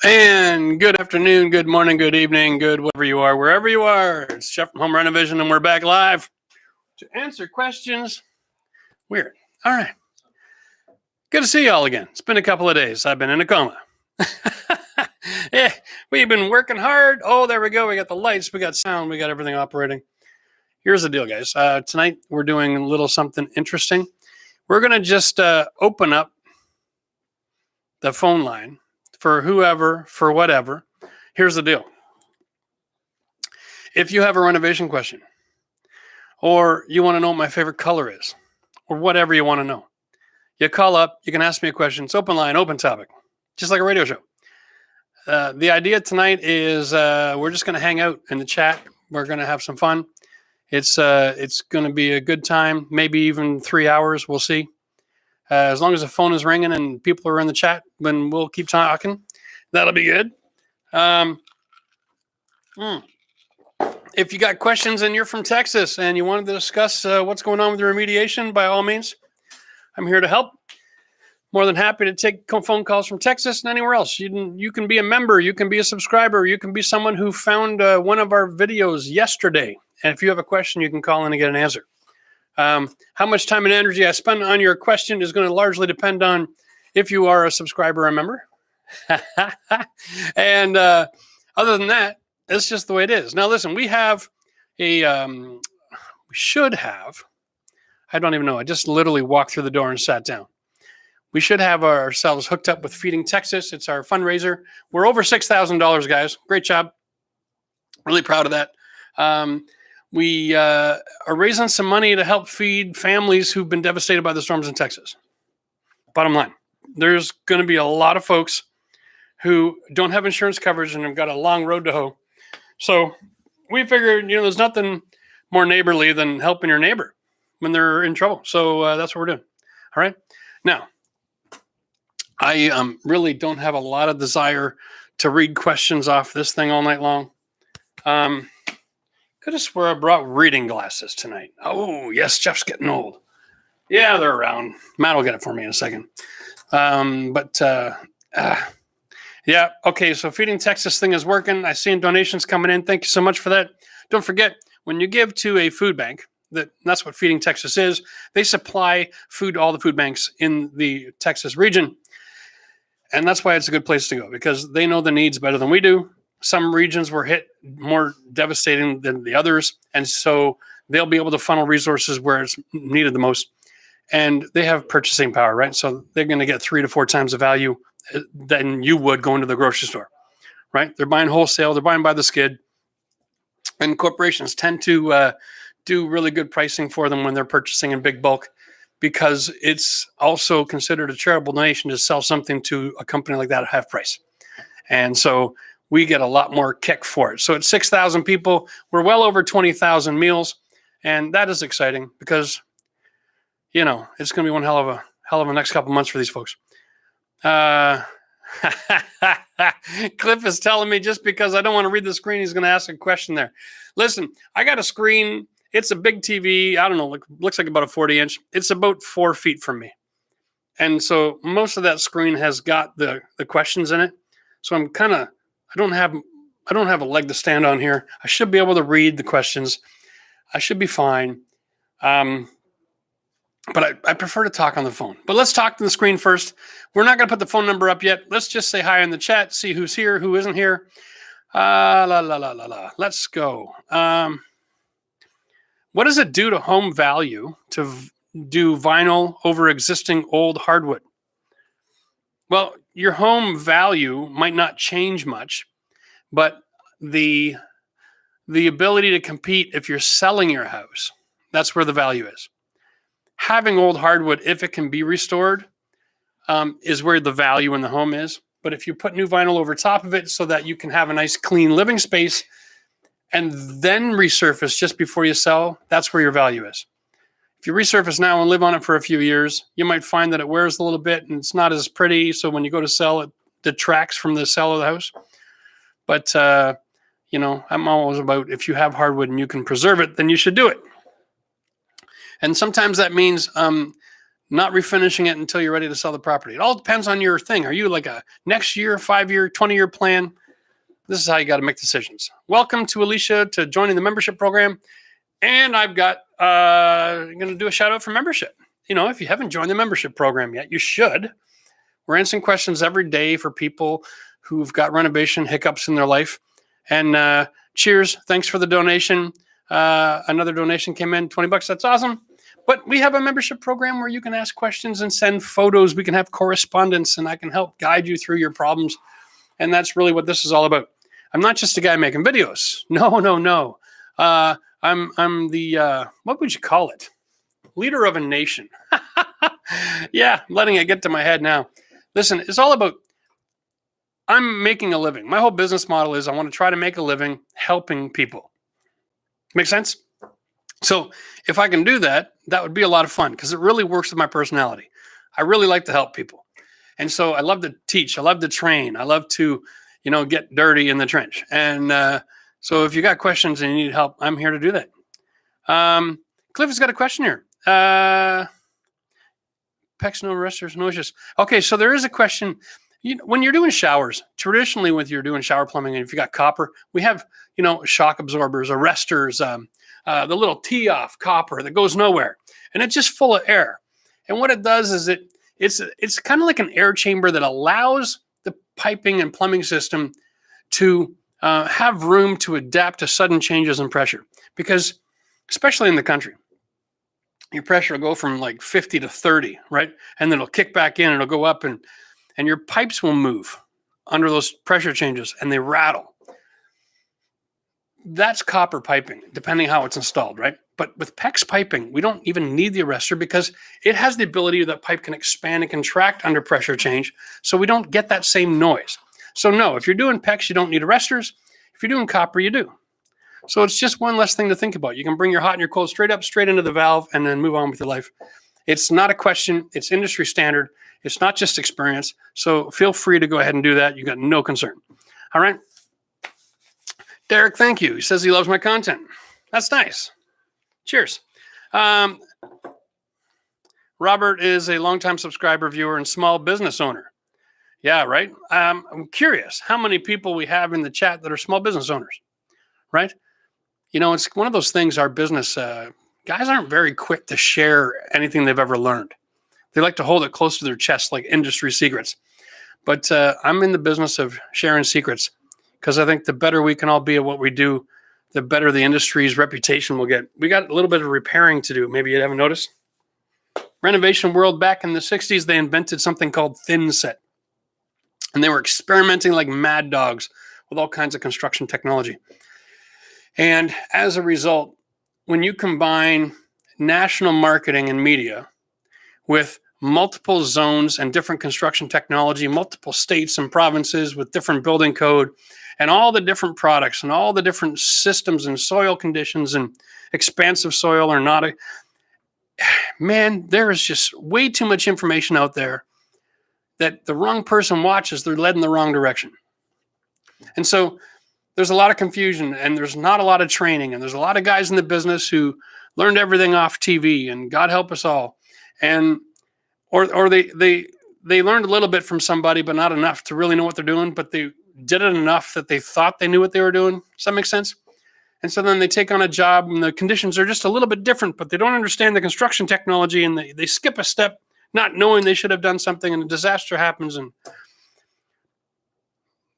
And good afternoon, good morning, good evening, good whatever you are, wherever you are. It's Jeff from Home Renovision, and we're back live to answer questions. Weird. All right. Good to see you all again. It's been a couple of days. I've been in a coma. Yeah, we've been working hard. Oh, there we go. We got the lights, we got sound, we got everything operating. Here's the deal, guys. Tonight, we're doing a little something interesting. We're going to just open up the phone line for whoever, for whatever. Here's the deal. If you have a renovation question, or you want to know what my favorite color is, or whatever you want to know, you call up, you can ask me a question. It's open line, open topic, just like a radio show. The idea tonight is we're just going to hang out in the chat. We're going to have some fun. It's going to be a good time, maybe even 3 hours. We'll see. As long as the phone is ringing and people are in the chat, then we'll keep talking. That'll be good. If you got questions and you're from Texas and you wanted to discuss what's going on with the remediation, by all means, I'm here to help. More than happy to take phone calls from Texas and anywhere else. You can be a member. You can be a subscriber. You can be someone who found one of our videos yesterday. And if you have a question, you can call in and get an answer. How much time and energy I spend on your question is going to largely depend on if you are a subscriber or member. And other than that, it's just the way it is. Now, listen, we have we should have, I don't even know. I just literally walked through the door and sat down. We should have ourselves hooked up with Feeding Texas. It's our fundraiser. We're over $6,000, guys. Great job. Really proud of that. We are raising some money to help feed families who've been devastated by the storms in Texas. Bottom line, there's going to be a lot of folks who don't have insurance coverage and have got a long road to hoe. So we figured, there's nothing more neighborly than helping your neighbor when they're in trouble. So that's what we're doing. All right. Now, I really don't have a lot of desire to read questions off this thing all night long. Could have swore I brought reading glasses tonight. Oh, yes, Jeff's getting old. Yeah, they're around. Matt will get it for me in a second. Yeah, okay, so Feeding Texas thing is working. I see donations coming in. Thank you so much for that. Don't forget, when you give to a food bank, that's what Feeding Texas is. They supply food to all the food banks in the Texas region. And that's why it's a good place to go, because they know the needs better than we do. Some regions were hit more devastating than the others. And so they'll be able to funnel resources where it's needed the most. And they have purchasing power, right? So they're going to get 3 to 4 times the value than you would going to the grocery store, right? They're buying wholesale. They're buying by the skid. And corporations tend to do really good pricing for them when they're purchasing in big bulk, because it's also considered a charitable donation to sell something to a company like that at half price. And so we get a lot more kick for it. So at 6,000 people, we're well over 20,000 meals. And that is exciting because, it's going to be one hell of a next couple months for these folks. Cliff is telling me just because I don't want to read the screen, he's going to ask a question there. Listen, I got a screen. It's a big TV. I don't know. Looks like about a 40-inch. It's about 4 feet from me. And so most of that screen has got the questions in it. So I'm kind of, I don't have a leg to stand on here. I should be able to read the questions. I should be fine. But I prefer to talk on the phone. But let's talk to the screen first. We're not going to put the phone number up yet. Let's just say hi in the chat, see who's here, who isn't here. Let's go. What does it do to home value to do vinyl over existing old hardwood? Well, your home value might not change much, but the ability to compete if you're selling your house, that's where the value is. Having old hardwood, if it can be restored, is where the value in the home is. But if you put new vinyl over top of it so that you can have a nice clean living space and then resurface just before you sell, that's where your value is. If you resurface now and live on it for a few years, you might find that it wears a little bit and it's not as pretty. So when you go to sell, it detracts from the sale of the house. But, I'm always about, if you have hardwood and you can preserve it, then you should do it. And sometimes that means not refinishing it until you're ready to sell the property. It all depends on your thing. Are you like a next year, 5-year, 20-year plan? This is how you got to make decisions. Welcome to Alicia to joining the membership program. And I've got, I'm going to do a shout out for membership. If you haven't joined the membership program yet, you should. We're answering questions every day for people who've got renovation hiccups in their life. And cheers. Thanks for the donation. Another donation came in, $20. That's awesome. But we have a membership program where you can ask questions and send photos. We can have correspondence, and I can help guide you through your problems. And that's really what this is all about. I'm not just a guy making videos. No. I'm the, what would you call it? Leader of a nation. Yeah, I'm letting it get to my head now. Listen, it's all about, I'm making a living. My whole business model is I want to try to make a living helping people. Make sense? So if I can do that, that would be a lot of fun because it really works with my personality. I really like to help people. And so I love to teach. I love to train. I love to, get dirty in the trench. And so if you got questions and you need help, I'm here to do that. Cliff has got a question here. Pecs, no resters, no issues. Okay, so there is a question. When you're doing showers, traditionally when you're doing shower plumbing, and if you got copper, we have, shock absorbers, arresters, the little tee-off copper that goes nowhere. And it's just full of air. And what it does is it's kind of like an air chamber that allows the piping and plumbing system to have room to adapt to sudden changes in pressure. Because especially in the country, your pressure will go from like 50 to 30, right? And then it'll kick back in and it'll go up and your pipes will move under those pressure changes and they rattle. That's copper piping, depending how it's installed, right? But with PEX piping, we don't even need the arrestor because it has the ability that pipe can expand and contract under pressure change, so we don't get that same noise. So no, if you're doing PEX, you don't need arresters. If you're doing copper, you do. So it's just one less thing to think about. You can bring your hot and your cold straight into the valve and then move on with your life. It's not a question. It's industry standard. It's not just experience. So feel free to go ahead and do that. You got no concern. All right. Derek, thank you. He says he loves my content. That's nice. Cheers. Robert is a longtime subscriber, viewer, and small business owner. Yeah, right. I'm curious how many people we have in the chat that are small business owners, right? It's one of those things, our business guys aren't very quick to share anything they've ever learned. They like to hold it close to their chest like industry secrets. But I'm in the business of sharing secrets because I think the better we can all be at what we do, the better the industry's reputation will get. We got a little bit of repairing to do. Maybe you haven't noticed. Renovation world, back in the 60s, they invented something called thin set. And they were experimenting like mad dogs with all kinds of construction technology. And as a result, when you combine national marketing and media with multiple zones and different construction technology, multiple states and provinces with different building code, and all the different products and all the different systems and soil conditions and expansive soil or not, man, there is just way too much information out there that the wrong person watches, they're led in the wrong direction. And so there's a lot of confusion and there's not a lot of training and there's a lot of guys in the business who learned everything off TV, and God help us all. And or they learned a little bit from somebody, but not enough to really know what they're doing, but they did it enough that they thought they knew what they were doing. Does that make sense? And so then they take on a job and the conditions are just a little bit different, but they don't understand the construction technology and they skip a step, not knowing they should have done something, and a disaster happens. And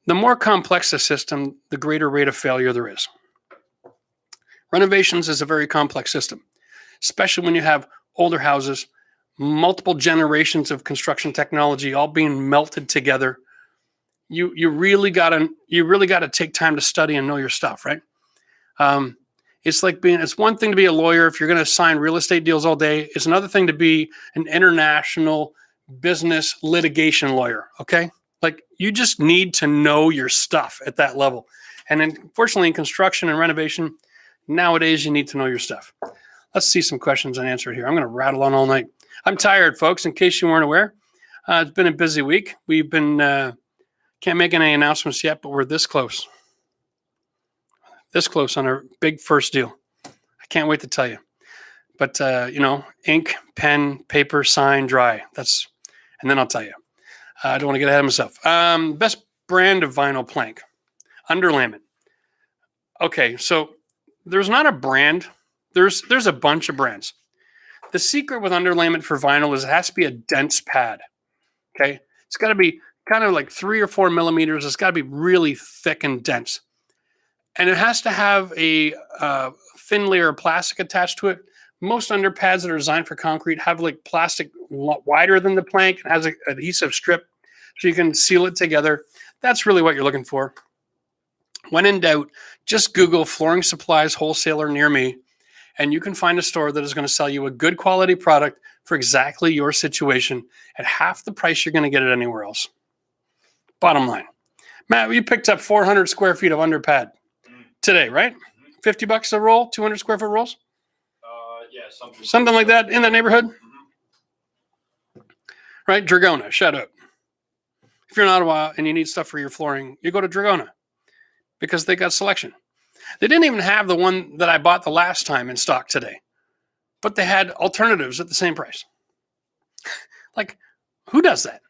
the more complex the system, the greater rate of failure there is. Renovations is a very complex system, especially when you have older houses, multiple generations of construction technology all being melted together. You really gotta take time to study and know your stuff, right? It's one thing to be a lawyer if you're going to sign real estate deals all day. It's another thing to be an international business litigation lawyer. Okay. Like, you just need to know your stuff at that level. And unfortunately, in construction and renovation, nowadays, you need to know your stuff. Let's see some questions unanswered here. I'm going to rattle on all night. I'm tired, folks, in case you weren't aware. It's been a busy week. We've been, can't make any announcements yet, but we're this close. This close on our big first deal. I can't wait to tell you. But, ink, pen, paper, sign, dry. And then I'll tell you. I don't want to get ahead of myself. Best brand of vinyl plank, underlayment. Okay, so there's not a brand. There's a bunch of brands. The secret with underlayment for vinyl is it has to be a dense pad. Okay, it's got to be kind of like 3 or 4 millimeters. It's got to be really thick and dense, and it has to have a thin layer of plastic attached to it. Most underpads that are designed for concrete have like plastic wider than the plank and has an adhesive strip so you can seal it together. That's really what you're looking for. When in doubt, just Google flooring supplies wholesaler near me, and you can find a store that is going to sell you a good quality product for exactly your situation at half the price you're going to get it anywhere else. Bottom line. Matt, you picked up 400 square feet of underpad today, right? $50 a roll, 200 square foot rolls? Yeah, something like that in that neighborhood. Right? Dragona, shout out. If you're in Ottawa and you need stuff for your flooring, you go to Dragona because they got selection. They didn't even have the one that I bought the last time in stock today, but they had alternatives at the same price. Like, who does that?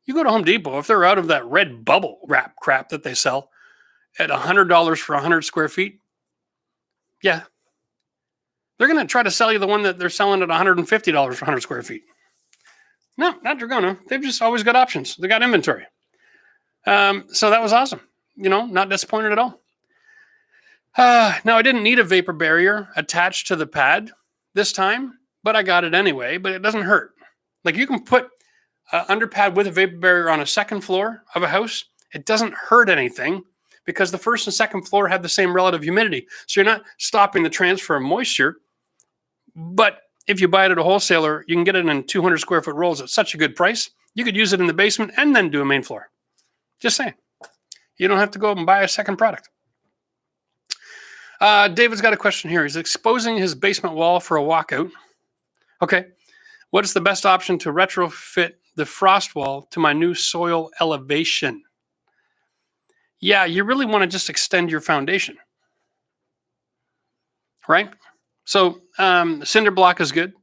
You go to Home Depot, if they're out of that red bubble wrap crap that they sell at $100 for 100 square feet, yeah, they're going to try to sell you the one that they're selling at $150 for 100 square feet. No, not Dragona. They've just always got options. They got inventory. So that was awesome. Not disappointed at all. Now, I didn't need a vapor barrier attached to the pad this time, but I got it anyway, but it doesn't hurt. Like, you can put an underpad with a vapor barrier on a second floor of a house. It doesn't hurt anything because the first and second floor have the same relative humidity. So you're not stopping the transfer of moisture. But if you buy it at a wholesaler, you can get it in 200 square foot rolls at such a good price. You could use it in the basement and then do a main floor. Just saying. You don't have to go up and buy a second product. David's got a question here. He's exposing his basement wall for a walkout. Okay. What is the best option to retrofit the frost wall to my new soil elevation? Yeah, you really want to just extend your foundation. Right? So cinder block is good,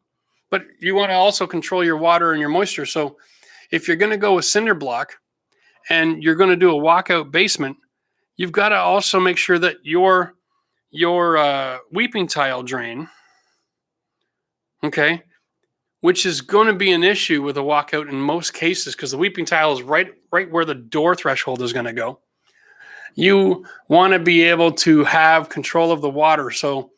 but you want to also control your water and your moisture. So if you're going to go with cinder block and you're going to do a walkout basement, you've got to also make sure that your weeping tile drain, okay, which is going to be an issue with a walkout in most cases because the weeping tile is right where the door threshold is going to go. You want to be able to have control of the water. So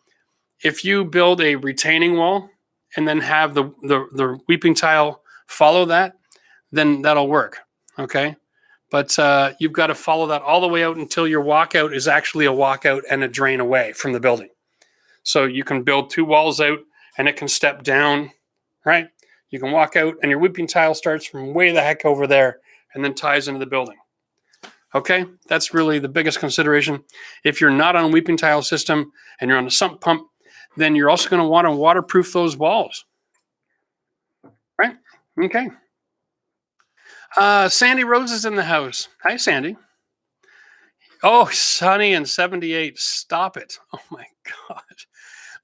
if you build a retaining wall and then have the weeping tile follow that, then that'll work, okay? But you've got to follow that all the way out until your walkout is actually a walkout and a drain away from the building. So you can build 2 walls out and it can step down, right? You can walk out and your weeping tile starts from way the heck over there and then ties into the building. Okay, that's really the biggest consideration. If you're not on a weeping tile system and you're on a sump pump, then you're also going to want to waterproof those walls. Right? Okay. Sandy Rose is in the house. Hi, Sandy. Oh, sunny and 78. Stop it. Oh, my God.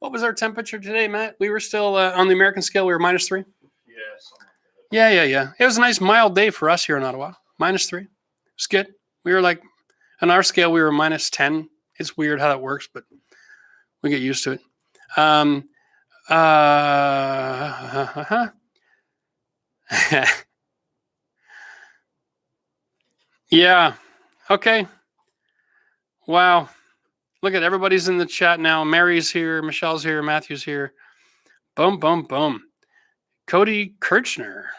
What was our temperature today, Matt? We were still on the American scale. We were -3? Yeah. Yeah. It was a nice mild day for us here in Ottawa. -3. It's good. We were like, on our scale, we were -10. It's weird how that works, but we get used to it. Yeah. Okay. Wow. Look at everybody's in the chat now. Mary's here. Michelle's here. Matthew's here. Boom, boom, boom. Cody Kirchner.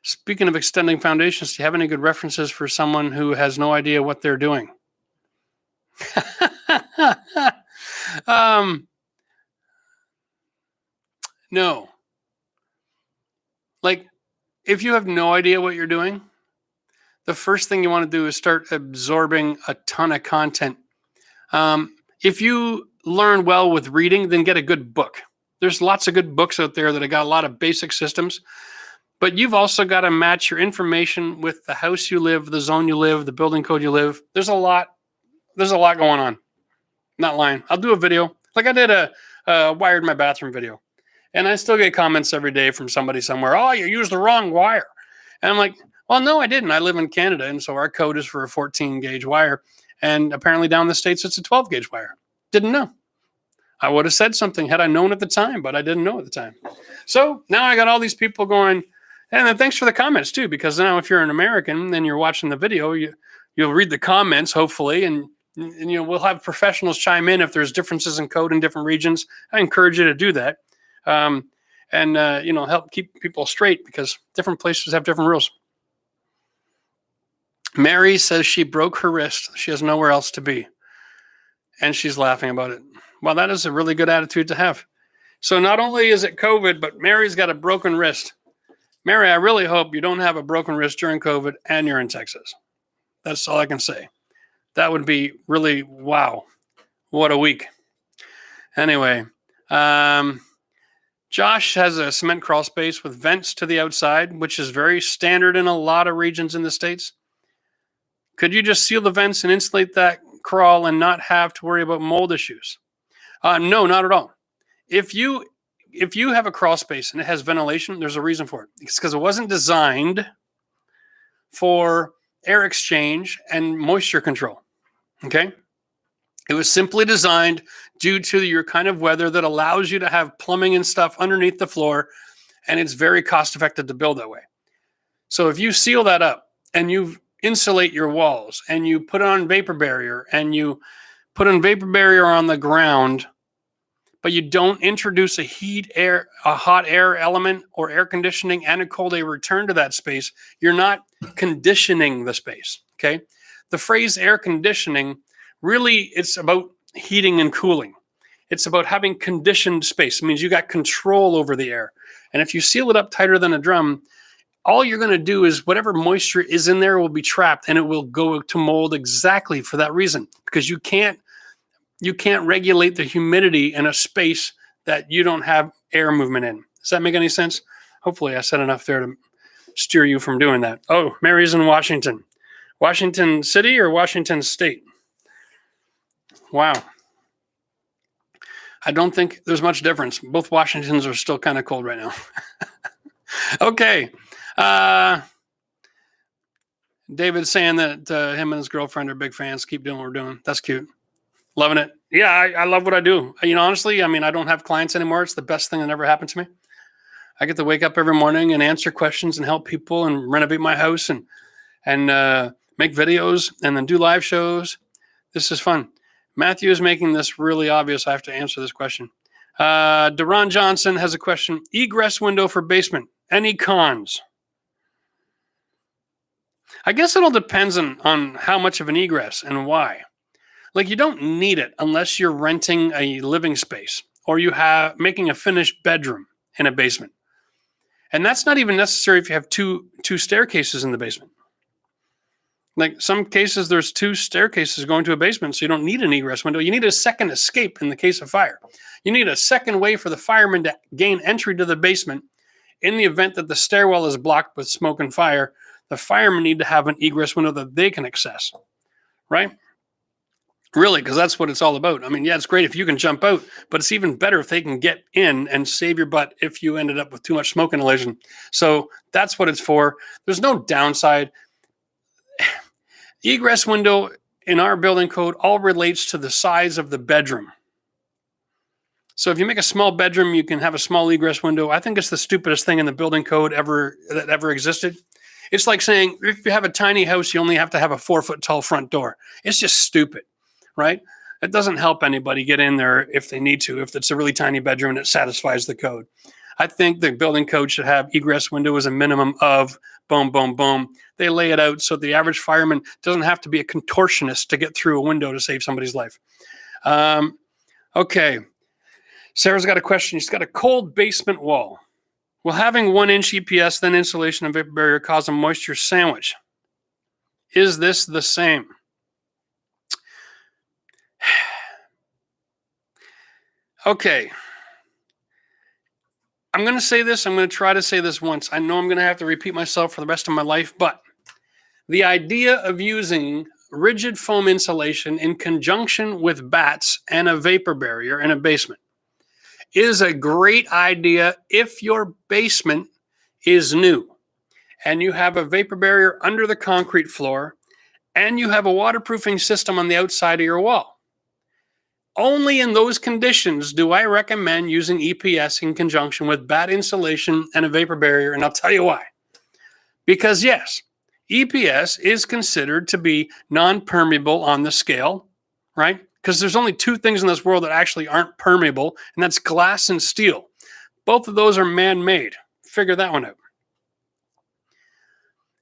Speaking of extending foundations, do you have any good references for someone who has no idea what they're doing? No. Like, if you have no idea what you're doing, the first thing you want to do is start absorbing a ton of content. If you learn well with reading, then get a good book. There's lots of good books out there that have got a lot of basic systems, but you've also got to match your information with the house you live, the zone you live, the building code you live. There's a lot going on. Not lying. I'll do a video. Like I did a wired my bathroom video. And I still get comments every day from somebody somewhere, oh, you used the wrong wire. And I'm like, well, no, I didn't. I live in Canada, and so our code is for a 14-gauge wire. And apparently down in the States, it's a 12-gauge wire. Didn't know. I would have said something had I known at the time, but I didn't know at the time. So now I got all these people going, and then thanks for the comments too, because now if you're an American and you're watching the video, you'll read the comments, hopefully, and we'll have professionals chime in if there's differences in code in different regions. I encourage you to do that. Help keep people straight, because different places have different rules. Mary says she broke her wrist. She has nowhere else to be. And she's laughing about it. Well, that is a really good attitude to have. So not only is it COVID, but Mary's got a broken wrist. Mary, I really hope you don't have a broken wrist during COVID and you're in Texas. That's all I can say. That would be really, wow. What a week. Anyway, Josh has a cement crawl space with vents to the outside, which is very standard in a lot of regions in the States. Could you just seal the vents and insulate that crawl and not have to worry about mold issues? No, not at all. If you have a crawl space and it has ventilation, there's a reason for it. It's because it wasn't designed for air exchange and moisture control. Okay? It was simply designed due to your kind of weather that allows you to have plumbing and stuff underneath the floor, and it's very cost effective to build that way. So if you seal that up and you insulate your walls and you put on vapor barrier and you put on vapor barrier on the ground, but you don't introduce a hot air element or air conditioning and a cold air return to that space, you're not conditioning the space. Okay. The phrase air conditioning, really, it's about heating and cooling. It's about having conditioned space. It means you got control over the air. And if you seal it up tighter than a drum, all you're going to do is whatever moisture is in there will be trapped, and it will go to mold exactly for that reason, because you can't regulate the humidity in a space that you don't have air movement in. Does that make any sense? Hopefully I said enough there to steer you from doing that. Oh, Mary's in Washington. Washington City or Washington State? Wow. I don't think there's much difference. Both Washingtons are still kind of cold right now. Okay. David's saying that him and his girlfriend are big fans. Keep doing what we're doing. That's cute. Loving it. Yeah, I love what I do. Honestly, I don't have clients anymore. It's the best thing that ever happened to me. I get to wake up every morning and answer questions and help people and renovate my house and make videos and then do live shows. This is fun. Matthew is making this really obvious. I have to answer this question. Deron Johnson has a question. Egress window for basement. Any cons? I guess it all depends on how much of an egress and why. Like, you don't need it unless you're renting a living space or you have making a finished bedroom in a basement. And that's not even necessary if you have two staircases in the basement. Like, some cases, there's 2 staircases going to a basement, so you don't need an egress window. You need a second escape in the case of fire. You need a second way for the firemen to gain entry to the basement. In the event that the stairwell is blocked with smoke and fire, the firemen need to have an egress window that they can access, right? Really, because that's what it's all about. Yeah, it's great if you can jump out, but it's even better if they can get in and save your butt if you ended up with too much smoke inhalation. So that's what it's for. There's no downside. Egress window in our building code all relates to the size of the bedroom. So if you make a small bedroom, you can have a small egress window. I think it's the stupidest thing in the building code that ever existed. It's like saying if you have a tiny house, you only have to have a 4-foot tall front door. It's just stupid, right? It doesn't help anybody get in there if they need to, if it's a really tiny bedroom and it satisfies the code. I think the building code should have egress window as a minimum of boom, boom, boom. They lay it out so the average fireman doesn't have to be a contortionist to get through a window to save somebody's life. Okay. Sarah's got a question. She's got a cold basement wall. Will having 1-inch EPS, then insulation and vapor barrier cause a moisture sandwich? Is this the same? Okay. I'm going to say this. I'm going to try to say this once. I know I'm going to have to repeat myself for the rest of my life, but the idea of using rigid foam insulation in conjunction with bats and a vapor barrier in a basement is a great idea if your basement is new and you have a vapor barrier under the concrete floor and you have a waterproofing system on the outside of your wall. Only in those conditions do I recommend using EPS in conjunction with bad insulation and a vapor barrier, and I'll tell you why. Because yes, EPS is considered to be non-permeable on the scale, right? Because there's only two things in this world that actually aren't permeable, and that's glass and steel. Both of those are man-made. Figure that one out.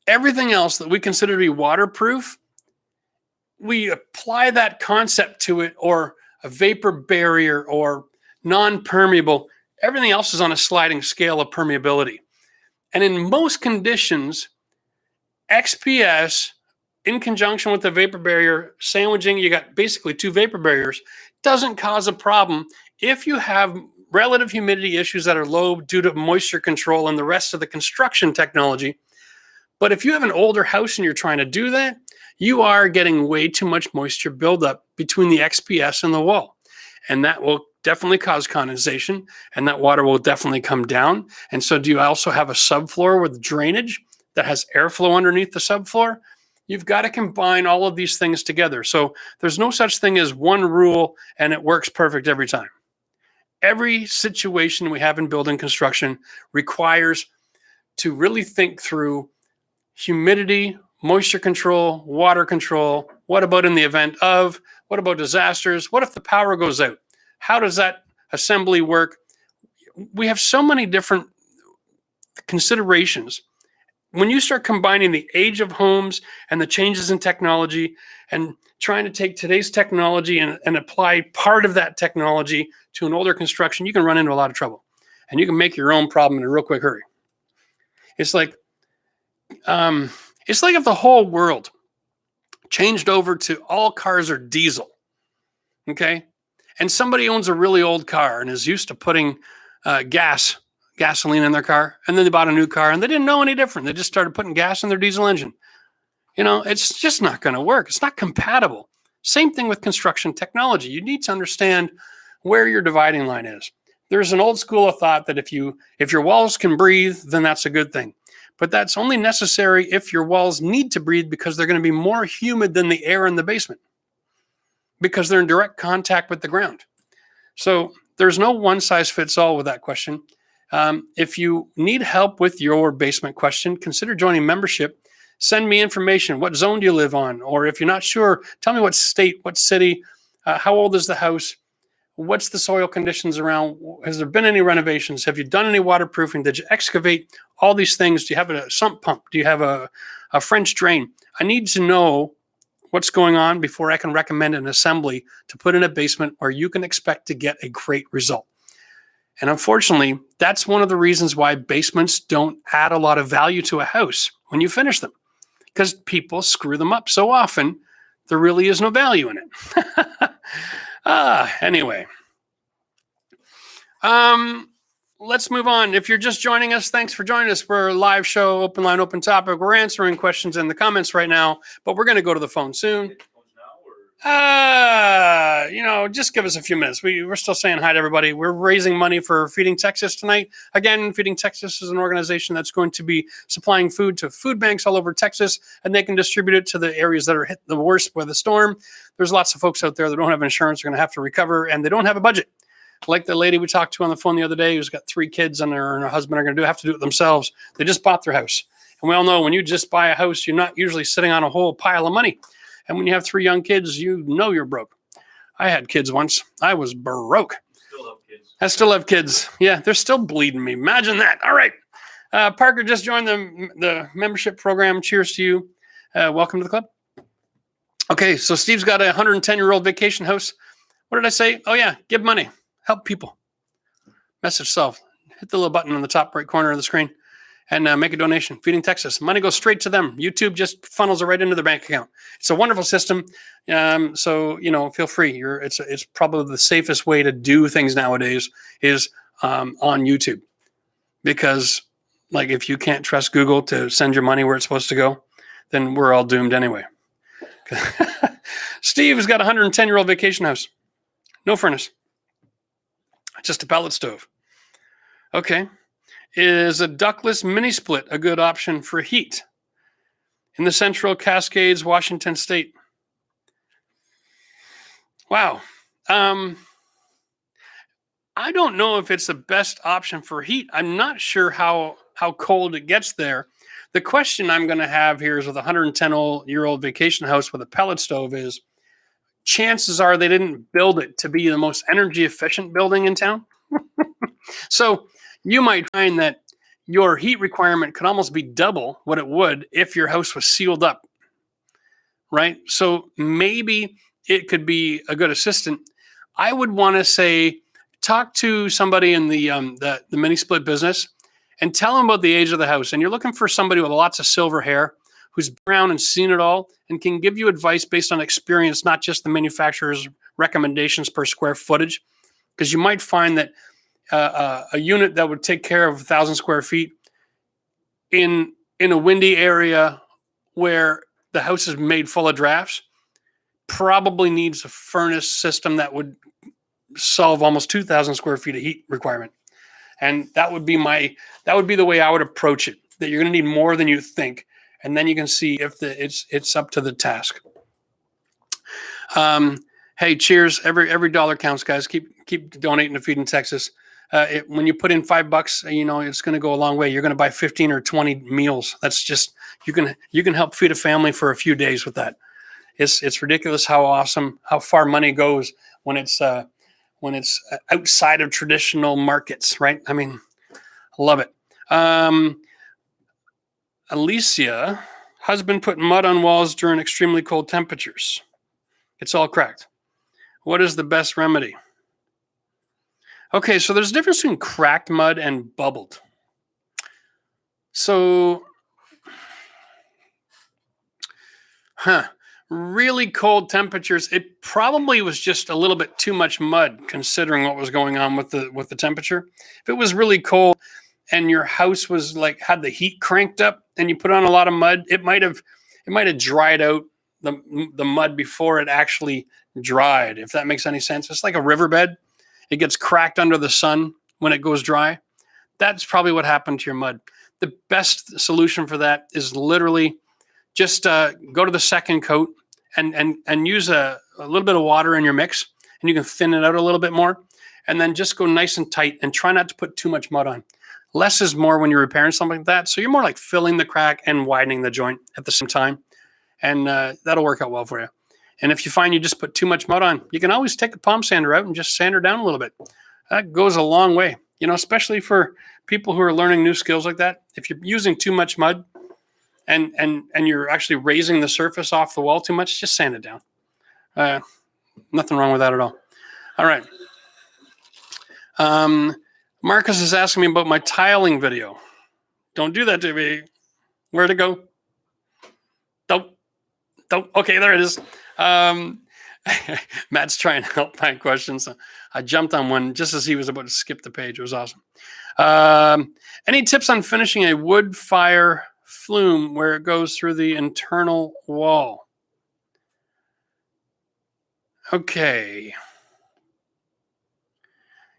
Everything else that we consider to be waterproof, we apply that concept to it, or a vapor barrier or non-permeable. Everything else is on a sliding scale of permeability. And in most conditions, XPS in conjunction with the vapor barrier sandwiching, you got basically two vapor barriers, doesn't cause a problem if you have relative humidity issues that are low due to moisture control and the rest of the construction technology. But if you have an older house and you're trying to do that, you are getting way too much moisture buildup between the XPS and the wall. And that will definitely cause condensation, and that water will definitely come down. And so do you also have a subfloor with drainage that has airflow underneath the subfloor? You've got to combine all of these things together. So there's no such thing as one rule and it works perfect every time. Every situation we have in building construction requires to really think through humidity, moisture control, water control. What about in the event of? What about disasters? What if the power goes out? How does that assembly work? We have so many different considerations. When you start combining the age of homes and the changes in technology and trying to take today's technology and apply part of that technology to an older construction, you can run into a lot of trouble. And you can make your own problem in a real quick hurry. It's like if the whole world changed over to all cars are diesel, okay? And somebody owns a really old car and is used to putting gasoline in their car, and then they bought a new car and they didn't know any different. They just started putting gas in their diesel engine. You know, it's just not going to work. It's not compatible. Same thing with construction technology. You need to understand where your dividing line is. There's an old school of thought that if your walls can breathe, then that's a good thing. But that's only necessary if your walls need to breathe, because they're going to be more humid than the air in the basement because they're in direct contact with the ground. So there's no one size fits all with that question. If you need help with your basement question, consider joining membership. Send me information. What zone do you live on? Or if you're not sure, tell me what state, what city, how old is the house? What's the soil conditions around? Has there been any renovations? Have you done any waterproofing? Did you excavate? All these things. Do you have a sump pump? Do you have a French drain? I need to know what's going on before I can recommend an assembly to put in a basement where you can expect to get a great result. And unfortunately, that's one of the reasons why basements don't add a lot of value to a house when you finish them, because people screw them up so often, there really is no value in it. Anyway, let's move on. If you're just joining us, thanks for joining us for a live show, open line, open topic. We're answering questions in the comments right now, but we're going to go to the phone soon. Just give us a few minutes. We're still saying hi to everybody. We're raising money for Feeding Texas tonight. Again, Feeding Texas is an organization that's going to be supplying food to food banks all over Texas, and they can distribute it to the areas that are hit the worst by the storm. There's lots of folks out there that don't have insurance, are going to have to recover, and they don't have a budget. Like the lady we talked to on the phone the other day who's got 3 kids and her husband are going to have to do it themselves. They just bought their house. And we all know when you just buy a house, you're not usually sitting on a whole pile of money. And when you have 3 young kids, you know you're broke. I had kids once. I was broke. I still have kids. Yeah, they're still bleeding me. Imagine that. All right. Parker just joined the membership program. Cheers to you. Welcome to the club. Okay, so Steve's got a 110-year-old vacation house. What did I say? Oh, yeah, give money. Help people. Message self. Hit the little button on the top right corner of the screen and make a donation. Feeding Texas. Money goes straight to them. YouTube just funnels it right into their bank account. It's a wonderful system. So, feel free. It's probably the safest way to do things nowadays is on YouTube. Because, if you can't trust Google to send your money where it's supposed to go, then we're all doomed anyway. Steve has got a 110-year-old vacation house. No furnace. just a pellet stove. Okay. Is a ductless mini split a good option for heat in the Central Cascades, Washington State? Wow. I don't know if it's the best option for heat. I'm not sure how cold it gets there. The question I'm going to have here is with a 110-year-old vacation house with a pellet stove is, chances are they didn't build it to be the most energy efficient building in town. So you might find that your heat requirement could almost be double what it would if your house was sealed up, right? So maybe it could be a good assistant. I would want to say, talk to somebody in the mini split business and tell them about the age of the house. And you're looking for somebody with lots of silver hair who's brown and seen it all and can give you advice based on experience, not just the manufacturer's recommendations per square footage. Because you might find that a unit that would take care of 1,000 square feet in a windy area where the house is made full of drafts probably needs a furnace system that would solve almost 2,000 square feet of heat requirement. And that would be the way I would approach it, that you're going to need more than you think. And then you can see if it's up to the task. Hey, cheers. Every dollar counts, guys. Keep donating to Feeding Texas. When you put in $5, it's going to go a long way. You're going to buy 15 or 20 meals. That's just, you can help feed a family for a few days with that. It's ridiculous how far money goes when it's outside of traditional markets, right? I mean, I love it. Alicia, husband put mud on walls during extremely cold temperatures. It's all cracked. What is the best remedy? Okay, so there's a difference between cracked mud and bubbled. So, really cold temperatures, it probably was just a little bit too much mud considering what was going on with the temperature. If it was really cold and your house was had the heat cranked up and you put on a lot of mud, it might have dried out the mud before it actually dried, if that makes any sense. It's like a riverbed. It gets cracked under the sun when it goes dry. That's probably what happened to your mud. The best solution for that is literally just go to the second coat and use a little bit of water in your mix, and you can thin it out a little bit more. And then just go nice and tight and try not to put too much mud on. Less is more when you're repairing something like that. So you're more like filling the crack and widening the joint at the same time. And that'll work out well for you. And if you find you just put too much mud on, you can always take a palm sander out and just sand her down a little bit. That goes a long way, especially for people who are learning new skills like that. If you're using too much mud and you're actually raising the surface off the wall too much, just sand it down. Nothing wrong with that at all. All right. Marcus is asking me about my tiling video. Don't do that to me. Where'd it go? Don't. Okay, there it is. Matt's trying to help find questions. I jumped on one just as he was about to skip the page. It was awesome. Any tips on finishing a wood fire flume where it goes through the internal wall? Okay.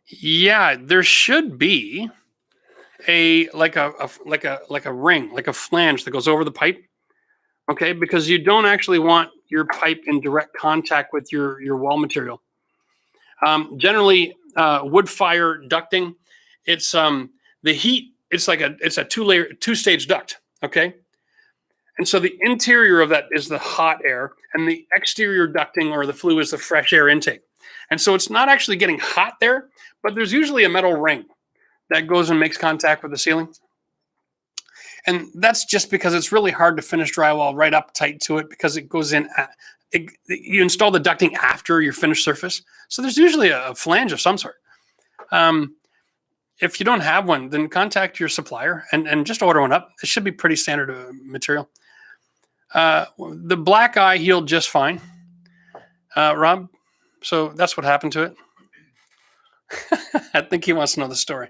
Yeah, there should be a ring, like a flange that goes over the pipe. Okay, because you don't actually want your pipe in direct contact with your wall material. Generally, wood fire ducting, it's the heat. It's a two-stage duct. Okay, and so the interior of that is the hot air, and the exterior ducting or the flue is the fresh air intake. And so it's not actually getting hot there, but there's usually a metal ring that goes and makes contact with the ceiling. And that's just because it's really hard to finish drywall right up tight to it because it goes in. You install the ducting after your finished surface. So there's usually a flange of some sort. If you don't have one, then contact your supplier and just order one up. It should be pretty standard material. The black eye healed just fine, Rob. So that's what happened to it. I think he wants to know the story.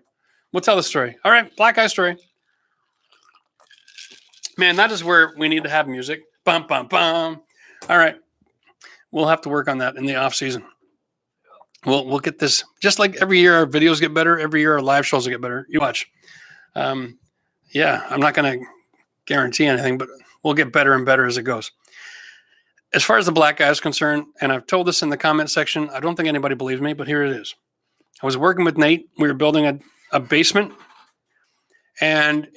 We'll tell the story. All right, black eye story. Man, that is where we need to have music. Bum, bum, bum. All right. We'll have to work on that in the off season. We'll get this, just like every year our videos get better, every year our live shows will get better. You watch. Um, yeah, I'm not going to guarantee anything, but we'll get better and better as it goes. As far as the black guy is concerned, and I've told this in the comment section, I don't think anybody believes me, but here it is. I was working with Nate. We were building a basement, and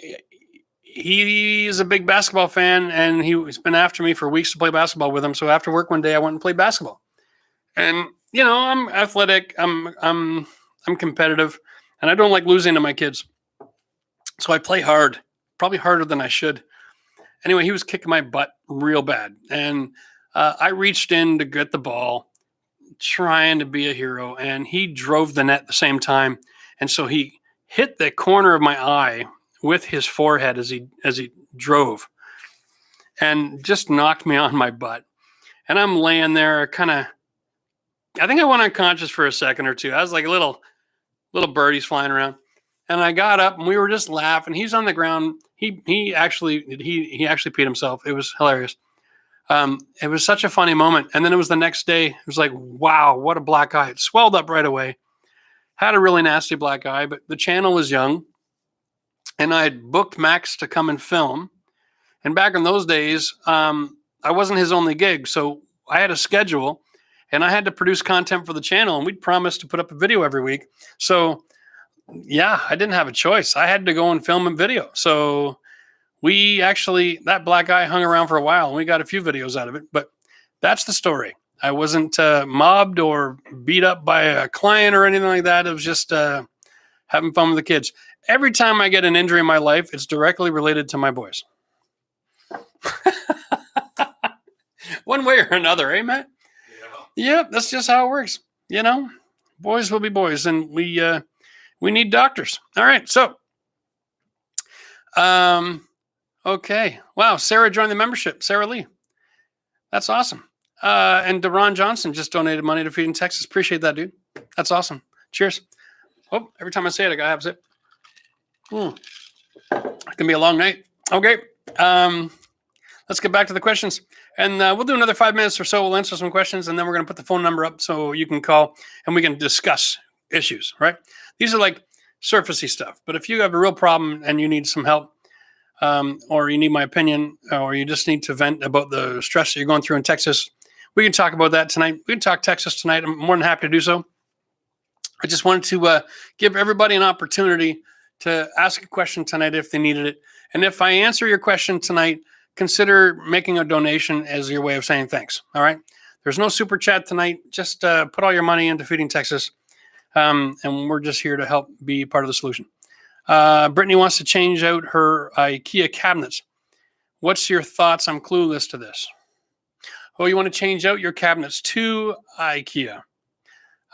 he's a big basketball fan, and he's been after me for weeks to play basketball with him. So after work one day, I went and played basketball. And you know, I'm athletic, I'm competitive, and I don't like losing to my kids. So I play hard, probably harder than I should. Anyway, he was kicking my butt real bad, and I reached in to get the ball, trying to be a hero, and he drove the net at the same time, and so he hit the corner of my eye with his forehead as he drove, and just knocked me on my butt. And I'm laying there, kind of. I think I went unconscious for a second or two. I was like little birdies flying around, and I got up, and we were just laughing. He's on the ground. He actually peed himself. It was hilarious. It was such a funny moment. And then it was the next day. It was like, wow, what a black eye. It swelled up right away. Had a really nasty black eye, but the channel was young, and I had booked Max to come and film. And back in those days, I wasn't his only gig, so I had a schedule. And I had to produce content for the channel, and we'd promised to put up a video every week. So, yeah, I didn't have a choice. I had to go and film a video. So that black eye hung around for a while, and we got a few videos out of it. But that's the story. I wasn't mobbed or beat up by a client or anything like that. It was just having fun with the kids. Every time I get an injury in my life, it's directly related to my boys. One way or another, eh, Matt? Yeah, that's just how it works. You know, boys will be boys, and we need doctors. All right, so, okay. Wow, Sarah joined the membership. Sarah Lee, that's awesome. And Deron Johnson just donated money to Feeding Texas. Appreciate that, dude. That's awesome. Cheers. Oh, every time I say it, I gotta have a sip. It can be a long night. Okay. Let's get back to the questions. And we'll do another 5 minutes or so. We'll answer some questions, and then we're going to put the phone number up so you can call and we can discuss issues, right? These are like surfacey stuff. But if you have a real problem and you need some help, or you need my opinion, or you just need to vent about the stress that you're going through in Texas, we can talk about that tonight. We can talk Texas tonight. I'm more than happy to do so. I just wanted to give everybody an opportunity to ask a question tonight if they needed it. And if I answer your question tonight, consider making a donation as your way of saying thanks. All right. There's no super chat tonight. Just put all your money into Feeding Texas. And we're just here to help be part of the solution. Brittany wants to change out her IKEA cabinets. What's your thoughts? I'm clueless to this. Oh, you want to change out your cabinets to IKEA?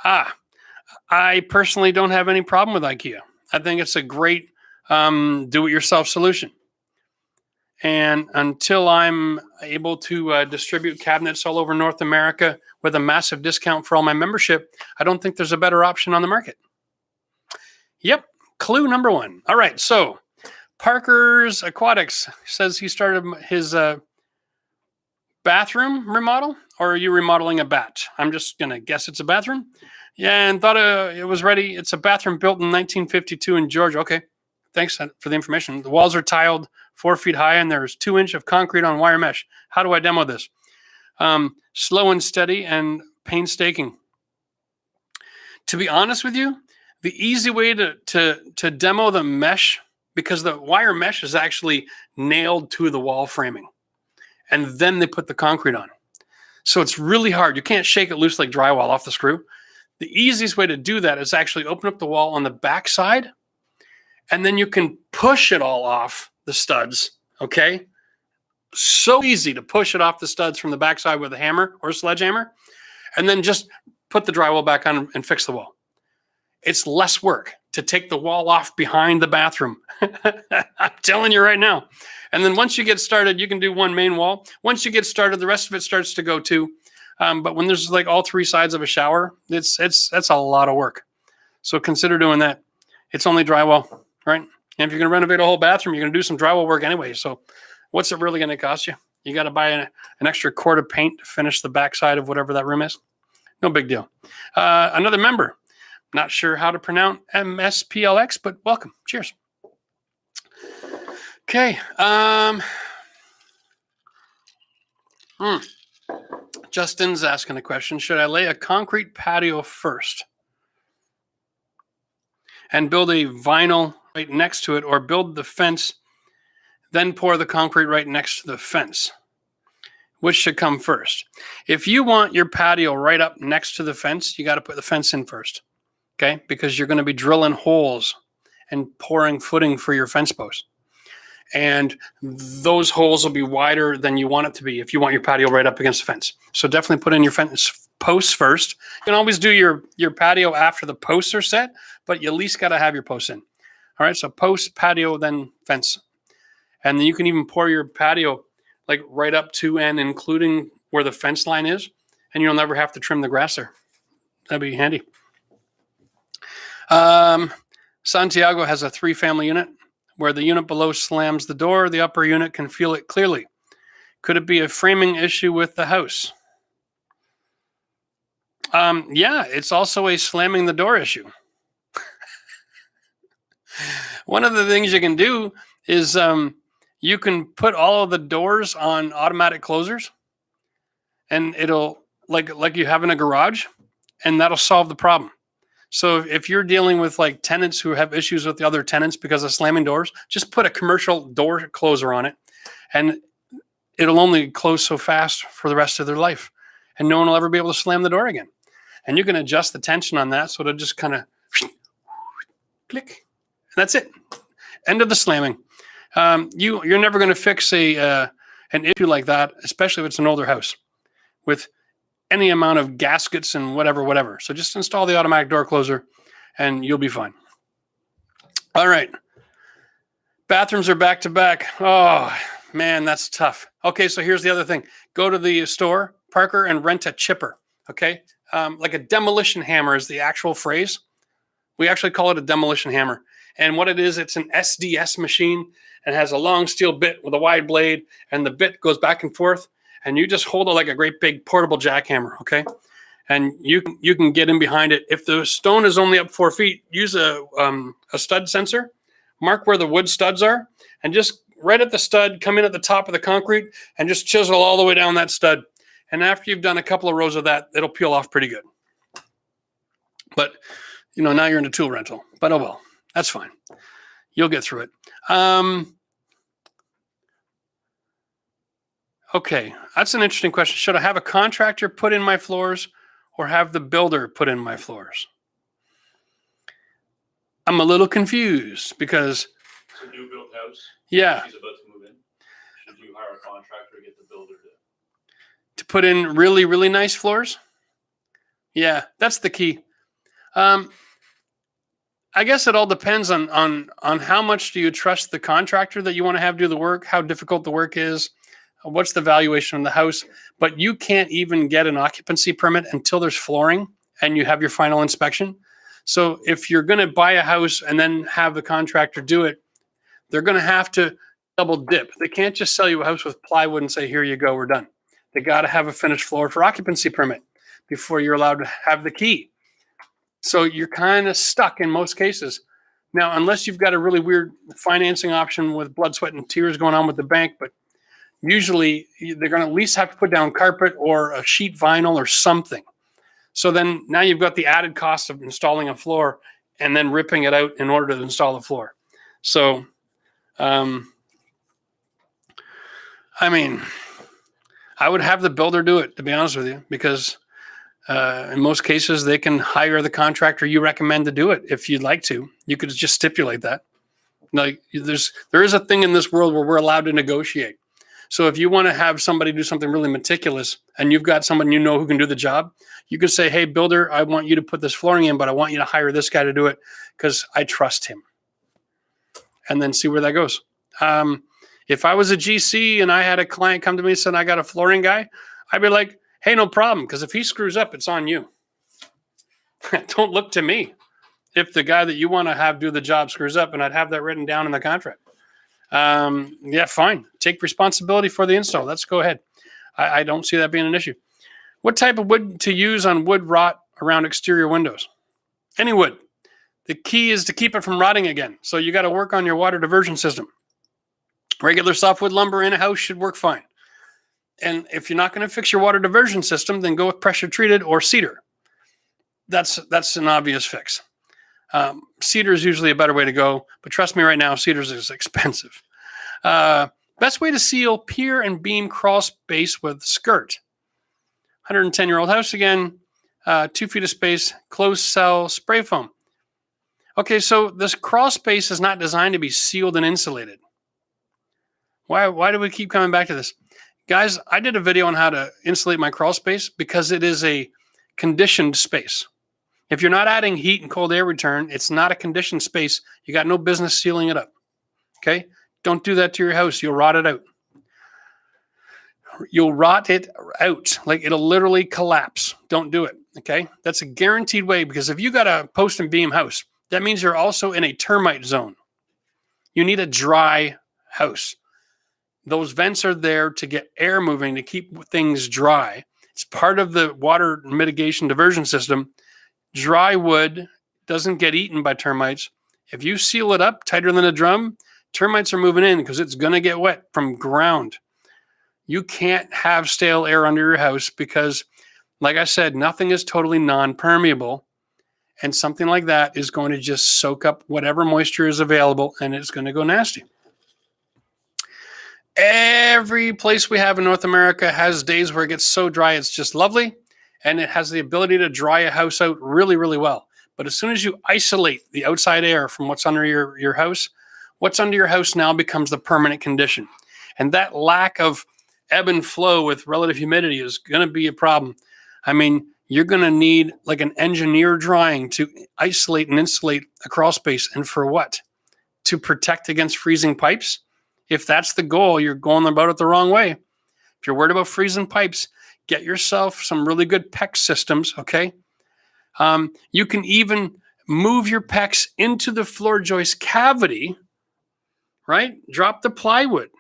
I personally don't have any problem with IKEA. I think it's a great do-it-yourself solution. And until I'm able to distribute cabinets all over North America with a massive discount for all my membership, I don't think there's a better option on the market. Yep. Clue number one. All right. So Parker's Aquatics says he started his bathroom remodel, or are you remodeling a bat? I'm just going to guess it's a bathroom. Yeah. And thought it was ready. It's a bathroom built in 1952 in Georgia. Okay. Thanks for the information. The walls are tiled 4 feet high, and there's 2 inches of concrete on wire mesh. How do I demo this? Slow and steady and painstaking. To be honest with you, the easy way to demo the mesh, because the wire mesh is actually nailed to the wall framing, and then they put the concrete on. So it's really hard. You can't shake it loose like drywall off the screw. The easiest way to do that is actually open up the wall on the back side, and then you can push it all off the studs, okay? So easy to push it off the studs from the backside with a hammer or a sledgehammer, and then just put the drywall back on and fix the wall. It's less work to take the wall off behind the bathroom. I'm telling you right now. And then once you get started, you can do one main wall. Once you get started, the rest of it starts to go too. But when there's like all 3 sides of a shower, that's a lot of work. So consider doing that. It's only drywall, right? And if you're going to renovate a whole bathroom, you're going to do some drywall work anyway. So what's it really going to cost you? You got to buy an extra quart of paint to finish the backside of whatever that room is. No big deal. Another member. Not sure how to pronounce MSPLX, but welcome. Cheers. Okay. Justin's asking a question. Should I lay a concrete patio first and build a vinyl right next to it, or build the fence, then pour the concrete right next to the fence? Which should come first? If you want your patio right up next to the fence, you got to put the fence in first, okay? Because you're going to be drilling holes and pouring footing for your fence posts. And those holes will be wider than you want it to be if you want your patio right up against the fence. So definitely put in your fence posts first. You can always do your patio after the posts are set, but you at least got to have your posts in. All right, so post, patio, then fence. And then you can even pour your patio like right up to and including where the fence line is, and you'll never have to trim the grass there. That'd be handy. Santiago has a 3-family unit where the unit below slams the door. The upper unit can feel it clearly. Could it be a framing issue with the house? Yeah, it's also a slamming the door issue. One of the things you can do is you can put all of the doors on automatic closers, and it'll like you have in a garage, and that'll solve the problem. So if you're dealing with like tenants who have issues with the other tenants because of slamming doors, just put a commercial door closer on it, and it'll only close so fast for the rest of their life, and no one will ever be able to slam the door again. And you can adjust the tension on that so it'll just kind of click, and that's it. End of the slamming. You're never going to fix an issue like that, especially if it's an older house, with any amount of gaskets and whatever. So just install the automatic door closer and you'll be fine. All right. Bathrooms are back to back. Oh, man, that's tough. Okay, so here's the other thing. Go to the store, Parker, and rent a chipper, okay? Like a demolition hammer is the actual phrase. We actually call it a demolition hammer. And what it is, it's an SDS machine and has a long steel bit with a wide blade, and the bit goes back and forth, and you just hold it like a great big portable jackhammer, okay? And you can get in behind it. If the stone is only up 4 feet, use a stud sensor, mark where the wood studs are, and just right at the stud, come in at the top of the concrete and just chisel all the way down that stud. And after you've done a couple of rows of that, it'll peel off pretty good. But, now you're in a tool rental. But oh well, that's fine. You'll get through it. Okay, that's an interesting question. Should I have a contractor put in my floors or have the builder put in my floors? I'm a little confused because it's a new built house. Yeah. She's about to move in. Should you hire a contractor to get the builder to put in really, really nice floors? Yeah, that's the key. I guess it all depends on how much do you trust the contractor that you want to have do the work, how difficult the work is, what's the valuation of the house. But you can't even get an occupancy permit until there's flooring and you have your final inspection. So if you're going to buy a house and then have the contractor do it, they're going to have to double dip. They can't just sell you a house with plywood and say, here you go, we're done. They got to have a finished floor for occupancy permit before you're allowed to have the key. So you're kind of stuck in most cases. Now, unless you've got a really weird financing option with blood, sweat, and tears going on with the bank, but usually they're going to at least have to put down carpet or a sheet vinyl or something. So then now you've got the added cost of installing a floor and then ripping it out in order to install the floor. So, I would have the builder do it, to be honest with you, because in most cases they can hire the contractor you recommend to do it if you'd like to. You could just stipulate that. Like there is a thing in this world where we're allowed to negotiate. So if you want to have somebody do something really meticulous and you've got someone who can do the job, you could say, hey, builder, I want you to put this flooring in, but I want you to hire this guy to do it because I trust him. And then see where that goes. If I was a GC and I had a client come to me and said, I got a flooring guy, I'd be like, hey, no problem. Because if he screws up, it's on you. Don't look to me if the guy that you want to have do the job screws up, and I'd have that written down in the contract. Yeah, fine. Take responsibility for the install. Let's go ahead. I don't see that being an issue. What type of wood to use on wood rot around exterior windows? Any wood. The key is to keep it from rotting again. So you got to work on your water diversion system. Regular softwood lumber in a house should work fine. And if you're not going to fix your water diversion system, then go with pressure treated or cedar. That's an obvious fix. Cedar is usually a better way to go, but trust me right now, cedar is expensive. Best way to seal pier and beam crawl space with skirt. 110-year-old house again, 2 feet of space, closed cell spray foam. Okay, so this crawl space is not designed to be sealed and insulated. Why do we keep coming back to this? Guys, I did a video on how to insulate my crawl space because it is a conditioned space. If you're not adding heat and cold air return, it's not a conditioned space. You got no business sealing it up. Okay? Don't do that to your house. You'll rot it out. You'll rot it out. Like it'll literally collapse. Don't do it. Okay? That's a guaranteed way because if you got a post and beam house, that means you're also in a termite zone. You need a dry house. Those vents are there to get air moving, to keep things dry. It's part of the water mitigation diversion system. Dry wood doesn't get eaten by termites. If you seal it up tighter than a drum, termites are moving in because it's going to get wet from ground. You can't have stale air under your house because, like I said, nothing is totally non-permeable. And something like that is going to just soak up whatever moisture is available and it's going to go nasty. Every place we have in North America has days where it gets so dry it's just lovely, and it has the ability to dry a house out really, really well. But as soon as you isolate the outside air from what's under your house, what's under your house now becomes the permanent condition. And that lack of ebb and flow with relative humidity is going to be a problem. I mean, you're going to need like an engineer drawing to isolate and insulate a crawl space. And for what? To protect against freezing pipes? If that's the goal, you're going about it the wrong way. If you're worried about freezing pipes, get yourself some really good PEX systems, okay? You can even move your PEX into the floor joist cavity, right? Drop the plywood.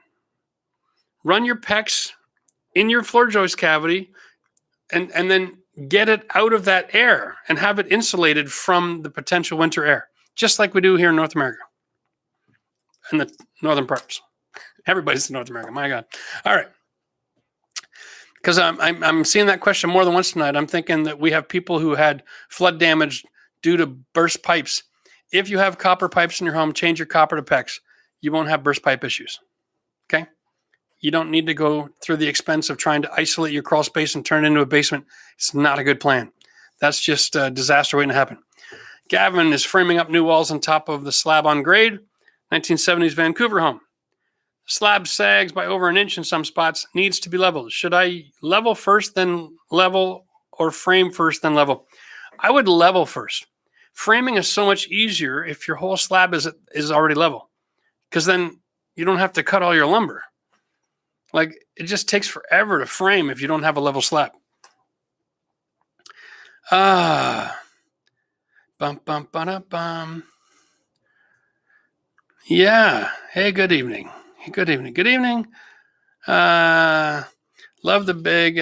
Run your PEX in your floor joist cavity and then get it out of that air and have it insulated from the potential winter air, just like we do here in North America and the northern parts. Everybody's in North America. My God. All right. Because I'm seeing that question more than once tonight. I'm thinking that we have people who had flood damage due to burst pipes. If you have copper pipes in your home, change your copper to PEX. You won't have burst pipe issues. Okay? You don't need to go through the expense of trying to isolate your crawl space and turn it into a basement. It's not a good plan. That's just a disaster waiting to happen. Gavin is framing up new walls on top of the slab on grade. 1970s Vancouver home. Slab sags by over an inch in some spots, needs to be leveled. Should I level first, then level, or frame first, then level? I would level first. Framing is so much easier if your whole slab is already level, because then you don't have to cut all your lumber. Like, it just takes forever to frame if you don't have a level slab. Bum, bum, ba, bum. Yeah. Hey, good evening. Good evening. Good evening. Love the big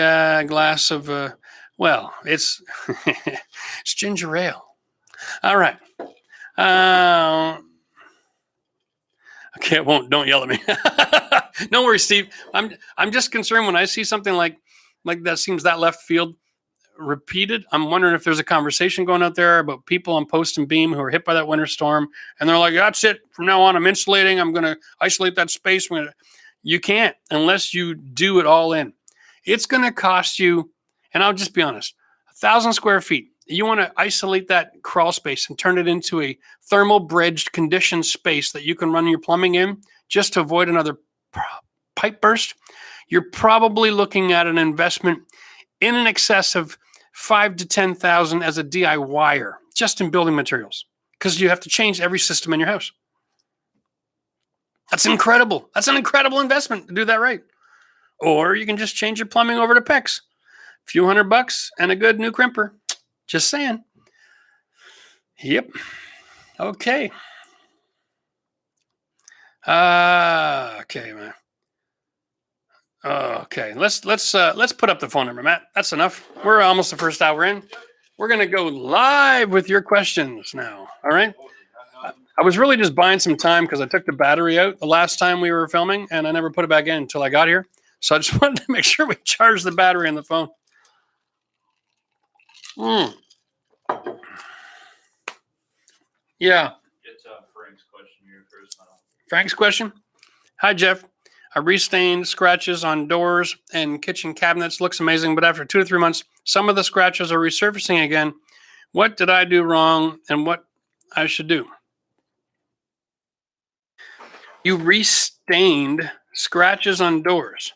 glass of, well, it's it's ginger ale. All right. Okay, it won't. Don't yell at me. Don't worry, Steve. I'm just concerned when I see something like that seems that left field repeated. I'm wondering if there's a conversation going out there about people on post and beam who are hit by that winter storm, and they're like, "That's it. From now on, I'm insulating. I'm going to isolate that space." You can't unless you do it all in. It's going to cost you, and I'll just be honest, 1,000 square feet. You want to isolate that crawl space and turn it into a thermal bridged conditioned space that you can run your plumbing in just to avoid another pipe burst. You're probably looking at an investment in an excess of $5,000 to $10,000 as a DIYer, just in building materials, because you have to change every system in your house. That's incredible. That's an incredible investment to do that right. Or you can just change your plumbing over to PEX. A few $100 and a good new crimper. Just saying. Yep. Okay. Okay, man. Okay, let's put up the phone number, Matt. That's enough. We're almost the first hour in. We're gonna go live with your questions now. All right. I was really just buying some time because I took the battery out the last time we were filming, and I never put it back in until I got here. So I just wanted to make sure we charged the battery in the phone. Yeah. It's Frank's question here first now. Frank's question. Hi, Jeff. I restained scratches on doors and kitchen cabinets. Looks amazing, but after 2 to 3 months, some of the scratches are resurfacing again. What did I do wrong and what I should do? You restained scratches on doors.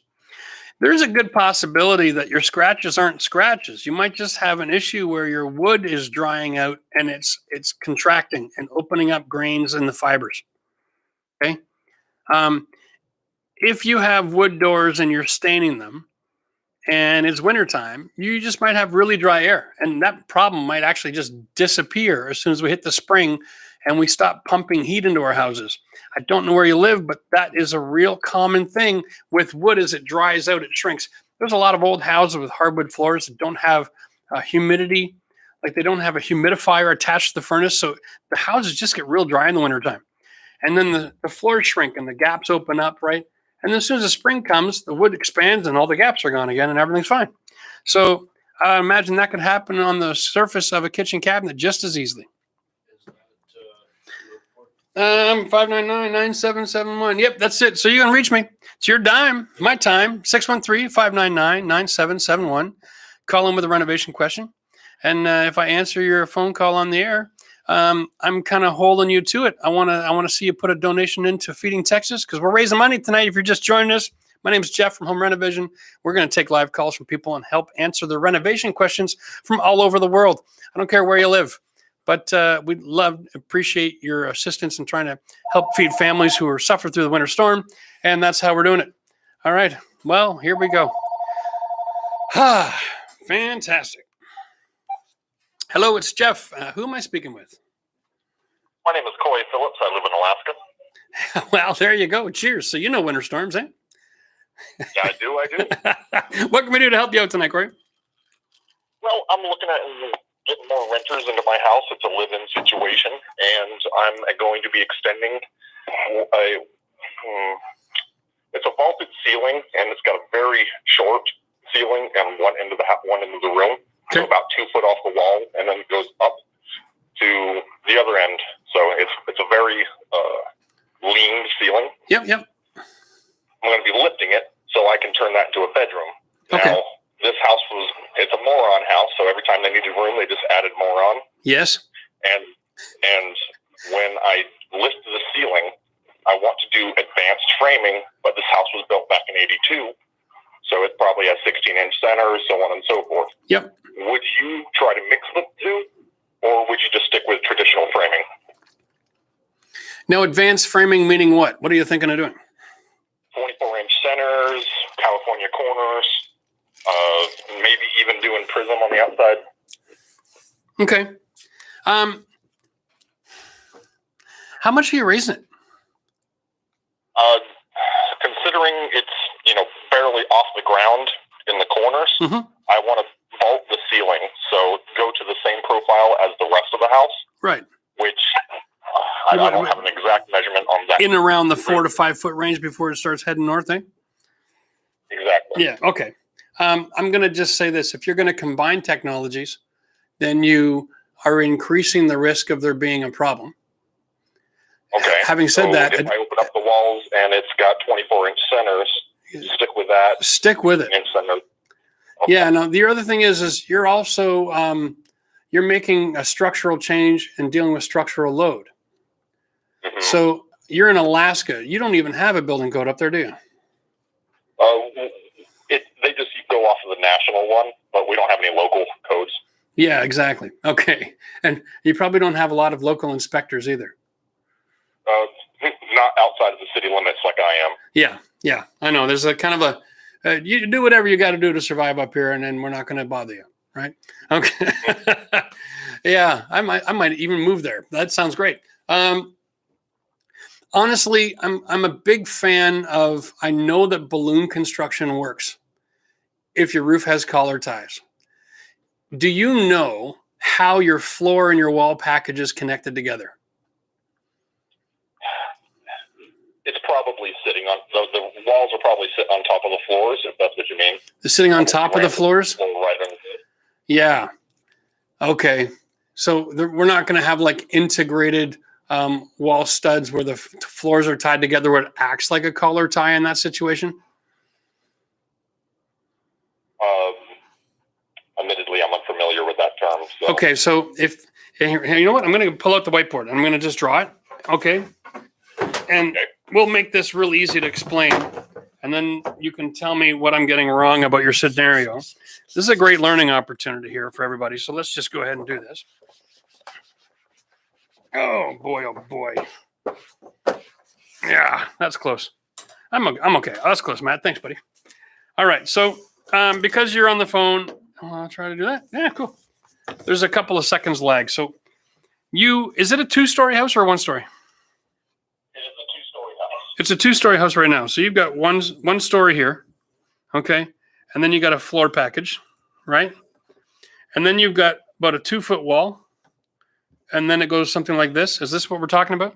There's a good possibility that your scratches aren't scratches. You might just have an issue where your wood is drying out and it's contracting and opening up grains in the fibers. Okay. If you have wood doors and you're staining them and it's wintertime, you just might have really dry air. And that problem might actually just disappear as soon as we hit the spring and we stop pumping heat into our houses. I don't know where you live, but that is a real common thing with wood. As it dries out, it shrinks. There's a lot of old houses with hardwood floors that don't have humidity, like they don't have a humidifier attached to the furnace. So the houses just get real dry in the wintertime. And then the floors shrink and the gaps open up, right? And then as soon as the spring comes, the wood expands and all the gaps are gone again and everything's fine. So I imagine that could happen on the surface of a kitchen cabinet just as easily. 599-9771. Yep, that's it. So you can reach me. It's your dime, my time, 613-599-9771. Call in with a renovation question. And if I answer your phone call on the air, I'm kind of holding you to it. I want to see you put a donation into Feeding Texas because we're raising money tonight. If you're just joining us, my name is Jeff from Home Renovision. We're going to take live calls from people and help answer the renovation questions from all over the world. I don't care where you live. But we'd appreciate your assistance in trying to help feed families who are suffering through the winter storm. And that's how we're doing it. All right. Well, here we go. Fantastic. Hello, it's Jeff. Who am I speaking with? My name is Corey Phillips. I live in Alaska. Well, there you go. Cheers. So you know winter storms, eh? Yeah, I do. What can we do to help you out tonight, Corey? Well, I'm looking at getting more renters into my house. It's a live-in situation, and I'm going to be extending it's a vaulted ceiling, and it's got a very short ceiling on one end of the room, okay. So about 2 foot off the wall, and then it goes up to the other end. So it's a very lean ceiling. Yep. I'm going to be lifting it so I can turn that into a bedroom. Okay. Now, this house it's a moron house, so every time they needed room, they just added more on. Yes. And when I lift the ceiling, I want to do advanced framing, but this house was built back in 82, so it probably has 16-inch centers, so on and so forth. Yep. Would you try to mix the two, or would you just stick with traditional framing? Now, advanced framing meaning what? What are you thinking of doing? 24-inch centers, California corners, maybe even doing prism on the outside. Okay. How much are you raising it? Considering it's, barely off the ground in the corners, I want to vault the ceiling, so go to the same profile as the rest of the house. Right. Which I don't have an exact measurement on that. In around the 4 to 5 foot range before it starts heading north, eh? Exactly. Yeah, okay. I'm going to just say this. If you're going to combine technologies, then you are increasing the risk of there being a problem. Okay. Having said that, if I open up the walls and it's got 24-inch centers, stick with that. Stick with it. Okay. Yeah. No. The other thing is you're also you're making a structural change and dealing with structural load. Mm-hmm. So you're in Alaska. You don't even have a building code up there, do you? They just go off of the national one, but we don't have any local codes. Yeah, exactly. Okay. And you probably don't have a lot of local inspectors either. Not outside of the city limits like I am. Yeah. I know. There's a kind of you do whatever you got to do to survive up here, and then we're not going to bother you, right? Okay. Yeah, I might even move there. That sounds great. Honestly, I'm a big fan of, I know that balloon construction works if your roof has collar ties. Do you know how your floor and your wall package is connected together? It's probably sitting on, the walls are probably sitting on top of the floors, if that's what you mean. They're sitting on top of the floors? Right underneath. Yeah. Okay. So we're not going to have like integrated wall studs where the floors are tied together where it acts like a collar tie in that situation? Admittedly, I'm unfamiliar with that term. So. Okay, so if you know what, I'm going to pull out the whiteboard. I'm going to just draw it. Okay. And we'll make this real easy to explain. And then you can tell me what I'm getting wrong about your scenario. This is a great learning opportunity here for everybody. So let's just go ahead and do this. Oh boy, oh boy. Yeah, that's close. I'm okay. Oh, that's close, Matt. Thanks, buddy. All right. So because you're on the phone, I'll try to do that. Yeah, cool. There's a couple of seconds lag. So is it a 2-story house or a 1-story? It is a 2-story house. It's a 2-story house right now. So you've got one story here. Okay. And then you got a floor package, right? And then you've got about a 2-foot wall. And then it goes something like this. Is this what we're talking about?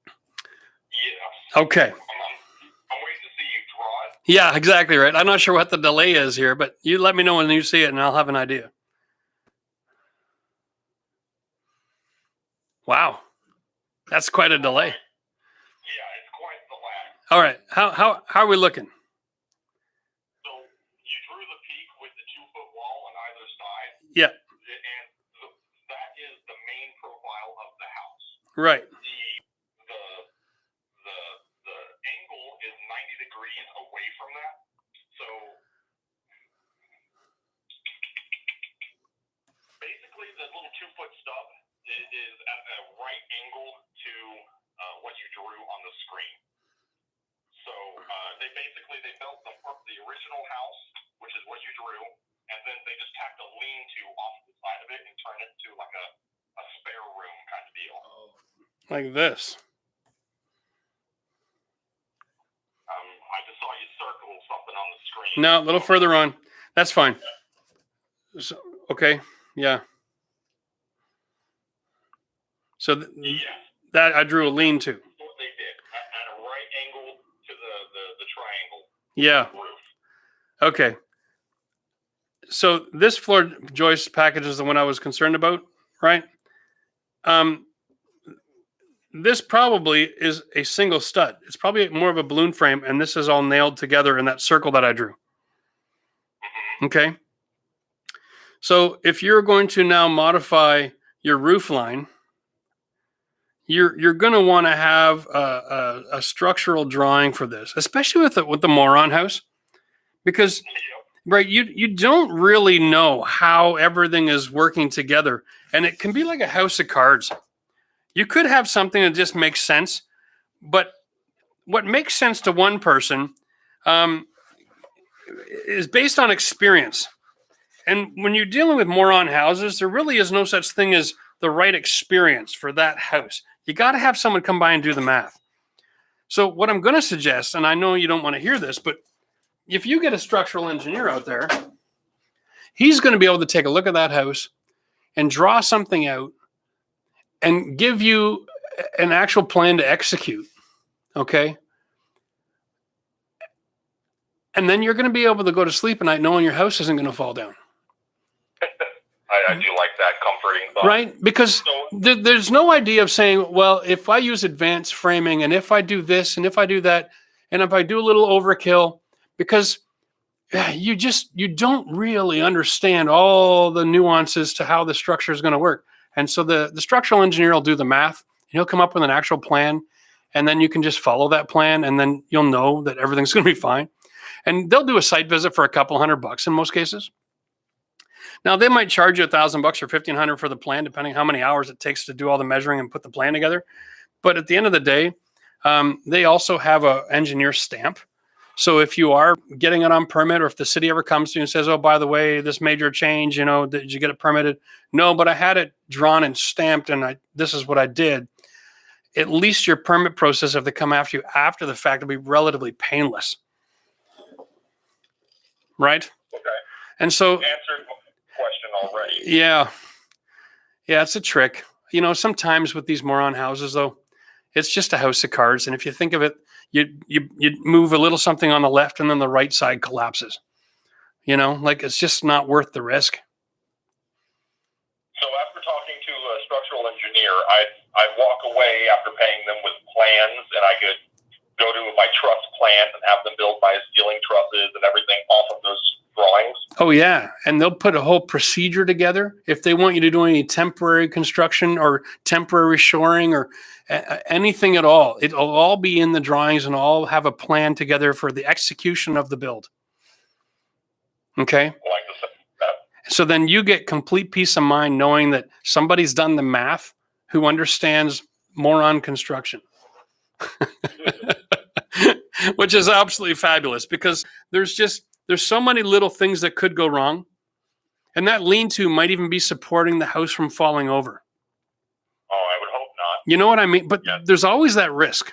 Yeah. Okay. I'm waiting to see you draw it. Yeah, exactly right. I'm not sure what the delay is here, but you let me know when you see it and I'll have an idea. Wow. That's quite a delay. Yeah, it's quite the lag. All right. How are we looking? So you drew the peak with the 2-foot wall on either side. Yeah. And that is the main profile of the house. Right. The angle is 90 degrees away from that. So basically the little 2-foot stub is at a right angle to what you drew on the screen. So they built the original house, which is what you drew, and then they just tacked a lean-to off the side of it and turned it to like a spare room kind of deal. Like this. I just saw you circle something on the screen. No, a little further on. That's fine. So, okay. Yeah. So that I drew a lean-to. What they did at a right angle to the triangle. Yeah. Roof. Okay. So this floor joist package is the one I was concerned about, right? This probably is a single stud. It's probably more of a balloon frame, and this is all nailed together in that circle that I drew. Okay. So if you're going to now modify your roof line, you're going to want to have a structural drawing for this, especially with the Moron house, because right, you don't really know how everything is working together, and it can be like a house of cards. You could have something that just makes sense, but what makes sense to one person is based on experience. And when you're dealing with Moron houses, there really is no such thing as the right experience for that house. You got to have someone come by and do the math. So what I'm going to suggest, and I know you don't want to hear this, but if you get a structural engineer out there, he's going to be able to take a look at that house and draw something out and give you an actual plan to execute. Okay. And then you're going to be able to go to sleep at night knowing your house isn't going to fall down. I do like that comforting thought. Right? Because there's no idea of saying, well, if I use advanced framing and if I do this and if I do that, and if I do a little overkill, because you don't really understand all the nuances to how the structure is going to work. And so the structural engineer will do the math and he'll come up with an actual plan. And then you can just follow that plan and then you'll know that everything's going to be fine. And they'll do a site visit for a couple $100 in most cases. Now they might charge you $1,000 or $1,500 for the plan, depending how many hours it takes to do all the measuring and put the plan together. But at the end of the day, they also have an engineer stamp. So if you are getting it on permit, or if the city ever comes to you and says, oh, by the way, this major change, did you get it permitted? No, but I had it drawn and stamped and this is what I did. at least your permit process, if they come after you after the fact, will be relatively painless. Right? Okay. And so, Answered the question already. Yeah, it's a trick. Sometimes with these moron houses, though, it's just a house of cards. And if you think of it, you move a little something on the left, and then the right side collapses. It's just not worth the risk. So after talking to a structural engineer, I'd walk away after paying them with plans, and I could go to my truss plans and have them build my ceiling trusses and everything off of those drawings. Oh, yeah. And they'll put a whole procedure together. If they want you to do any temporary construction or temporary shoring or anything at all, it'll all be in the drawings and all have a plan together for the execution of the build. Okay? So then you get complete peace of mind knowing that somebody's done the math who understands moron construction. Which is absolutely fabulous, because there's so many little things that could go wrong. And that lean-to might even be supporting the house from falling over. Oh, I would hope not. You know what I mean? But there's always that risk.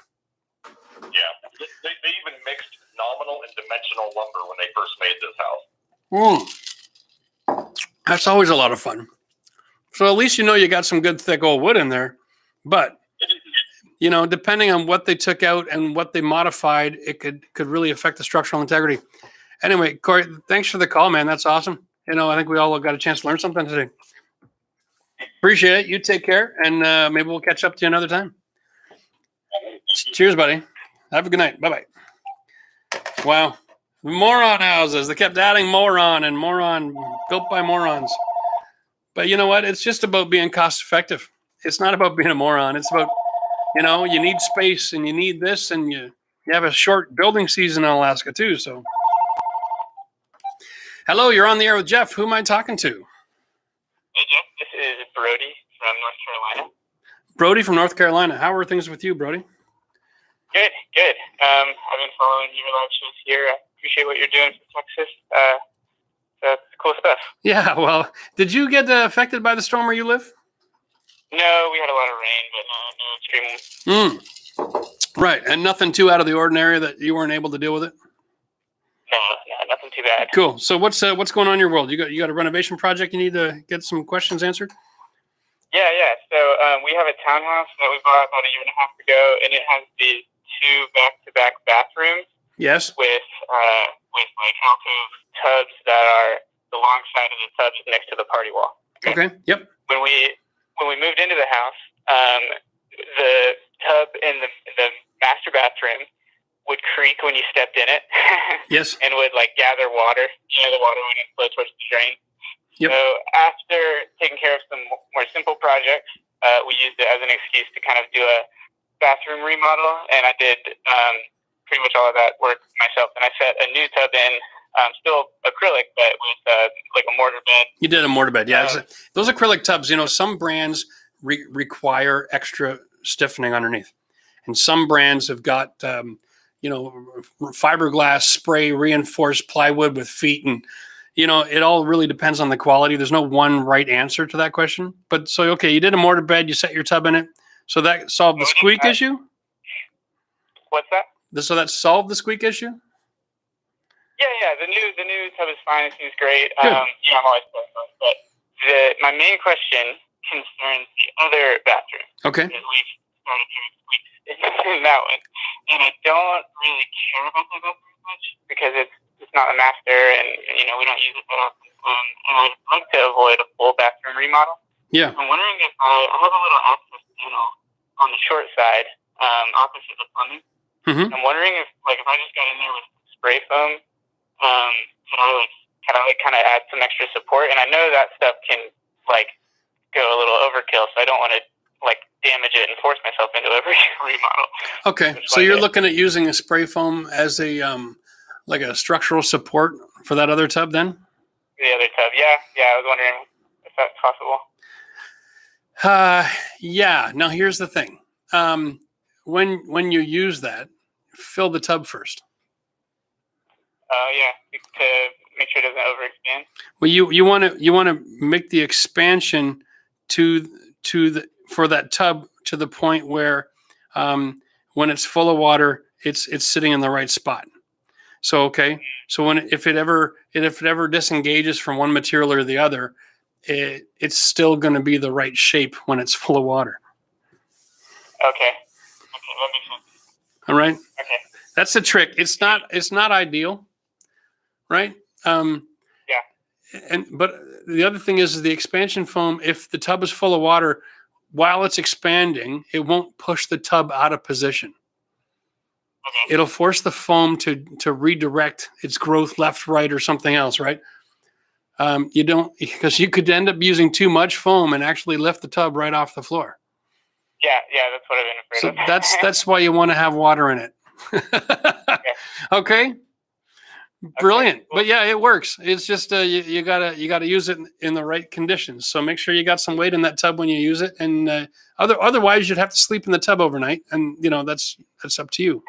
Yeah. They even mixed nominal and dimensional lumber when they first made this house. That's always a lot of fun. So at least you got some good thick old wood in there. But depending on what they took out and what they modified, it could really affect the structural integrity. Anyway, Corey, thanks for the call, man. That's awesome. I think we all got a chance to learn something today. Appreciate it. You take care, and maybe we'll catch up to you another time. Cheers, buddy. Have a good night. Bye-bye. Wow. Moron houses. They kept adding moron and moron, built by morons. But you know what? It's just about being cost effective. It's not about being a moron. It's about, you need space and you need this, and you have a short building season in Alaska too. So, hello, you're on the air with Jeff. Who am I talking to? Hey, Jeff. This is Brody from North Carolina. Brody from North Carolina. How are things with you, Brody? Good. I've been following your live shows here. I appreciate what you're doing for Texas. That's cool stuff. Yeah, well, did you get affected by the storm where you live? No, we had a lot of rain, but no extreme. Right, and nothing too out of the ordinary that you weren't able to deal with it? No, nothing too bad. Cool. So what's going on in your world? You got a renovation project you need to get some questions answered? Yeah. So we have a townhouse that we bought about a year and a half ago, and it has these 2 back-to-back bathrooms. Yes. With like alcove tubs that are the long side of the tubs next to the party wall. Okay. Yep. When we moved into the house, the tub in the master bathroom would creak when you stepped in it. Yes. And would gather water. The water wouldn't flow towards the drain. Yep. So after taking care of some more simple projects, we used it as an excuse to kind of do a bathroom remodel, and I did pretty much all of that work myself. And I set a new tub in, still acrylic, but with a mortar bed. You did a mortar bed, yeah. Those acrylic tubs, some brands require extra stiffening underneath, and some brands have got fiberglass spray reinforced plywood with feet, and it all really depends on the quality. There's no one right answer to that question. But so okay, you did a mortar bed, you set your tub in it, so that solved the squeak issue. What's that? So that solved the squeak issue. Yeah. The new tub is fine. It seems great. Good. I'm always close, but my main question concerns the other bathroom. Okay. We've started hearing squeaks in that one, and I don't really care about that bathroom much because it's not a master, and we don't use it that often. And I'd like to avoid a full bathroom remodel. Yeah. I'm wondering if I have a little access panel on the short side, opposite the plumbing. Mm-hmm. I'm wondering if I just got in there with spray foam, could I kind of add some extra support? And I know that stuff can go a little overkill, so I don't want to damage it and force myself into a remodel. Okay, so you're looking at using a spray foam as a a structural support for that other tub, then? The other tub, yeah. I was wondering if that's possible. Yeah. Now here's the thing. When you use that, fill the tub first. Yeah, to make sure it doesn't overexpand. Well, you want to make the expansion for that tub to the point where When it's full of water, it's sitting in the right spot. So so if it ever disengages from one material or the other, it's still going to be the right shape when it's full of water. Okay, that makes sense. All right. Okay. That's the trick. It's not ideal, right? But the other thing is the expansion foam. If the tub is full of water, while it's expanding, it won't push the tub out of position. Okay. It'll force the foam to redirect its growth left, right, or something else, right? You don't, because you could end up using too much foam and actually lift the tub right off the floor. Yeah, that's what I've been afraid of. So that's why you want to have water in it. Okay. Brilliant. Okay, cool. But yeah, it works. It's just you gotta use it in the right conditions. So make sure you got some weight in that tub when you use it, and otherwise you'd have to sleep in the tub overnight, and that's up to you.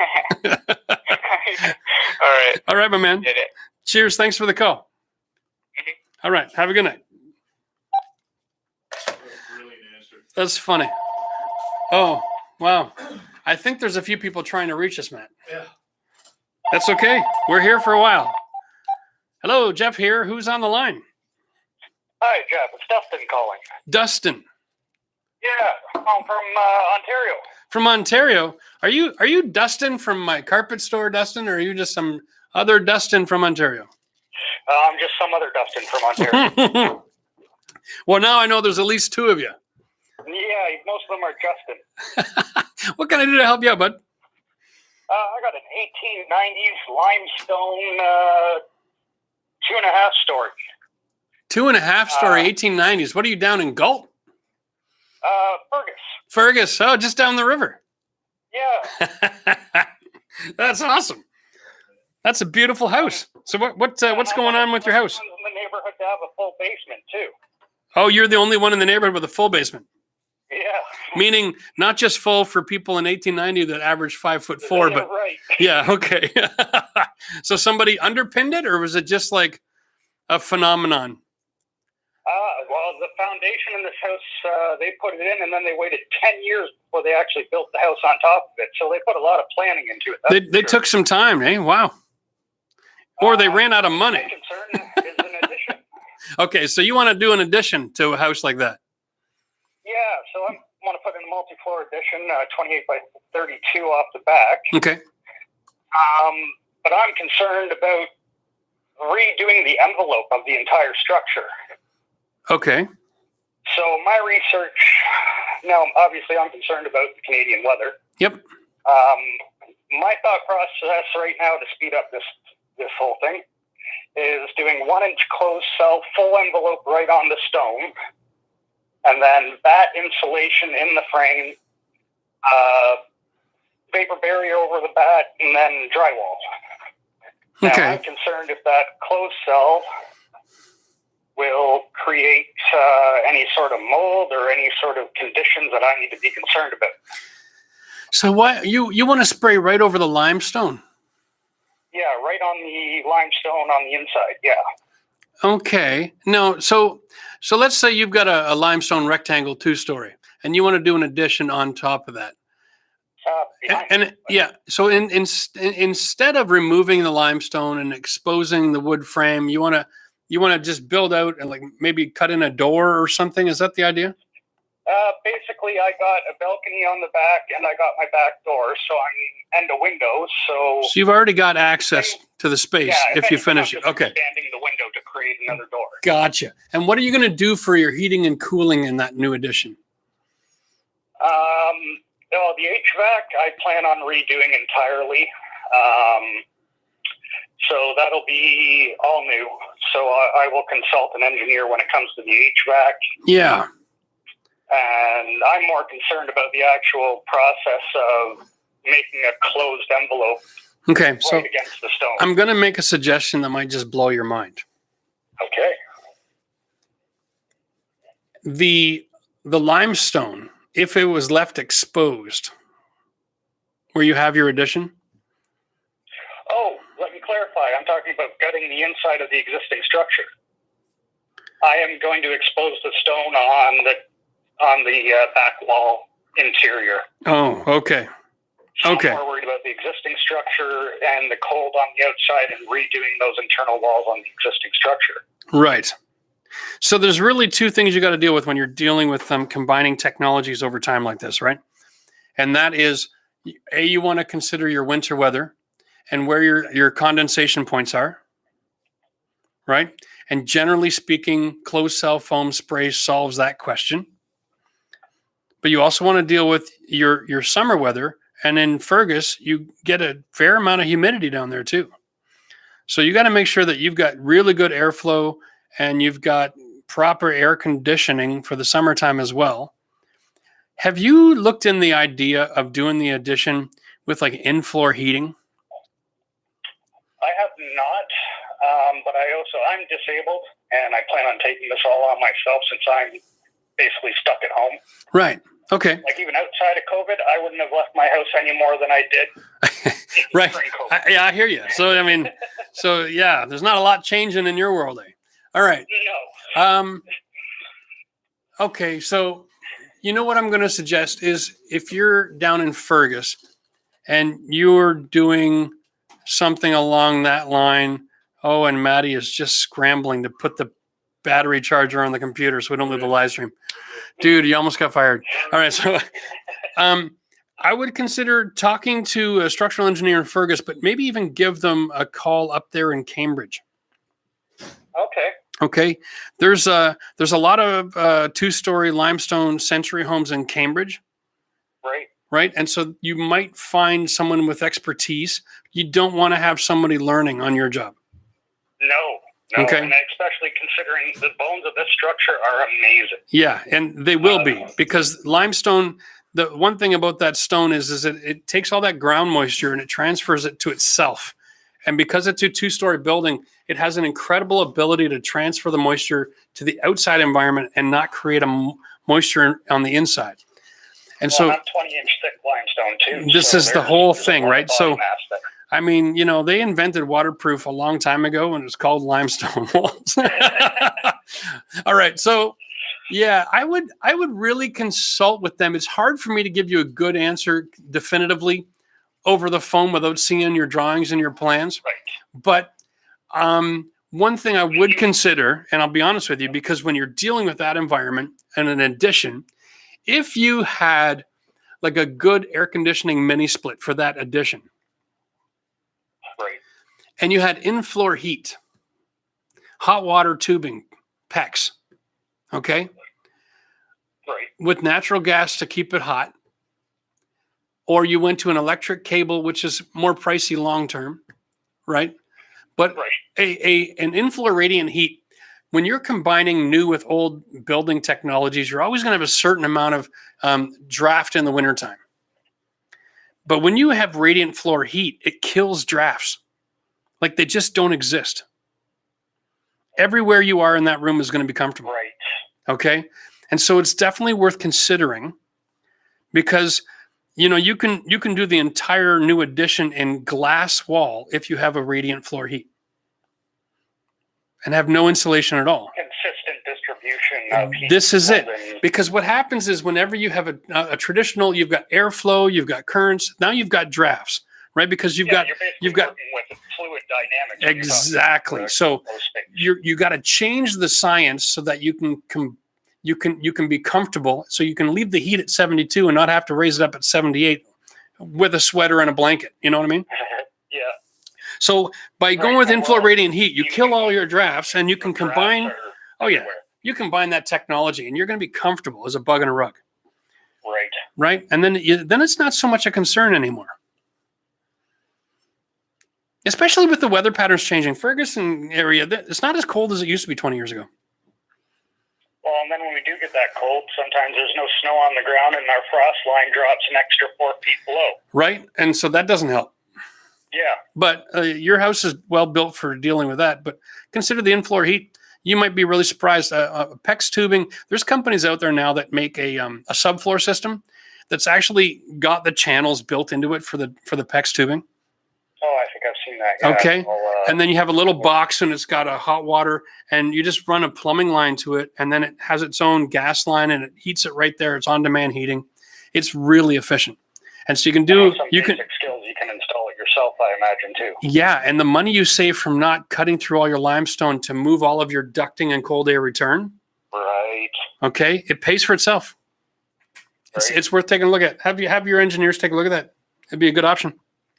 All right, my man. Did it. Cheers. Thanks for the call. All right. Have a good night. That's funny. Oh, wow. I think there's a few people trying to reach us, Matt. Yeah. That's okay. We're here for a while. Hello, Jeff here. Who's on the line? Hi, Jeff. It's Dustin calling. Dustin. Yeah, I'm from Ontario. From Ontario? Are you Dustin from my carpet store, Dustin, or are you just some other Dustin from Ontario? I'm just some other Dustin from Ontario. Well, now I know there's at least two of you. Yeah, most of them are Justin. What can I do to help you out, bud? I got an 1890s limestone 2.5 story. 2.5 story 1890s. What are you down in Galt? Fergus. Fergus. Oh, just down the river. Yeah. That's awesome. That's a beautiful house. So what's going on with your house? I'm in the neighborhood to have a full basement too. Oh, you're the only one in the neighborhood with a full basement. Yeah. Meaning not just full for people in 1890 that averaged 5'4", but right. Yeah, okay. So somebody underpinned it, or was it just like a phenomenon? Well, the foundation in this house, they put it in, and then they waited 10 years before they actually built the house on top of it. So they put a lot of planning into it. They took some time, eh? Wow. Or they ran out of money. My concern is an addition. Okay, so you want to do an addition to a house like that? Yeah, so I want to put in a multi-floor addition, 28 by 32 off the back. Okay. But I'm concerned about redoing the envelope of the entire structure. Okay. So my research, now obviously I'm concerned about the Canadian weather. Yep. My thought process right now to speed up this whole thing is doing 1-inch closed cell, full envelope right on the stone, and then that insulation in the frame, vapor barrier over the bat, and then drywall. Okay. Now, I'm concerned if that closed cell will create any sort of mold or any sort of conditions that I need to be concerned about. So what you want to spray right over the limestone? Yeah, right on the limestone on the inside. Yeah. Okay. No, so let's say you've got a limestone rectangle 2-story, and you want to do an addition on top of that. So instead of removing the limestone and exposing the wood frame, you want to just build out and like maybe cut in a door or something. Is that the idea? Basically, I got a balcony on the back, and I got my back door, and a window. So you've already got access to the space if you finish it. Okay. Expanding the window to create another door. Gotcha. And what are you going to do for your heating and cooling in that new addition? The HVAC I plan on redoing entirely. So that'll be all new. So I will consult an engineer when it comes to the HVAC. Yeah. And I'm more concerned about the actual process of making a closed envelope so against the stone. I'm going to make a suggestion that might just blow your mind. Okay. The limestone, if it was left exposed where you have your addition? Oh, let me clarify. I'm talking about gutting the inside of the existing structure. I am going to expose the stone on the back wall interior. Oh, okay. Okay. I'm more worried about the existing structure and the cold on the outside and redoing those internal walls on the existing structure. Right. So there's really two things you got to deal with when you're dealing with combining technologies over time like this, right? And that is, you want to consider your winter weather and where your condensation points are, right? And generally speaking, closed cell foam spray solves that question. But you also want to deal with your summer weather. And in Fergus, you get a fair amount of humidity down there too. So you got to make sure that you've got really good airflow and you've got proper air conditioning for the summertime as well. Have you looked in the idea of doing the addition with like in-floor heating? I have not, but I'm disabled and I plan on taking this all on myself since I'm basically stuck at home. Right. Okay. Like even outside of COVID, I wouldn't have left my house any more than I did. Right. I hear you. So, I mean, yeah, there's not a lot changing in your world, eh? All right. No. Okay. So, you know what I'm going to suggest is if you're down in Fergus and you're doing something along that line, oh, and Maddie is just scrambling to put the battery charger on the computer so we don't lose the live stream. Dude, you almost got fired. All right. So I would consider talking to a structural engineer in Fergus, but maybe even give them a call up there in Cambridge. Okay. Okay. There's a lot of two-story limestone century homes in Cambridge. Right. Right. And so you might find someone with expertise. You don't want to have somebody learning on your job. No. Okay. And especially considering the bones of this structure are amazing. Yeah, and they will be, because limestone, the one thing about that stone is it takes all that ground moisture and it transfers it to itself. And because it's a two-story building, it has an incredible ability to transfer the moisture to the outside environment and not create a moisture on the inside. And so I'm 20-inch thick limestone too. This is the whole thing, right? So mass I mean, they invented waterproof a long time ago and it was called limestone walls. All right. So yeah, I would really consult with them. It's hard for me to give you a good answer definitively over the phone without seeing your drawings and your plans. Right. But one thing I would consider, and I'll be honest with you, because when you're dealing with that environment and an addition, if you had like a good air conditioning mini split for that addition, right, and you had in-floor heat, hot water tubing, PEX, okay? Right. With natural gas to keep it hot, or you went to an electric cable, which is more pricey long-term, right? But an in-floor radiant heat, when you're combining new with old building technologies, you're always going to have a certain amount of draft in the wintertime. But when you have radiant floor heat, it kills drafts. Like they just don't exist. Everywhere you are in that room is going to be comfortable. Right. Okay. And so it's definitely worth considering, because you can do the entire new addition in glass wall if you have a radiant floor heat and have no insulation at all. Consistent distribution of heat. This is it. Because what happens is whenever you have a traditional, you've got airflow, you've got currents, now you've got drafts, right? Because you've got working with fluid dynamics. Exactly. So you got to change the science so that you can be comfortable. So you can leave the heat at 72 and not have to raise it up at 78 with a sweater and a blanket. You know what I mean? Yeah. So by going with inflow radiant heat, you kill all your drafts and you can combine. Oh yeah. You combine that technology and you're going to be comfortable as a bug in a rug. Right. Right. And then it's not so much a concern anymore. Especially with the weather patterns changing. Ferguson area, it's not as cold as it used to be 20 years ago. Well, and then when we do get that cold, sometimes there's no snow on the ground and our frost line drops an extra 4 feet below. Right. And so that doesn't help. Yeah. But your house is well built for dealing with that. But consider the in-floor heat. You might be really surprised. PEX tubing, there's companies out there now that make a subfloor system that's actually got the channels built into it for the PEX tubing. Oh, I think I've seen that. Yeah. Okay. And then you have a little box and it's got a hot water and you just run a plumbing line to it. And then it has its own gas line and it heats it right there. It's on-demand heating. It's really efficient. And so you can basic skills you can install it yourself, I imagine, too. Yeah, and the money you save from not cutting through all your limestone to move all of your ducting and cold air return. Right. Okay, it pays for itself. It's worth taking a look at. Have your engineers take a look at that. It'd be a good option.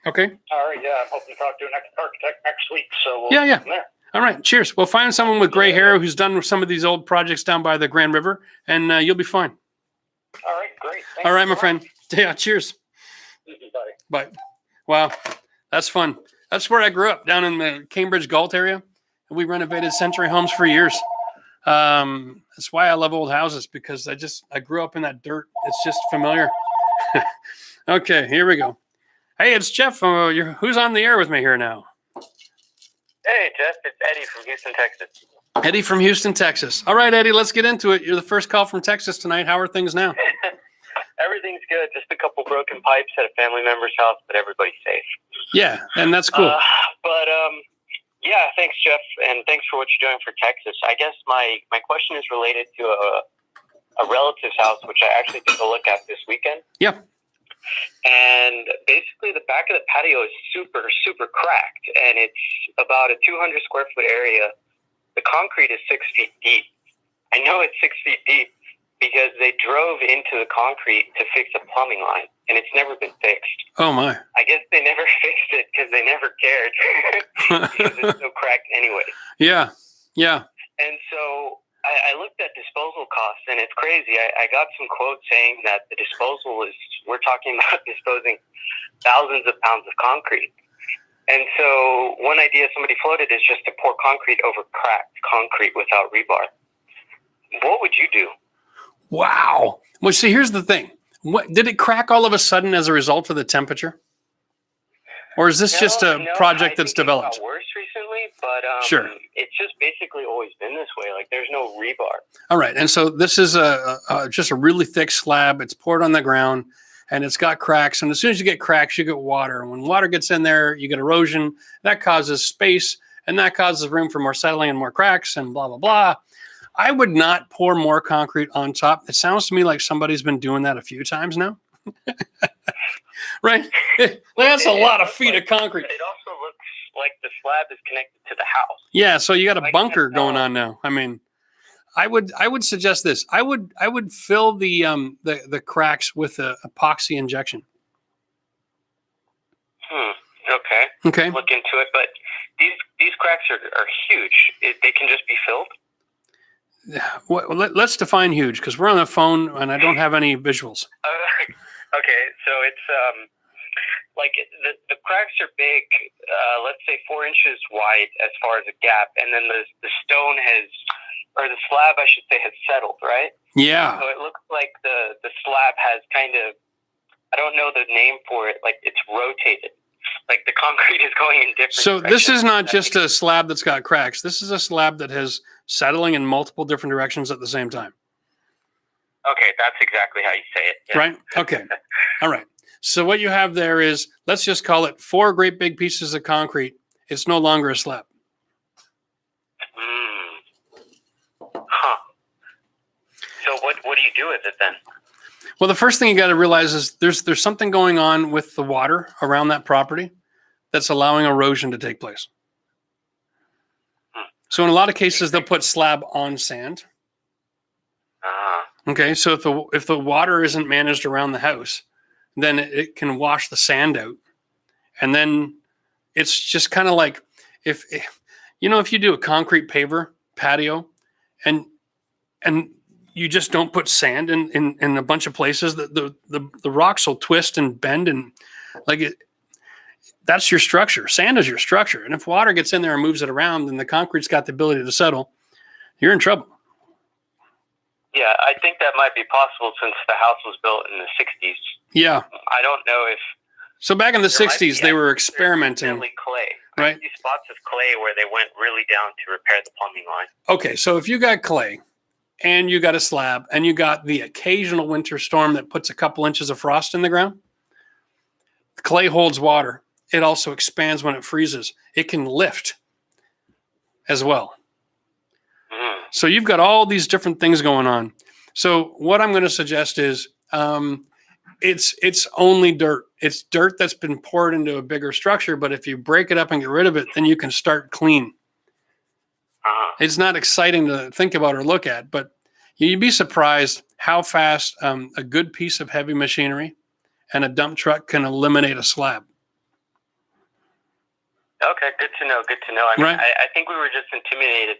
Okay. All right. Yeah, I'm hoping to talk to an architect next week. So yeah. From there. All right. Cheers. We'll find someone with gray hair who's done some of these old projects down by the Grand River, and you'll be fine. All right. Great. All right, my friend. Yeah. Cheers. Bye. Bye. Wow, that's fun. That's where I grew up, down in the Cambridge Galt area. And we renovated century homes for years. That's why I love old houses, because I grew up in that dirt. It's just familiar. Okay, here we go. Hey, it's Jeff. Who's on the air with me here now? Hey, Jeff. It's Eddie from Houston, Texas. Eddie from Houston, Texas. All right, Eddie, let's get into it. You're the first call from Texas tonight. How are things now? Everything's good. Just a couple broken pipes at a family member's house, but everybody's safe. Yeah, and that's cool. Yeah, thanks, Jeff, and thanks for what you're doing for Texas. I guess my question is related to a relative's house, which I actually took a look at this weekend. Yeah. And basically, the back of the patio is super, super cracked, and it's about a 200 square foot area. The concrete is 6 feet deep. I know it's 6 feet deep because they drove into the concrete to fix a plumbing line, and it's never been fixed. Oh, my. I guess they never fixed it because they never cared because it's so cracked anyway. Yeah. And so I looked at disposal costs, and it's crazy. I got some quotes saying that the disposal we're talking about disposing thousands of pounds of concrete. And so one idea somebody floated is just to pour concrete over cracked concrete without rebar. What would you do? Wow. Well, see, here's the thing. What did it crack all of a sudden as a result of the temperature? Or is this just a project that's developed? It got worse recently, but sure. It's just basically always been this way. Like, there's no rebar. All right. And so this is just a really thick slab. It's poured on the ground, and it's got cracks. And as soon as you get cracks, you get water. And when water gets in there, you get erosion. That causes space, and that causes room for more settling and more cracks and blah, blah, blah. I would not pour more concrete on top. It sounds to me like somebody's been doing that a few times now. Right? That's a lot of feet of concrete. It also looks like the slab is connected to the house. Yeah, so you got a bunker going on now. I mean, I would suggest this. I would fill the cracks with a epoxy injection. Okay. Look into it, but these cracks are huge. They can just be filled. Well, let's define huge, because we're on the phone and I don't have any visuals. Okay, so it's like the cracks are big, let's say 4 inches wide as far as a gap, and then the stone the slab, I should say, has settled, right? Yeah. So it looks like the slab has kind of, I don't know the name for it, like it's rotated. Like the concrete is going in different So directions. this is not just a slab that's got cracks. This is a slab that has settling in multiple different directions at the same time. Okay, that's exactly how you say it. Yeah. Right? Okay. All right. So what you have there is, let's just call it 4 great big pieces of concrete. It's no longer a slab. Huh. So what do you do with it then? Well, the first thing you got to realize is there's something going on with the water around that property that's allowing erosion to take place. So in a lot of cases, they'll put slab on sand. Okay, so if the water isn't managed around the house, then it can wash the sand out. And then it's just kind of like if you do a concrete paver patio and you just don't put sand in a bunch of places, the rocks will twist and bend, and that's your structure. Sand is your structure. And if water gets in there and moves it around, then the concrete's got the ability to settle. You're in trouble. Yeah, I think that might be possible since the house was built in the 60s. Yeah. I don't know if... So back in the 60s, they were experimenting. Clay. Right. These spots of clay where they went really down to repair the plumbing line. Okay, so if you got clay and you got a slab and you got the occasional winter storm that puts a couple inches of frost in the ground, clay holds water. It also expands when it freezes. It can lift as well. So you've got all these different things going on. So what I'm going to suggest is it's only dirt. It's dirt that's been poured into a bigger structure. But if you break it up and get rid of it, then you can start clean. It's not exciting to think about or look at, but you'd be surprised how fast a good piece of heavy machinery and a dump truck can eliminate a slab. Okay, good to know. Good to know. I mean, right. I think we were just intimidated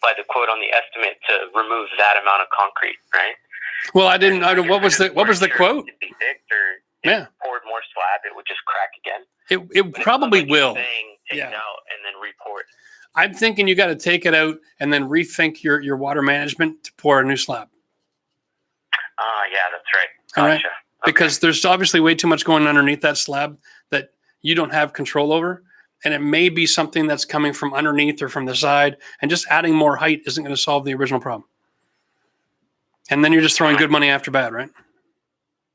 by the quote on the estimate to remove that amount of concrete, right? Well, I didn't. What was the quote? It'd be fixed, or if poured more slab, it would just crack again. It probably will. Take it out and then re-pour it. I'm thinking you got to take it out and then rethink your water management to pour a new slab. Yeah, that's right. Gotcha. All right. Okay. Because there's obviously way too much going underneath that slab that you don't have control over. And it may be something that's coming from underneath or from the side. And just adding more height isn't going to solve the original problem. And then you're just throwing good money after bad, right?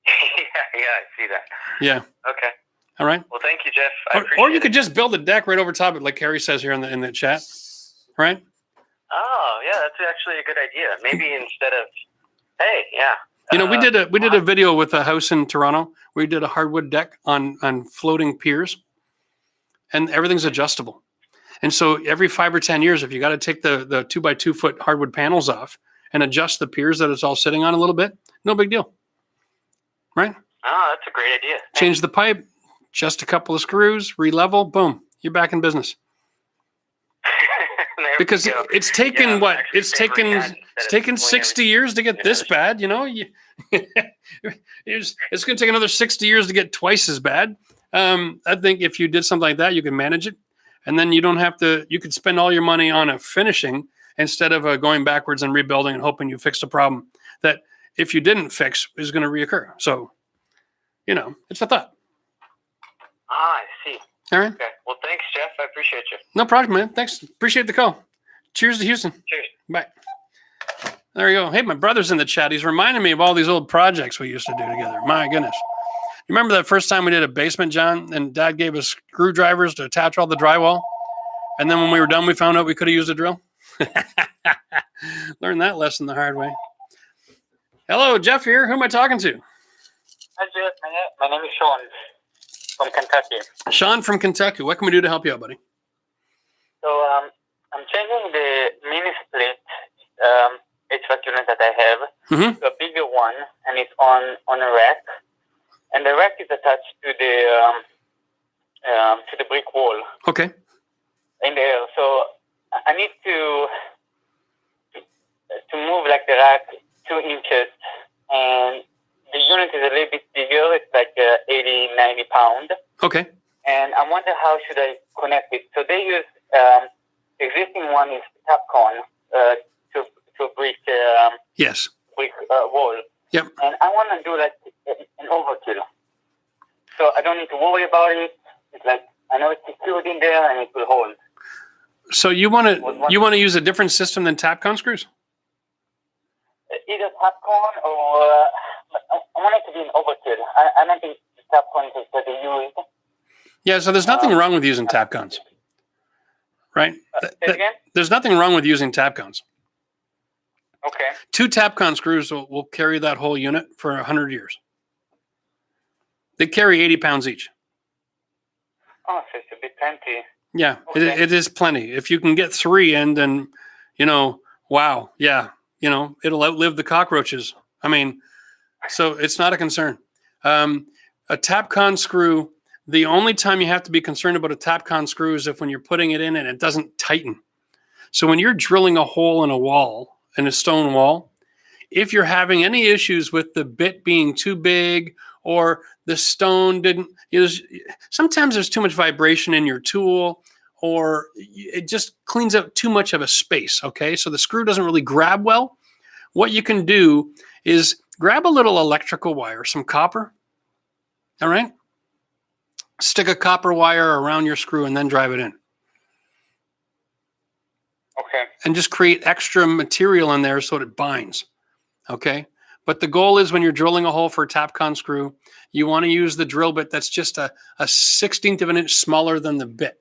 Yeah, I see that. Yeah. Okay. All right. Well, thank you, Jeff. Or you could just build a deck right over top of it, like Carrie says here in the chat. Right? Oh, yeah, that's actually a good idea. Maybe instead of, hey, yeah. You know, we did a video with a house in Toronto. We did a hardwood deck on floating piers, and everything's adjustable. And so every 5 or 10 years, if you got to take the 2x2 foot hardwood panels off and adjust the piers that it's all sitting on a little bit, no big deal. Right? Oh, that's a great idea. Change the pipe, just a couple of screws, re-level, boom, you're back in business. Because it's taken it's taken 60 years to get this bad, you know. It's going to take another 60 years to get twice as bad. I think if you did something like that, you can manage it, and then you don't have to. You could spend all your money on a finishing instead of going backwards and rebuilding and hoping you fixed a problem that if you didn't fix is going to reoccur. So, you know, it's a thought. I see. All right. Okay. Well, thanks, Jeff. I appreciate you. No problem, man. Thanks. Appreciate the call. Cheers to Houston. Cheers. Bye. There you go. Hey, my brother's in the chat. He's reminding me of all these old projects we used to do together. My goodness. You remember that first time we did a basement, John, and Dad gave us screwdrivers to attach all the drywall? And then when we were done, we found out we could have used a drill? Learned that lesson the hard way. Hello, Jeff here. Who am I talking to? Hi, Jeff. My name is Sean from Kentucky. Sean from Kentucky. What can we do to help you out, buddy? So I'm changing the mini split HVAC unit that I have to a bigger one, and it's on a rack. And the rack is attached to the brick wall. Okay. In there, so I need to move like the rack 2 inches, and the unit is a little bit bigger. It's like 80, 90 pounds. Okay. And I wonder how should I connect it. So they use existing one is Tapcon to brick yes brick wall. Yep. And I want to do like an overkill, so I don't need to worry about it. It's like I know it's secured in there and it will hold. So you want to use a different system than Tapcon screws? Either Tapcon or I want it to be an overkill. I don't think Tapcon is that they use. Yeah, so there's nothing wrong with using Tapcons, right? There's nothing wrong with using Tapcons. Okay. 2 Tapcon screws will carry that whole unit for 100 years. They carry 80 pounds each. Oh, so it's a bit plenty. Yeah, okay. It is plenty. If you can get 3 in, then, you know, wow, yeah, you know, it'll outlive the cockroaches. I mean, so it's not a concern. A Tapcon screw, the only time you have to be concerned about a Tapcon screw is if when you're putting it in and it doesn't tighten. So when you're drilling a hole in a wall, in a stone wall, if you're having any issues with the bit being too big or the stone sometimes there's too much vibration in your tool, or it just cleans out too much of a space, okay? So the screw doesn't really grab well. What you can do is grab a little electrical wire, some copper, all right? Stick a copper wire around your screw and then drive it in. Okay. And just create extra material in there so it binds, okay? But the goal is when you're drilling a hole for a Tapcon screw, you want to use the drill bit that's just a 1/16 of an inch smaller than the bit.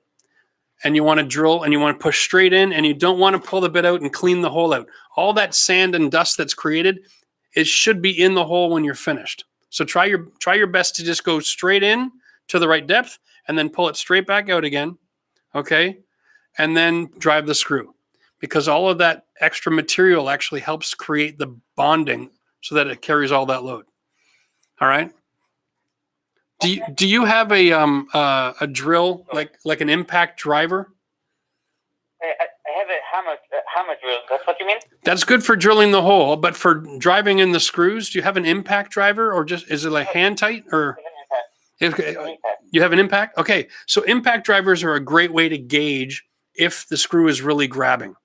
And you want to drill and you want to push straight in, and you don't want to pull the bit out and clean the hole out. All that sand and dust that's created, it should be in the hole when you're finished. So try your best to just go straight in to the right depth and then pull it straight back out again. Okay. And then drive the screw, because all of that extra material actually helps create the bonding so that it carries all that load. All right. Do you have a drill like an impact driver? I have a hammer drill. That's what you mean? That's good for drilling the hole, but for driving in the screws, do you have an impact driver, or just is it like hand tight, or you have an impact? Okay, so impact drivers are a great way to gauge if the screw is really grabbing,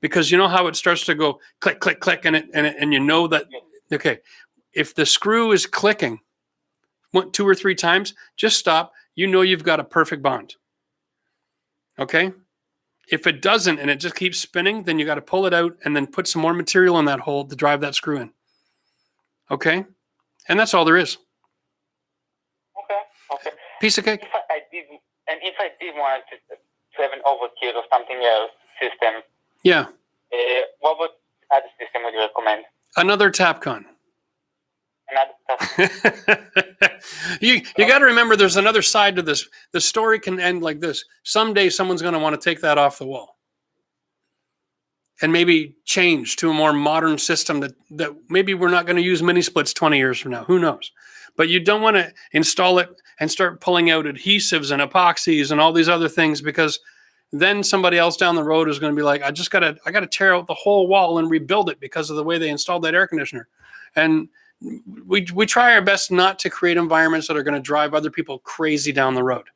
because you know how it starts to go click click click, and you know that okay, if the screw is clicking 2 or 3 times, just stop. You know you've got a perfect bond. Okay. If it doesn't and it just keeps spinning, then you got to pull it out and then put some more material in that hole to drive that screw in. Okay? And that's all there is. Okay. Piece of cake. If I did want to have an overkill or something else system, yeah. What other system would you recommend? Another Tapcon. You got to remember there's another side to this. The story can end like this. Someday someone's going to want to take that off the wall and maybe change to a more modern system that maybe we're not going to use mini splits 20 years from now. Who knows? But you don't want to install it and start pulling out adhesives and epoxies and all these other things, because then somebody else down the road is going to be like, I got to tear out the whole wall and rebuild it because of the way they installed that air conditioner. And we try our best not to create environments that are going to drive other people crazy down the road.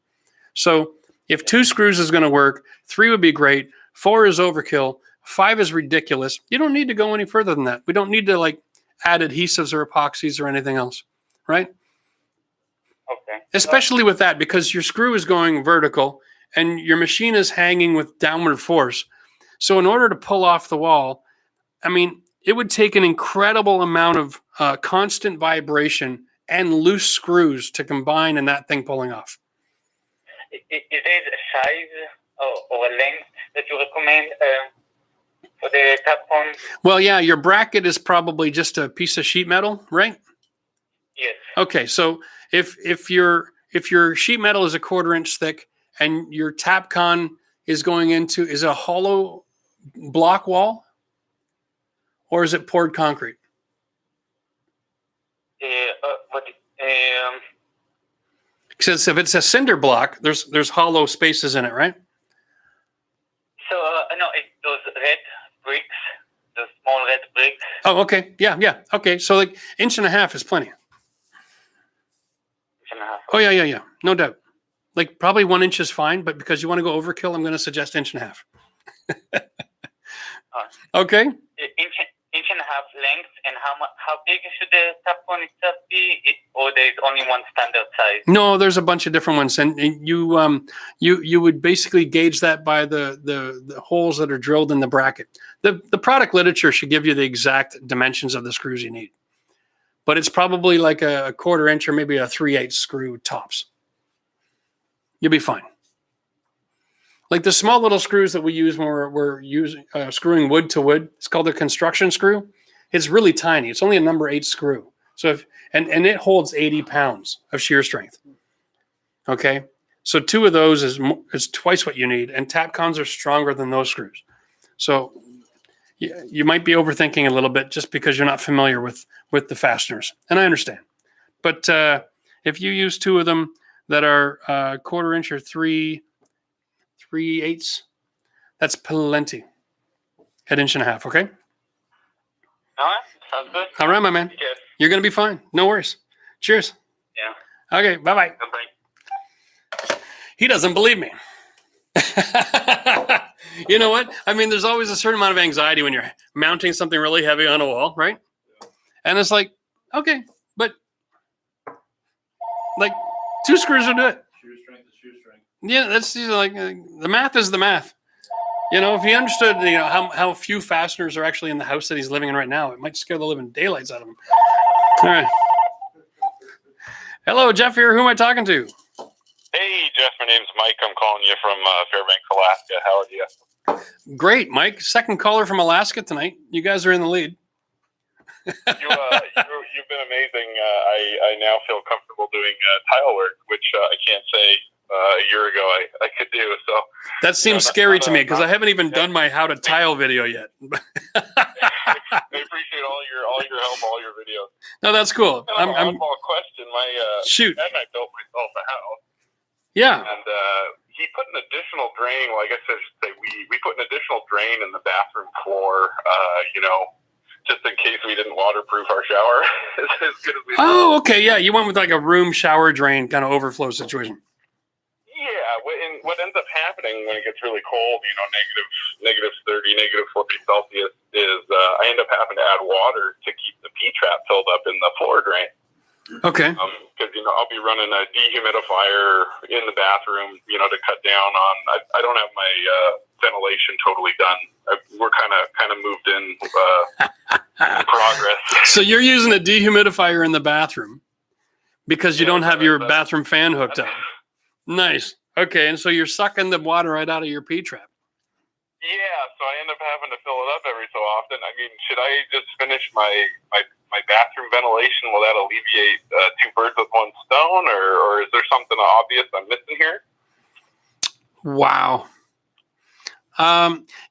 So if 2 screws is going to work, 3 would be great. 4 is overkill. 5 is ridiculous. You don't need to go any further than that. We don't need to like add adhesives or epoxies or anything else, right? Okay. Especially with that, because your screw is going vertical and your machine is hanging with downward force. So in order to pull off the wall, I mean, it would take an incredible amount of constant vibration and loose screws to combine in that thing pulling off. Is there a size or a length that you recommend for the Tapcon? Well, yeah, your bracket is probably just a piece of sheet metal, right? Yes. Okay, so if your sheet metal is a 1/4 inch thick and your Tapcon is going into, is it a hollow block wall? Or is it poured concrete? Because if it's a cinder block, there's hollow spaces in it, right? So no, it's those red bricks, the small red bricks. Oh, okay, yeah. Okay, so like 1.5 inches is plenty. 1.5. Oh yeah, no doubt. Like probably 1 inch is fine, but because you want to go overkill, I'm going to suggest 1.5 inches. Okay. 1.5 inches length, and how big should the Tapcon itself be, or there's only one standard size? No, there's a bunch of different ones, and you would basically gauge that by the holes that are drilled in the bracket. The product literature should give you the exact dimensions of the screws you need, but it's probably like a 1/4 inch or maybe a 3/8 screw tops. You'll be fine. Like the small little screws that we use when we're using screwing wood to wood, it's called a construction screw. It's really tiny. It's only a number 8 screw. So and it holds 80 pounds of shear strength. Okay, so 2 of those is twice what you need, and Tapcons are stronger than those screws. So you might be overthinking a little bit just because you're not familiar with the fasteners, and I understand. But if you use 2 of them that are 1/4 inch or 3/8, that's plenty at 1.5 inches, okay? All right, sounds good. All right, my man. Cheers. You're going to be fine. No worries. Cheers. Yeah. Okay, bye-bye. Bye-bye. He doesn't believe me. You know what? I mean, there's always a certain amount of anxiety when you're mounting something really heavy on a wall, right? And it's like, okay, but like 2 screws will do it. Shear strength is shear strength. Yeah, that's like the math is the math. You know, if he understood, how few fasteners are actually in the house that he's living in right now, it might scare the living daylights out of him. All right. Hello, Jeff here. Who am I talking to? Hey, Jeff. My name's Mike. I'm calling you from Fairbanks, Alaska. How are you? Great, Mike. Second caller from Alaska tonight. You guys are in the lead. You've been amazing. I now feel comfortable doing tile work, which I can't say a year ago I could do. So that seems scary to me because I haven't even done my how to tile video yet. I appreciate all your help, all your videos. No, that's cool. I'm a question. My shoot. dad and I built myself a house. Yeah. And he put an additional drain. Well, I guess I should say we put an additional drain in the bathroom floor. Just in case we didn't waterproof our shower as good as we did. Oh, okay. Yeah, you went with like a room shower drain kind of overflow situation. Yeah, what ends up happening when it gets really cold, negative 30, negative 40 Celsius, is I end up having to add water to keep the P-trap filled up in the floor drain. Okay. Because, I'll be running a dehumidifier in the bathroom, to cut down on, I don't have my ventilation totally done. We're kind of moved in progress. So you're using a dehumidifier in the bathroom because you don't have your bathroom fan hooked up. Nice. Okay, and so you're sucking the water right out of your P-trap. Yeah, so I end up having to fill it up every so often. I mean, should I just finish my bathroom ventilation? Will that alleviate two birds with one stone, or is there something obvious I'm missing here? Wow.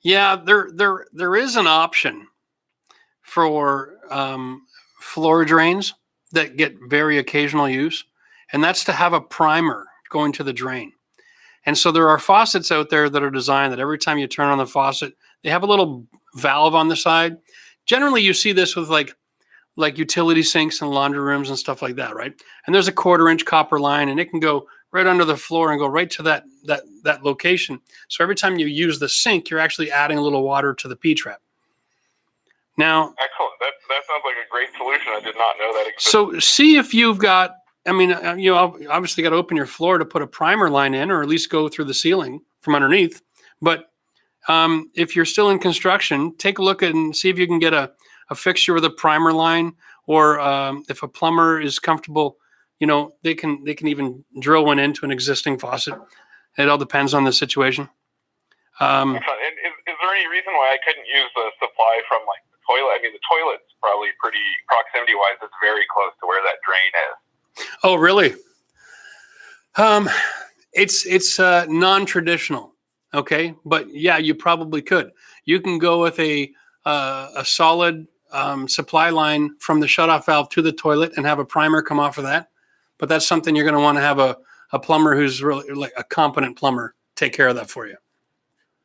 Yeah, there is an option for floor drains that get very occasional use, and that's to have a primer going to the drain. And so there are faucets out there that are designed that every time you turn on the faucet, they have a little valve on the side. Generally, you see this with like utility sinks and laundry rooms and stuff like that, right? And there's a 1/4-inch copper line, and it can go right under the floor and go right to that location. So every time you use the sink, you're actually adding a little water to the P-trap. Now, excellent. That sounds like a great solution. I did not know that existed. So see if you've got. I mean, you obviously got to open your floor to put a primer line in, or at least go through the ceiling from underneath. But if you're still in construction, take a look and see if you can get a fixture with a primer line, or if a plumber is comfortable, they can even drill one into an existing faucet. It all depends on the situation. And is there any reason why I couldn't use the supply from like the toilet? I mean, the toilet's probably pretty proximity-wise. It's very close to where that drain is. Oh, really? It's non-traditional, okay? But yeah, you probably could. You can go with a solid supply line from the shutoff valve to the toilet and have a primer come off of that. But that's something you're going to want to have a plumber who's really like a competent plumber take care of that for you.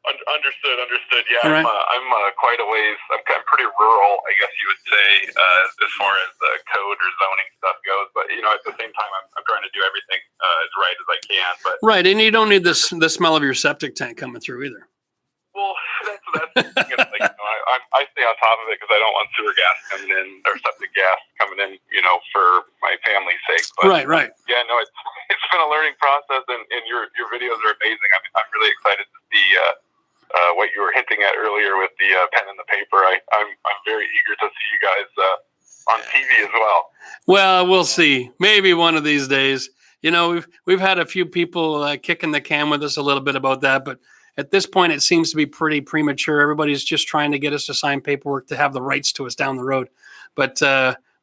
Understood. Yeah, right. I'm quite a ways. I'm pretty rural, I guess you would say, as far as the code or zoning stuff goes. But at the same time, I'm trying to do everything as right as I can. But right, and you don't need the smell of your septic tank coming through either. Well, that's I stay on top of it because I don't want sewer gas coming in or septic gas coming in, for my family's sake. But, right. Yeah, no, it's been a learning process, and your videos are amazing. I'm really excited to see what you were hinting at earlier with the pen and the paper. I'm very eager to see you guys on TV as well. Well, we'll see. Maybe one of these days. We've had a few people kicking the can with us a little bit about that, but at this point, it seems to be pretty premature. Everybody's just trying to get us to sign paperwork to have the rights to us down the road. But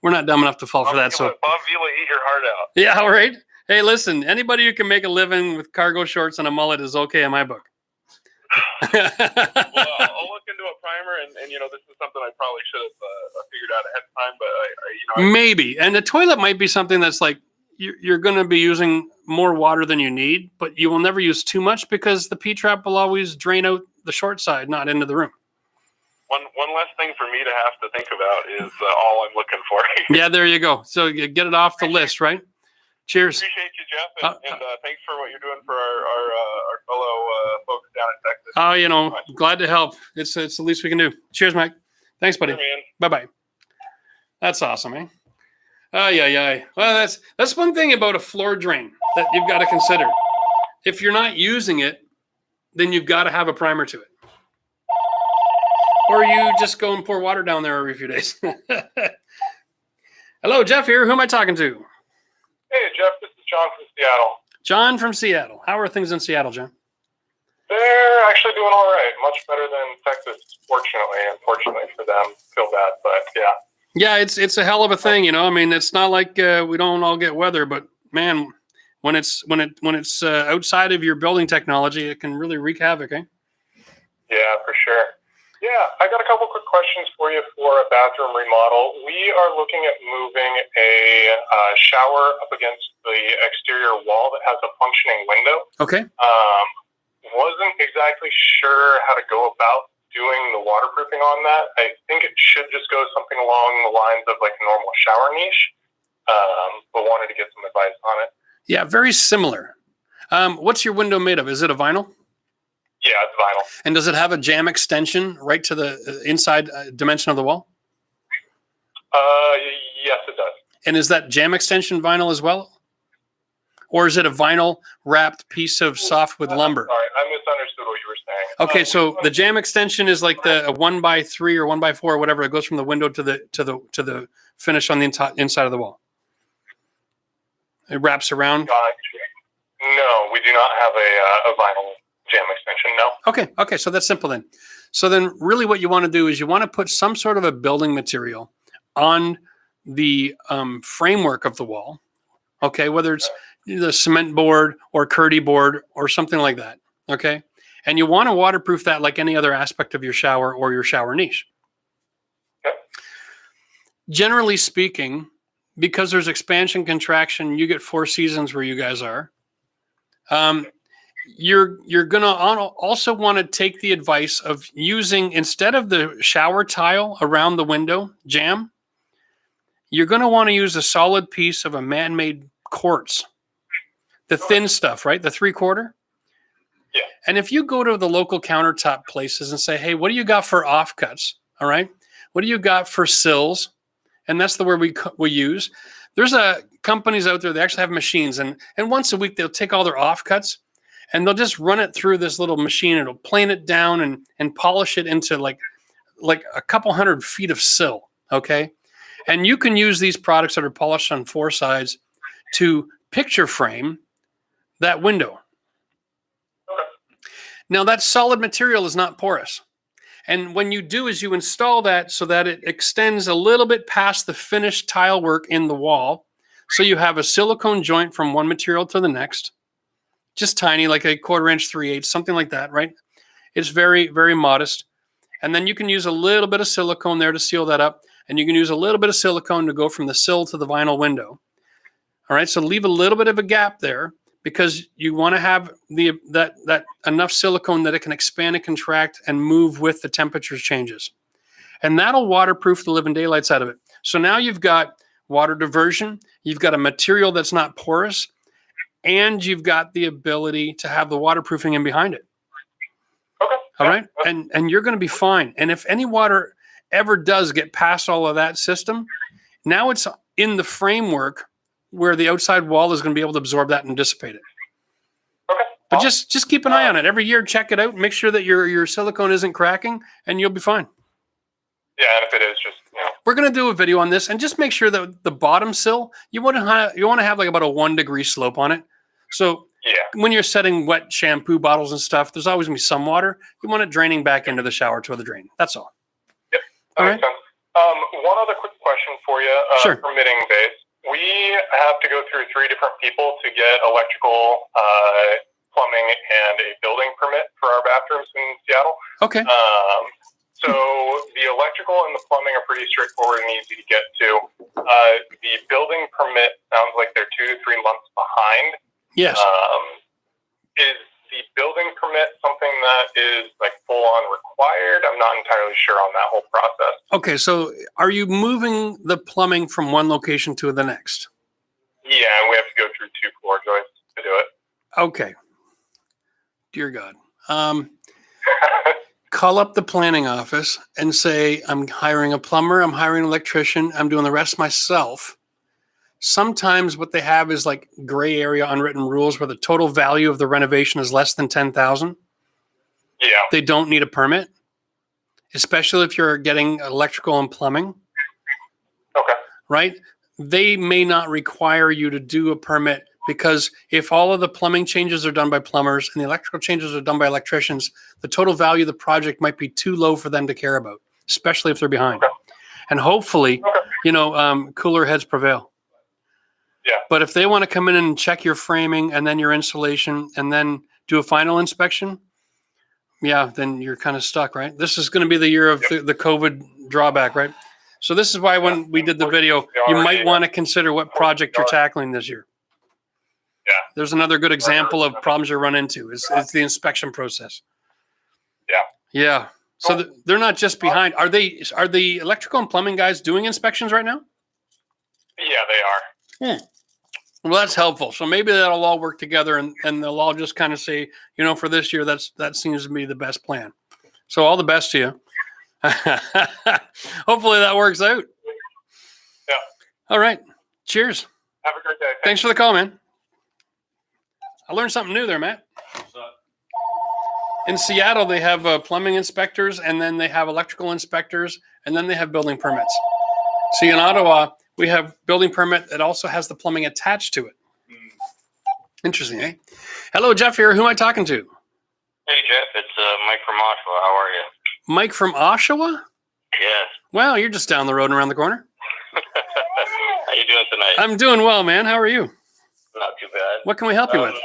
we're not dumb enough to fall for that. So Bob Vila, eat your heart out. Yeah, all right. Hey, listen, anybody who can make a living with cargo shorts and a mullet is okay in my book. Well, I'll look into a primer, and this is something I probably should have figured out ahead of time. But maybe. And the toilet might be something that's like you're going to be using more water than you need, but you will never use too much because the P-trap will always drain out the short side, not into the room. One less thing for me to have to think about is all I'm looking for. Yeah, there you go. So you get it off the list, right? Cheers. Appreciate you, Jeff, and thanks for what you're doing for our fellow folks down in Texas. Glad to help. It's the least we can do. Cheers, Mike. Thanks, buddy. Sure, bye-bye. That's awesome, eh? Oh, yeah. Well, that's one thing about a floor drain that you've got to consider. If you're not using it, then you've got to have a primer to it. Or you just go and pour water down there every few days. Hello, Jeff here. Who am I talking to? Hey, Jeff. This is John from Seattle. John from Seattle. How are things in Seattle, John? They're actually doing all right. Much better than Texas, fortunately. Unfortunately for them. Feel bad, but yeah. Yeah, it's a hell of a thing, you know. I mean, it's not like we don't all get weather, but man, when it's outside of your building technology, it can really wreak havoc, eh? Yeah, for sure. Yeah, I got a couple quick questions for you for a bathroom remodel. We are looking at moving a shower up against the exterior wall that has a functioning window. Okay. Wasn't exactly sure how to go about doing the waterproofing on that. I think it should just go something along the lines of like a normal shower niche, but wanted to get some advice on it. Yeah, very similar. What's your window made of? Is it a vinyl? Yeah, it's vinyl. And does it have a jam extension right to the inside dimension of the wall? Yes, it does. And is that jam extension vinyl as well? Or is it a vinyl wrapped piece of softwood lumber? Sorry, I misunderstood what you were saying. Okay, so the jam extension is like a 1x3 or 1x4 or whatever. It goes from the window to the finish on the inside of the wall. It wraps around. No, we do not have a vinyl jam extension. No. Okay, so that's simple then. So then, really, what you want to do is you want to put some sort of a building material on the framework of the wall. Okay, whether it's the cement board or Curdy board or something like that. Okay, and you want to waterproof that like any other aspect of your shower or your shower niche. Okay. Generally speaking, because there's expansion, contraction, you get 4 seasons where you guys are. You're gonna also want to take the advice of using, instead of the shower tile around the window jam, you're gonna want to use a solid piece of a man-made quartz. The thin stuff, right? The 3/4. Yeah. And if you go to the local countertop places and say, hey, what do you got for offcuts? All right. What do you got for sills? And that's the word we use. There's companies out there, they actually have machines. And once a week, they'll take all their offcuts and they'll just run it through this little machine. It'll plane it down and polish it into like a couple 100 feet of sill. Okay. And you can use these products that are polished on 4 sides to picture frame that window. Now, that solid material is not porous. And when you do is you install that so that it extends a little bit past the finished tile work in the wall. So you have a silicone joint from one material to the next, just tiny, like a 1/4 inch, 3/8, something like that, right? It's very, very modest. And then you can use a little bit of silicone there to seal that up. And you can use a little bit of silicone to go from the sill to the vinyl window. All right, so leave a little bit of a gap there because you want to have that enough silicone that it can expand and contract and move with the temperature changes. And that'll waterproof the living daylights out of it. So now you've got water diversion, you've got a material that's not porous, and you've got the ability to have the waterproofing in behind it. Okay. All right, and you're going to be fine. And if any water ever does get past all of that system, now it's in the framework where the outside wall is going to be able to absorb that and dissipate it. Okay. But just keep an eye on it. Every year, check it out. Make sure that your silicone isn't cracking, and you'll be fine. Yeah, and if it is, just We're going to do a video on this, and just make sure that the bottom sill, you want to have like about a 1 degree slope on it. So when you're setting wet shampoo bottles and stuff, there's always going to be some water. You want it draining back into the shower to the drain. That's all. Yep. That makes sense. One other quick question for you. Sure. Permitting base. We have to go through 3 different people to get electrical, plumbing, and a building permit for our bathrooms in Seattle. Okay. So the electrical and the plumbing are pretty straightforward and easy to get to. The building permit sounds like they're 2 to 3 months behind. Yes. Is the building permit something that is like full on required? I'm not entirely sure on that whole process. Okay, so are you moving the plumbing from one location to the next? Yeah, and we have to go through 2 floor joists to do it. Okay. Dear God. Call up the planning office and say, I'm hiring a plumber, I'm hiring an electrician, I'm doing the rest myself. Sometimes what they have is like gray area unwritten rules where the total value of the renovation is less than $10,000. Yeah. They don't need a permit, especially if you're getting electrical and plumbing. Okay. Right? They may not require you to do a permit because if all of the plumbing changes are done by plumbers and the electrical changes are done by electricians, the total value of the project might be too low for them to care about, especially if they're behind. Okay. And hopefully, cooler heads prevail. Yeah. But if they want to come in and check your framing and then your insulation and then do a final inspection, yeah, then you're kind of stuck, right? This is going to be the year of the COVID drawback, right? So this is why when we did the video, you might want to consider what project you're tackling this year. Yeah. There's another good example of problems you run into is the inspection process. Yeah. Yeah. So they're not just behind. Are the electrical and plumbing guys doing inspections right now? Yeah, they are. Well, that's helpful. So maybe that'll all work together and they'll all just kind of say, for this year, that seems to be the best plan. So all the best to you. Hopefully that works out. Yeah. All right. Cheers. Have a great day. Thanks for the call, man. I learned something new there, Matt. In Seattle, they have plumbing inspectors, and then they have electrical inspectors, and then they have building permits. See, in Ottawa, we have building permit that also has the plumbing attached to it. Interesting, eh? Hello, Jeff here. Who am I talking to? Hey, Jeff. It's Mike from Oshawa. How are you? Mike from Oshawa? Yes. Well, you're just down the road and around the corner. How you doing tonight? I'm doing well, man. How are you? Not too bad. What can we help you with?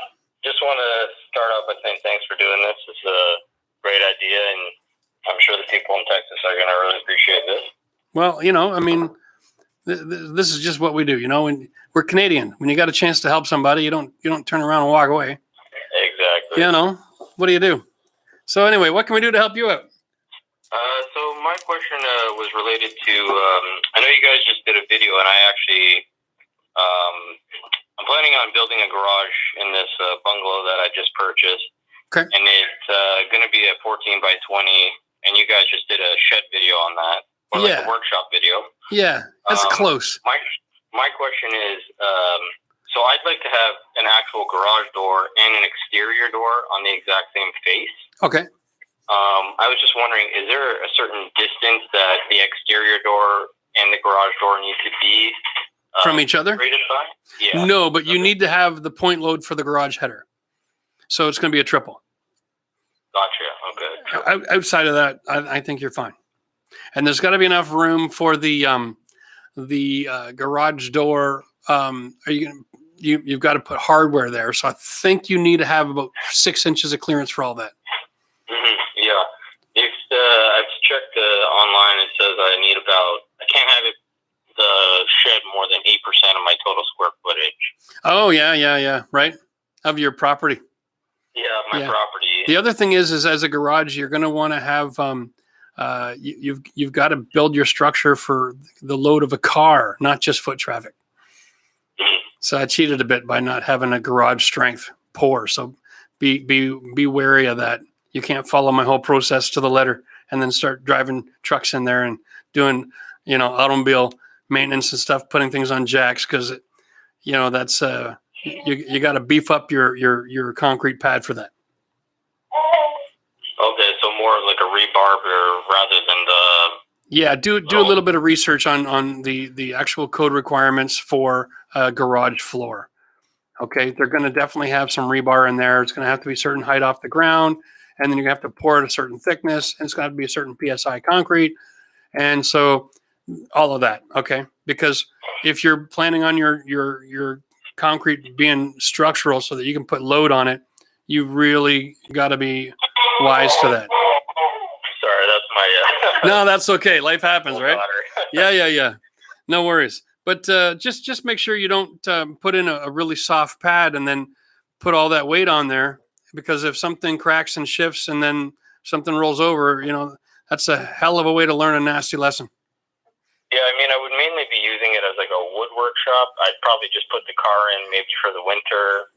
Just want to start off by saying thanks for doing this. It's a great idea, and I'm sure the people in Texas are going to really appreciate this. Well, this is just what we do, and we're Canadian. When you got a chance to help somebody, you don't turn around and walk away. Exactly. What do you do? So anyway, what can we do to help you out? So my question was related to, I know you guys just did a video, and I actually, I'm planning on building a garage in this bungalow that I just purchased. Okay. And it's going to be a 14 by 20, and you guys just did a shed video on that, or like a workshop video. Yeah, that's close. My question is, so I'd like to have an actual garage door and an exterior door on the exact same face. Okay. I was just wondering, is there a certain distance that the exterior door and the garage door need to be from each other? By? Yeah. No, but you need to have the point load for the garage header. So it's going to be a triple. Gotcha. Okay. Outside of that, I think you're fine. And there's got to be enough room for the garage door. You've got to put hardware there. So I think you need to have about 6 inches of clearance for all that. Mm-hmm. Yeah. I've checked online. It says I can't have the shed more than 8% of my total square footage. Oh, yeah. Right. Of your property. Yeah, my property. The other thing is as a garage, you're going to want to have, you've got to build your structure for the load of a car, not just foot traffic. Mm-hmm. So I cheated a bit by not having a garage strength pour. So be wary of that. You can't follow my whole process to the letter and then start driving trucks in there and doing, automobile maintenance and stuff, putting things on jacks. Cause that's, you got to beef up your concrete pad for that. Okay. So more like a rebarber rather than the. Yeah. Do a little bit of research on the actual code requirements for a garage floor. Okay. They're going to definitely have some rebar in there. It's going to have to be a certain height off the ground. And then you have to pour it a certain thickness, and it's got to be a certain PSI concrete. And so all of that, okay? Because if you're planning on your concrete being structural so that you can put load on it, you really got to be wise to that. Sorry, that's my... No, that's okay. Life happens, right? Yeah. No worries. But just make sure you don't put in a really soft pad and then put all that weight on there. Because if something cracks and shifts and then something rolls over, that's a hell of a way to learn a nasty lesson. Yeah, I would mainly be using it as like a wood workshop. I'd probably just put the car in maybe for the winter.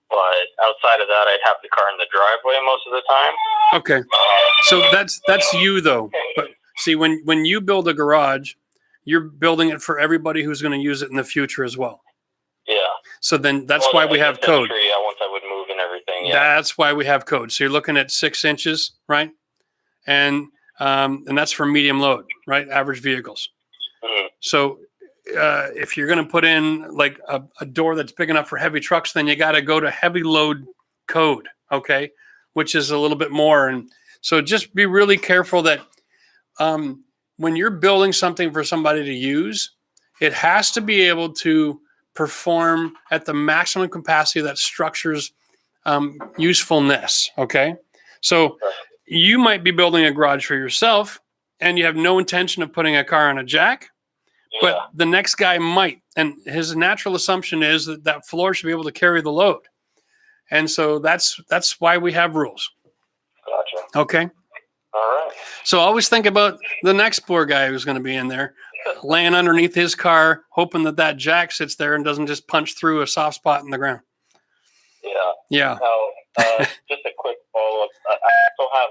But outside of that, I'd have the car in the driveway most of the time. Okay. So that's you, though. But see, when you build a garage, you're building it for everybody who's going to use it in the future as well. Yeah. So then that's why we have code. Once I would move and everything. Yeah. That's why we have code. So you're looking at 6 inches, right? And that's for medium load, right? Average vehicles. Mm-hmm. So if you're going to put in like a door that's big enough for heavy trucks, then you got to go to heavy load code, okay? Which is a little bit more. And so just be really careful that when you're building something for somebody to use, It has to be able to perform at the maximum capacity of that structure's usefulness. Okay. So you might be building a garage for yourself and you have no intention of putting a car on a jack, but the next guy might. And his natural assumption is that that floor should be able to carry the load. And so that's why we have rules. Gotcha. Okay. All right. So always think about the next poor guy who's going to be in there, laying underneath his car, hoping that that jack sits there and doesn't just punch through a soft spot in the ground. Yeah. Yeah. Now, just a quick follow-up. I also have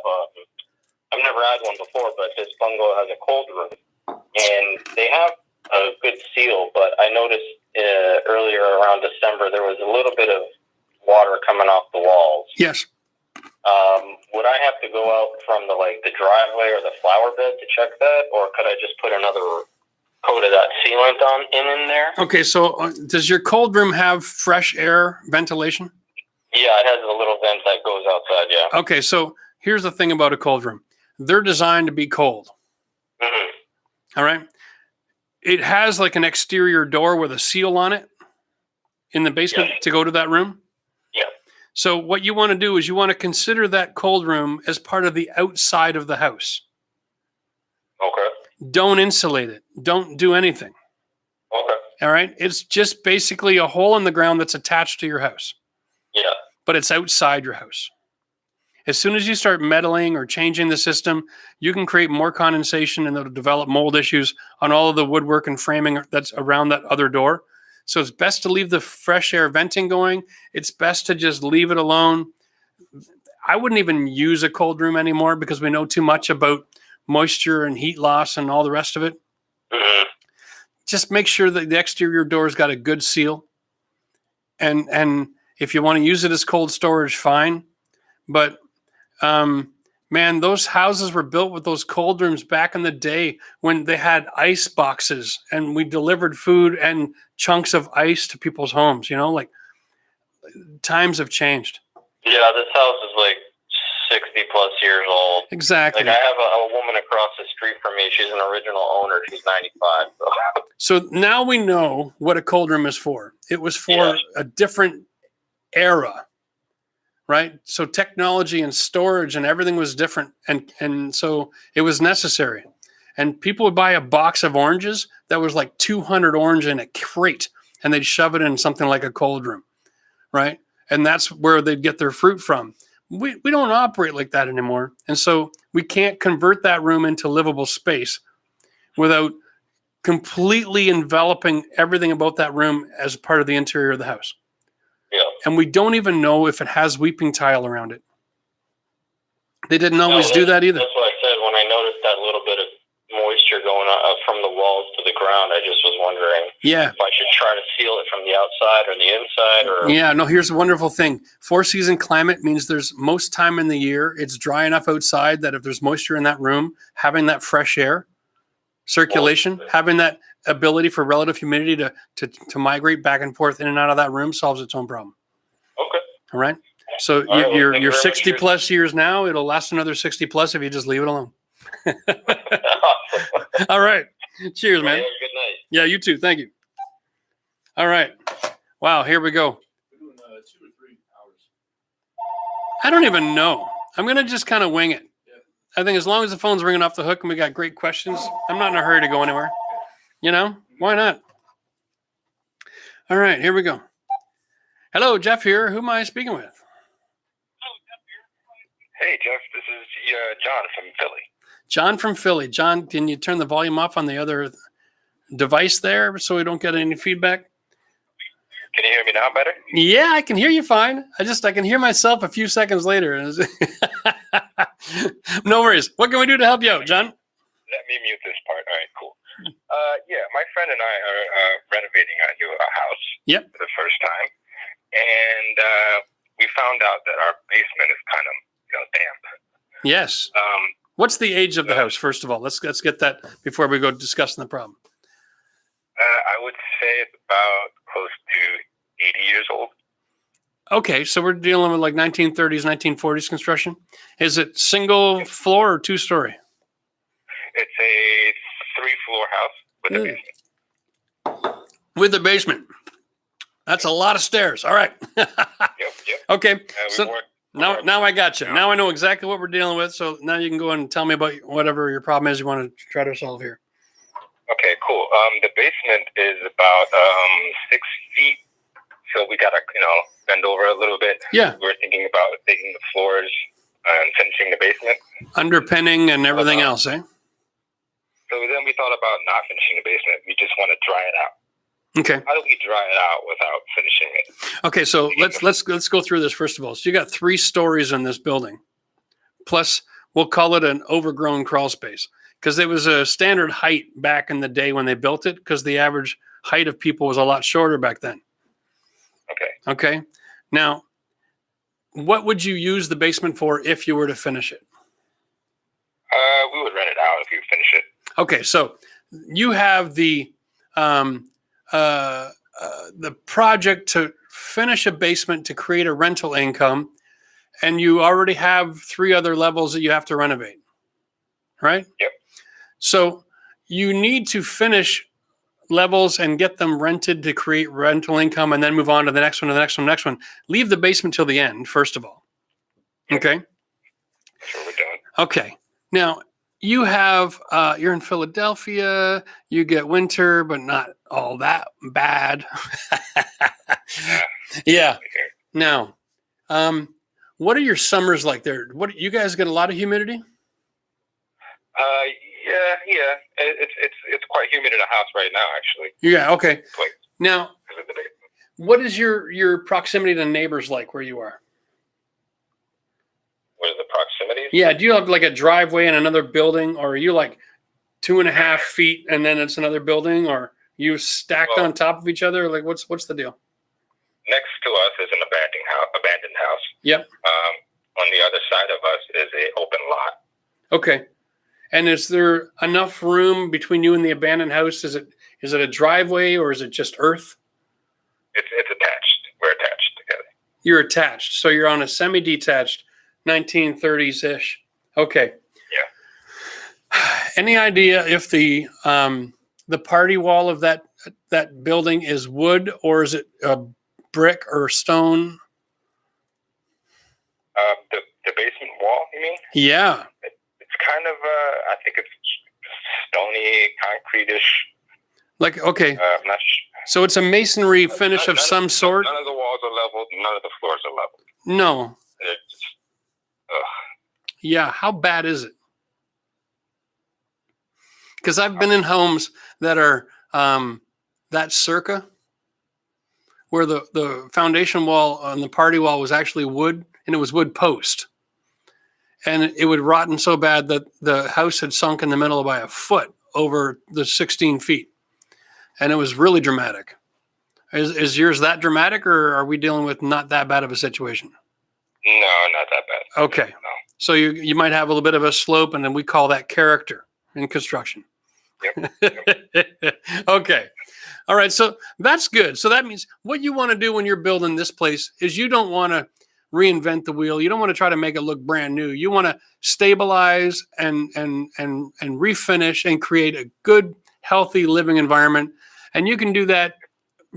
I've never had one before, but this bungalow has a cold room, and they have a good seal, but I noticed earlier around December there was a little bit of water coming off the walls. Yes. Would I have to go out from the driveway or the flower bed to check that, or could I just put another coat of that sealant in there? Okay, so does your cold room have fresh air ventilation? Yeah, it has a little vent that goes outside, yeah. Okay, so here's the thing about a cold room. They're designed to be cold. Mm-hmm. All right? It has like an exterior door with a seal on it in the basement to go to that room. Yeah. So what you want to do is you want to consider that cold room as part of the outside of the house. Okay. Don't insulate it. Don't do anything. Okay. All right? It's just basically a hole in the ground that's attached to your house. Yeah. But it's outside your house. As soon as you start meddling or changing the system, you can create more condensation and it'll develop mold issues on all of the woodwork and framing that's around that other door. So it's best to leave the fresh air venting going. It's best to just leave it alone. I wouldn't even use a cold room anymore because we know too much about moisture and heat loss and all the rest of it. Mm-hmm. Just make sure that the exterior door's got a good seal. And if you want to use it as cold storage, fine. But man, those houses were built with those cold rooms back in the day when they had ice boxes and we delivered food and chunks of ice to people's homes, times have changed. Yeah, this house is 60 plus years old. Exactly. I have a woman across the street from me. She's an original owner. She's 95. So now we know what a cold room is for. It was for a different era. Right? So technology and storage and everything was different. And so it was necessary. And people would buy a box of oranges that was like 200 orange in a crate and they'd shove it in something like a cold room. Right? And that's where they'd get their fruit from. We don't operate like that anymore. And so we can't convert that room into livable space without completely enveloping everything about that room as part of the interior of the house. Yeah. And we don't even know if it has weeping tile around it. They didn't always do that either. That's what I said when I noticed that little bit of moisture going up from the walls to the ground. I just was wondering if I should try to seal it from the outside or the inside. Or Yeah, no, here's a wonderful thing. 4-season climate means there's most time in the year, it's dry enough outside that if there's moisture in that room, having that fresh air circulation, having that ability for relative humidity to migrate back and forth in and out of that room solves its own problem. Okay. All right. So you're 60 plus years now. It'll last another 60 plus if you just leave it alone. All right. Cheers, man. Good night. Yeah, you too. Thank you. All right. Wow. Here we go. We're doing 2 or 3 hours. I don't even know. I'm going to just kind of wing it. I think as long as the phone's ringing off the hook and we got great questions, I'm not in a hurry to go anywhere. Why not? All right, here we go. Hello, Jeff here. Who am I speaking with? Hey, Jeff. This is John from Philly. John from Philly. John, can you turn the volume off on the other device there so we don't get any feedback? Can you hear me now better? Yeah, I can hear you fine. I can hear myself a few seconds later. No worries. What can we do to help you out, John? Let me mute this part. All right, cool. Yeah, my friend and I are renovating a house for the first time. And we found out that our basement is kind of, damp. Yes. What's the age of the house, first of all? Let's get that before we go discussing the problem. I would say it's about close to 80 years old. Okay, so we're dealing with like 1930s, 1940s construction. Is it single floor or 2-story? It's a 3-floor house with a basement. with the basement. That's a lot of stairs. All right. Yep. Okay. So now I got you. Now I know exactly what we're dealing with. So now you can go and tell me about whatever your problem is you want to try to solve here. Okay, cool. The basement is about 6 feet, so we gotta bend over a little bit. Yeah. We're thinking about digging the floors and finishing the basement, underpinning and everything else, eh? So then we thought about not finishing the basement. We just want to dry it out. Okay. How do we dry it out without finishing it? Okay, so let's go through this first of all. So you got 3 stories in this building, plus we'll call it an overgrown crawl space because it was a standard height back in the day when they built it because the average height of people was a lot shorter back then. Okay. Okay. Now, what would you use the basement for if you were to finish it? We would rent it out if you finish it. Okay, so you have the project to finish a basement to create a rental income, and you already have 3 other levels that you have to renovate, right? Yep. So you need to finish levels and get them rented to create rental income and then move on to the next one, to the next one, next one. Leave the basement till the end, first of all. Okay? That's what we're doing. Okay. Now, you have, you're in Philadelphia, you get winter, but not all that bad. Yeah. Now, what are your summers like there? What, you guys get a lot of humidity? Yeah. It's quite humid in the house right now, actually. Yeah, okay. Like, now, what is your proximity to neighbors like where you are? What are the proximities? Yeah, do you have like a driveway in another building, or are you like 2.5 feet and then it's another building, or you stacked on top of each other? Like what's the deal? Next to us is an abandoned house. Yep. On the other side of us is an open lot. Okay. And is there enough room between you and the abandoned house? Is it a driveway or is it just earth? It's attached. We're attached together. You're attached. So you're on a semi-detached 1930s-ish. Okay. Yeah. Any idea if the party wall of that building is wood or is it brick or stone? The basement wall, you mean? Yeah. It's kind of, I think it's stony, concrete-ish. Like, okay. I'm not sure. So it's a masonry finish of some sort? None of the walls are leveled. None of the floors are leveled. No. It's just, yeah. How bad is it? Because I've been in homes that are that circa, where the foundation wall on the party wall was actually wood, and it was wood post. And it would rotten so bad that the house had sunk in the middle by a foot over the 16 feet. And it was really dramatic. Is yours that dramatic, or are we dealing with not that bad of a situation? No, not that bad. Okay. No. So you might have a little bit of a slope, and then we call that character in construction. Yep. Okay. All right. So that's good. So that means what you want to do when you're building this place is you don't want to reinvent the wheel. You don't want to try to make it look brand new. You want to stabilize and refinish and create a good, healthy living environment. And you can do that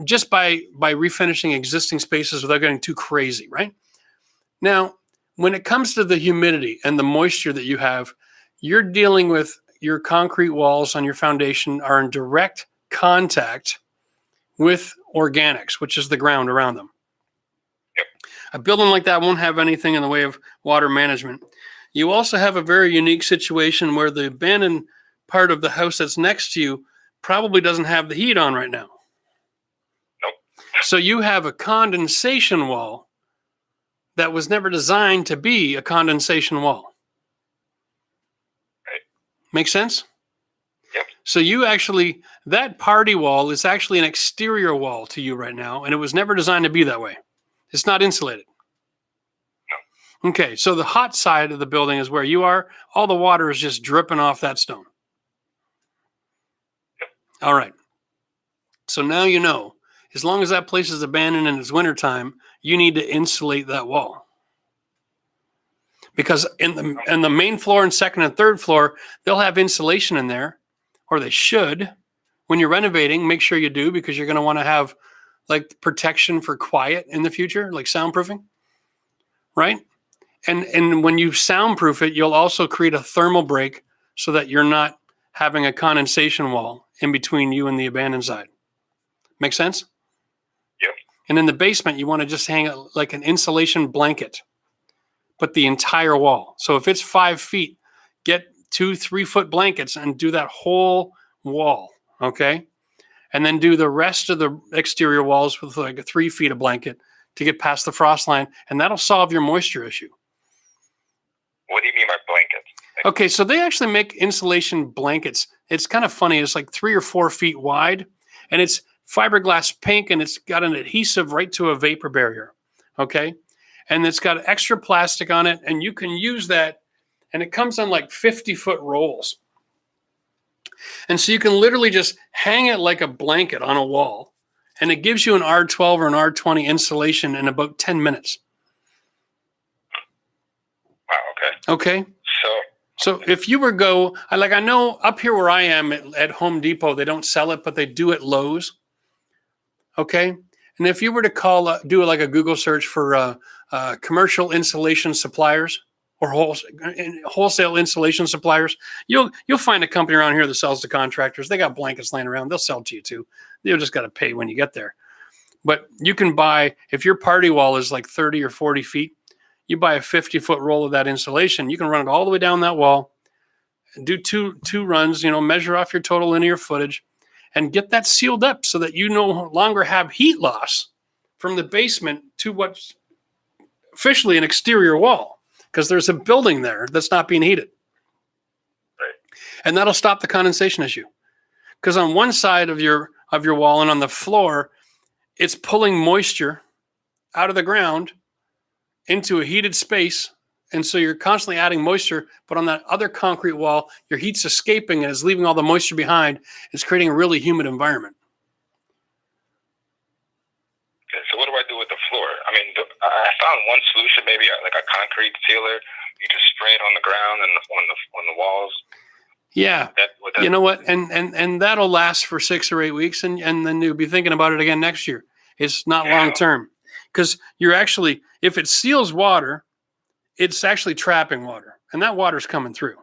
just by refinishing existing spaces without getting too crazy, right? Now, when it comes to the humidity and the moisture that you have, you're dealing with your concrete walls on your foundation are in direct contact with organics, which is the ground around them. A building like that won't have anything in the way of water management. You also have a very unique situation where the abandoned part of the house that's next to you probably doesn't have the heat on right now. Nope. So you have a condensation wall that was never designed to be a condensation wall. Right. Make sense? Yep. So you actually, that party wall is actually an exterior wall to you right now, and it was never designed to be that way. It's not insulated. No. Okay, so the hot side of the building is where you are. All the water is just dripping off that stone. All right. So now you know, as long as that place is abandoned and it's wintertime, you need to insulate that wall. Because in the main floor and second and third floor, they'll have insulation in there, or they should, when you're renovating, make sure you do, because you're going to want to have like protection for quiet in the future, like soundproofing, right? And when you soundproof it, you'll also create a thermal break so that you're not having a condensation wall in between you and the abandoned side. Make sense? Yep. And in the basement, you want to just hang it like an insulation blanket, but the entire wall. So if it's 5 feet, get 2-3 foot blankets and do that whole wall, okay? And then do the rest of the exterior walls with like a 3 feet of blanket to get past the frost line, and that'll solve your moisture issue. What do you mean by blankets? Okay, so they actually make insulation blankets. It's kind of funny. It's like 3 or 4 feet wide, and it's fiberglass pink, and it's got an adhesive right to a vapor barrier, okay? And it's got extra plastic on it, and you can use that, and it comes on like 50-foot rolls. And so you can literally just hang it like a blanket on a wall, and it gives you an R12 or an R20 insulation in about 10 minutes. Wow, okay. Okay? So if you were I know up here where I am at Home Depot, they don't sell it, but they do at Lowe's. Okay? And if you were to do like a Google search for commercial insulation suppliers or wholesale insulation suppliers, you'll find a company around here that sells to contractors. They got blankets laying around. They'll sell to you too. You'll just got to pay when you get there. But you can buy, if your party wall is like 30 or 40 feet, you buy a 50-foot roll of that insulation. You can run it all the way down that wall and do two runs, measure off your total linear footage and get that sealed up so that you no longer have heat loss from the basement to what's officially an exterior wall, because there's a building there that's not being heated. Right. And that'll stop the condensation issue. Because on one side of your wall and on the floor, it's pulling moisture out of the ground into a heated space. And so you're constantly adding moisture, but on that other concrete wall, your heat's escaping and is leaving all the moisture behind. It's creating a really humid environment. Okay, so what do I do with the floor? I mean, I found one solution, maybe like a concrete sealer. You just spray it on the ground and on the walls. Yeah. You know what? And that'll last for 6 or 8 weeks, and then you'll be thinking about it again next year. It's not long term. Because you're actually, if it seals water, it's actually trapping water, and that water's coming through.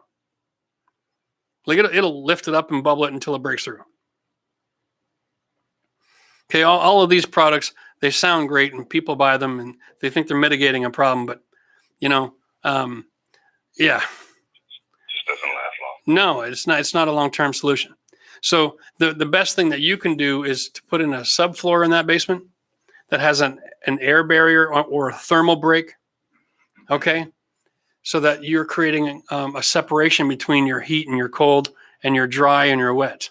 Like it'll lift it up and bubble it until it breaks through. Okay, all of these products, they sound great, and people buy them, and they think they're mitigating a problem, but yeah. It just doesn't last long. No, it's not. It's not a long-term solution. So the best thing that you can do is to put in a subfloor in that basement that has an air barrier or a thermal break, okay? So that you're creating a separation between your heat and your cold and your dry and your wet.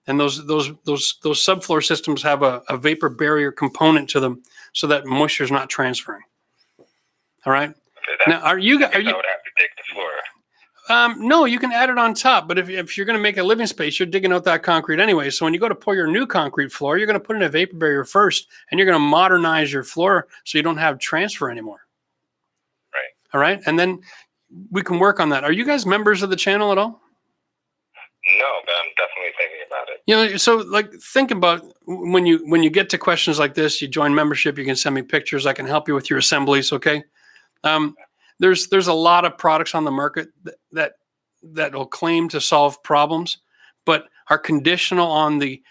And those subfloor systems have a vapor barrier component to them so that moisture is not transferring. All right? Okay, now, are you? I would have to dig the floor. No, you can add it on top, but if you're going to make a living space, you're digging out that concrete anyway. So when you go to pour your new concrete floor, you're going to put in a vapor barrier first, and you're going to modernize your floor so you don't have transfer anymore. Right. All right, and then we can work on that. Are you guys members of the channel at all? No, but I'm definitely thinking about it. So like think about when you get to questions like this, you join membership, you can send me pictures. I can help you with your assemblies, okay? There's a lot of products on the market that will claim to solve problems, but are conditional on the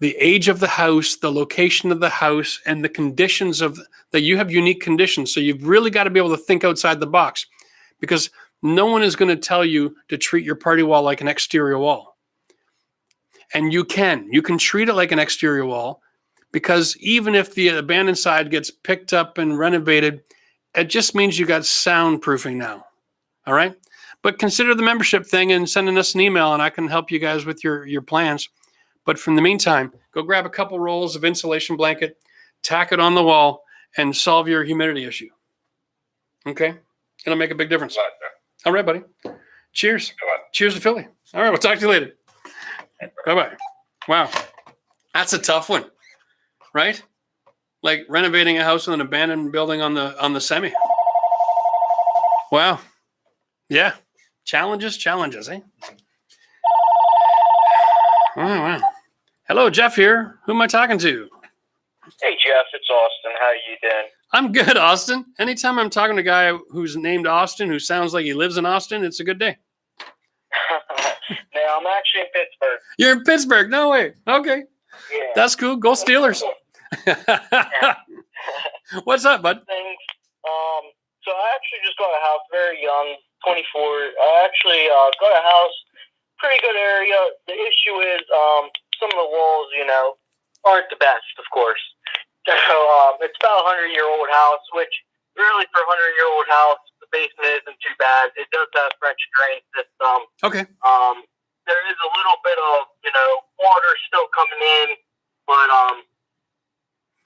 age of the house, the location of the house, and the conditions that you have unique conditions. So you've really got to be able to think outside the box, because no one is going to tell you to treat your party wall like an exterior wall. And you can treat it like an exterior wall. Because even if the abandoned side gets picked up and renovated, it just means you got soundproofing now. All right? But consider the membership thing and sending us an email, and I can help you guys with your plans. But from the meantime, go grab a couple rolls of insulation blanket, tack it on the wall, and solve your humidity issue. Okay? It'll make a big difference. All right, buddy. Cheers. Cheers to Philly. All right, we'll talk to you later. Bye-bye. Wow. That's a tough one. Right? Like renovating a house with an abandoned building on the semi. Wow. Yeah. Challenges, eh? Oh, wow. Hello, Jeff here. Who am I talking to? Hey, Jeff, it's Austin. How you doing? I'm good, Austin. Anytime I'm talking to a guy who's named Austin, who sounds like he lives in Austin, it's a good day. No, I'm actually in Pittsburgh. You're in Pittsburgh? No way. Okay. Yeah. That's cool. Go Steelers. What's up, bud? Things. So I actually just got a house very young, 24. I actually got a house, pretty good area. The issue is some of the walls, aren't the best, of course. So it's about a 100-year-old house, which really for a 100-year-old house, the basement isn't too bad. It does have French drain system. Okay. There is a little bit of, water still coming in, but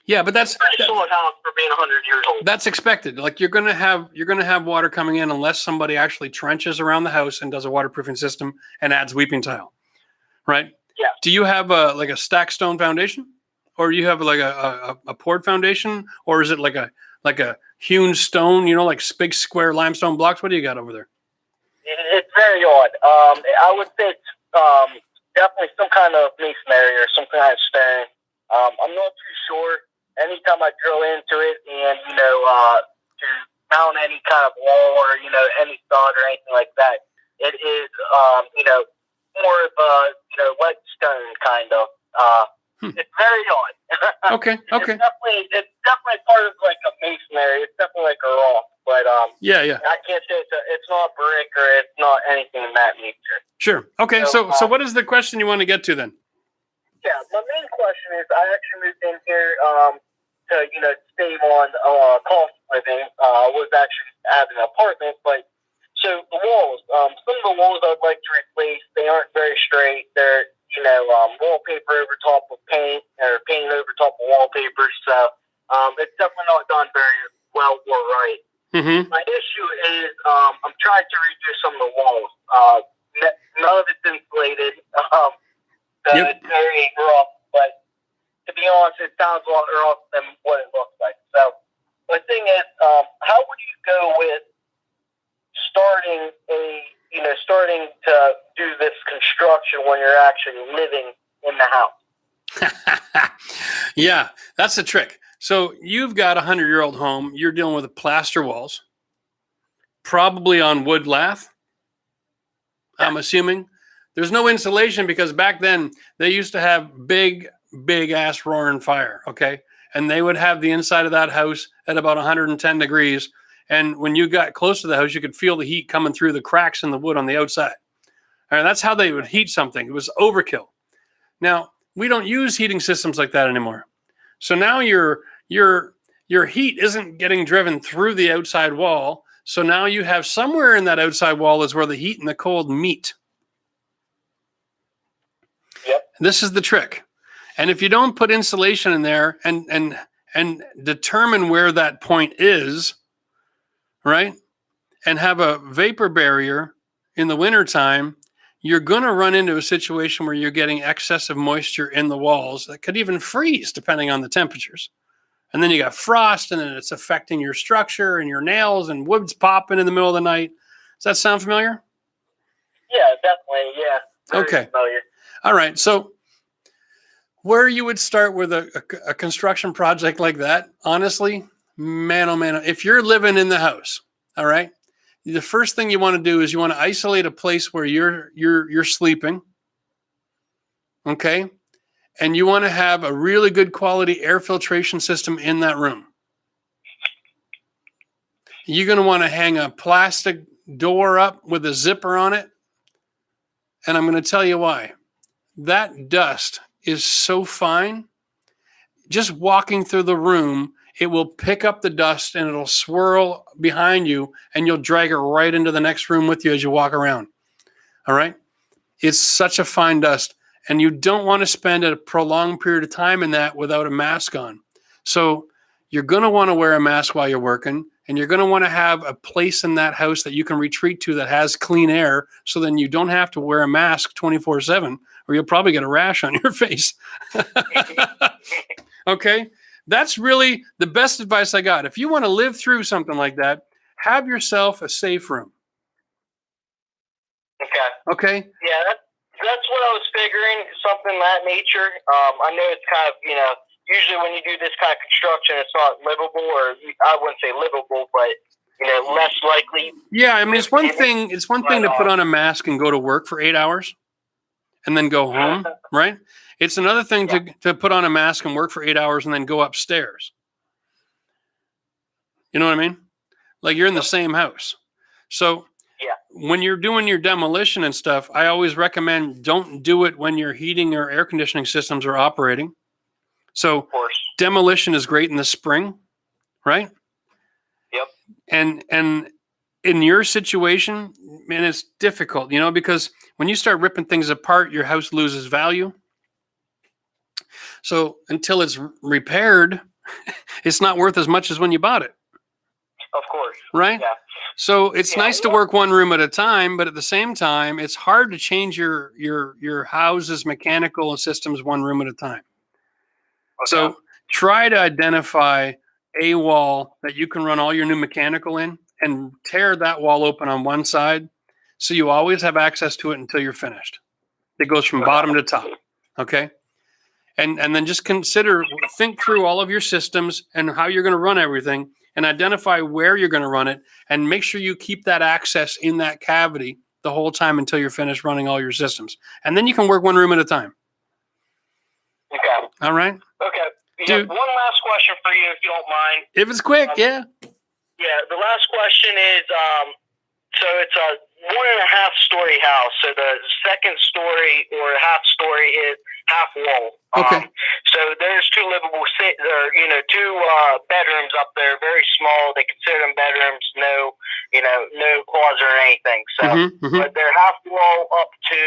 yeah, but that's pretty solid house for being 100 years old. That's expected. Like you're gonna have water coming in unless somebody actually trenches around the house and does a waterproofing system and adds weeping tile, right? Yeah. Do you have a stack stone foundation, or do you have like a poured foundation, or is it like a hewn stone? Like big square limestone blocks. What do you got over there? It's very odd. I would say it's definitely some kind of masonry or some kind of stone. I'm not too sure. Anytime I drill into it and, to mount any kind of wall or, any stud or anything like that, it is, more of a, wet stone kind of. It's very odd. Okay. It's definitely part of like a masonry. It's definitely like a rock, but yeah. I can't say it's not brick or it's not anything of that nature. Sure. Okay. So what is the question you want to get to then? Yeah, my main question is I actually moved in here to save on cost of living. I was actually having an apartment, but so the walls, some of the walls I'd like to replace. They aren't very straight. They're wallpaper over top of paint or paint over top of wallpaper. So it's definitely not done very well or right. Mm-hmm. My issue is I'm trying to redo some of the walls. None of it's insulated. So it's very rough, but to be honest, it sounds a lot rough than what it looks like. So the thing is, how would you go with starting to do this construction when you're actually living in the house? Yeah, that's the trick. So you've got a 100-year-old home. You're dealing with plaster walls, probably on wood lath, I'm assuming. There's no insulation because back then they used to have big ass roaring fire, okay? And they would have the inside of that house at about 110 degrees. And when you got close to the house, you could feel the heat coming through the cracks in the wood on the outside. And that's how they would heat something. It was overkill. Now, we don't use heating systems like that anymore. So now your heat isn't getting driven through the outside wall. So now you have somewhere in that outside wall is where the heat and the cold meet. Yep. This is the trick. And if you don't put insulation in there and determine where that point is, right, and have a vapor barrier in the wintertime, you're going to run into a situation where you're getting excessive moisture in the walls that could even freeze depending on the temperatures. And then you got frost, and then it's affecting your structure and your nails, and wood's popping in the middle of the night. Does that sound familiar? Yeah, definitely. Yeah. Okay. Familiar. All right. So where you would start with a construction project like that, honestly, man, oh man, if you're living in the house, all right, the first thing you want to do is you want to isolate a place where you're sleeping, okay? And you want to have a really good quality air filtration system in that room. You're going to want to hang a plastic door up with a zipper on it. And I'm going to tell you why. That dust is so fine. Just walking through the room, it will pick up the dust and it'll swirl behind you, and you'll drag it right into the next room with you as you walk around. All right? It's such a fine dust. And you don't want to spend a prolonged period of time in that without a mask on. So you're going to want to wear a mask while you're working, and you're going to want to have a place in that house that you can retreat to that has clean air, so then you don't have to wear a mask 24/7, or you'll probably get a rash on your face. Okay? That's really the best advice I got. If you want to live through something like that, have yourself a safe room. Okay. Okay. Yeah, that's what I was figuring, something of that nature. I know it's kind of, usually when you do this kind of construction, it's not livable, or I wouldn't say livable, but less likely. Yeah, I mean, it's one thing. It's one thing to put on a mask and go to work for 8 hours, and then go home, right? It's another thing to put on a mask and work for 8 hours and then go upstairs. You know what I mean? Like you're in the same house. So when you're doing your demolition and stuff, I always recommend don't do it when your heating or air conditioning systems are operating. So demolition is great in the spring, right? Yep. And in your situation, man, it's difficult, because when you start ripping things apart, your house loses value. So until it's repaired, it's not worth as much as when you bought it. Of course. Right? Yeah. So it's nice to work one room at a time, but at the same time, it's hard to change your house's mechanical systems one room at a time. Okay. So try to identify a wall that you can run all your new mechanical in and tear that wall open on one side so you always have access to it until you're finished. It goes from bottom to top. Okay? And then just think through all of your systems and how you're going to run everything, and identify where you're going to run it, and make sure you keep that access in that cavity the whole time until you're finished running all your systems. And then you can work one room at a time. Okay. All right? Okay. Dude, one last question for you, if you don't mind. If it's quick, yeah. Yeah, the last question is, so it's a 1.5-story house. So the second story or half story is half wall. Okay. So there's two livable, two bedrooms up there, very small. They consider them bedrooms, no closet or anything. So, but they're half wall up to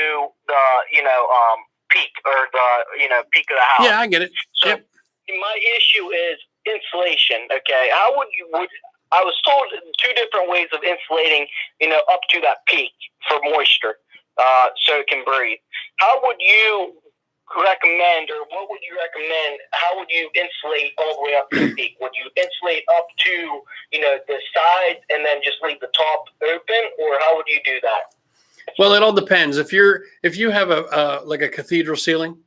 the, peak or the, peak of the house. Yeah, I get it. So my issue is insulation. Okay, I was told two different ways of insulating, up to that peak for moisture, so it can breathe. How would you recommend, or what would you recommend? How would you insulate all the way up to the peak? Would you insulate up to, the sides and then just leave the top open, or how would you do that? Well, it all depends. If you have a cathedral ceiling,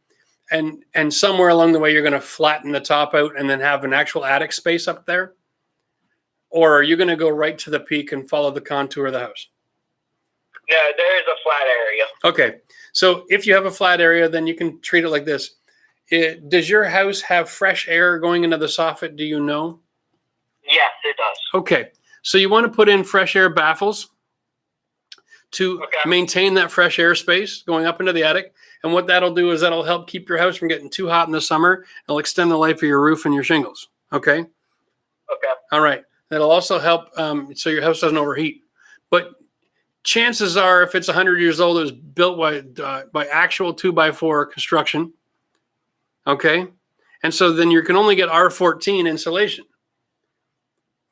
and somewhere along the way you're going to flatten the top out and then have an actual attic space up there, or are you going to go right to the peak and follow the contour of the house? No, there is a flat area. Okay. So if you have a flat area, then you can treat it like this. Does your house have fresh air going into the soffit? Do you know? Yes, it does. Okay. So you want to put in fresh air baffles to maintain that fresh air space going up into the attic. And what that'll do is that'll help keep your house from getting too hot in the summer. It'll extend the life of your roof and your shingles. Okay? Okay. All right. That'll also help so your house doesn't overheat. But chances are, if it's 100 years old, it was built by actual 2x4 construction. Okay? And so then you can only get R14 insulation.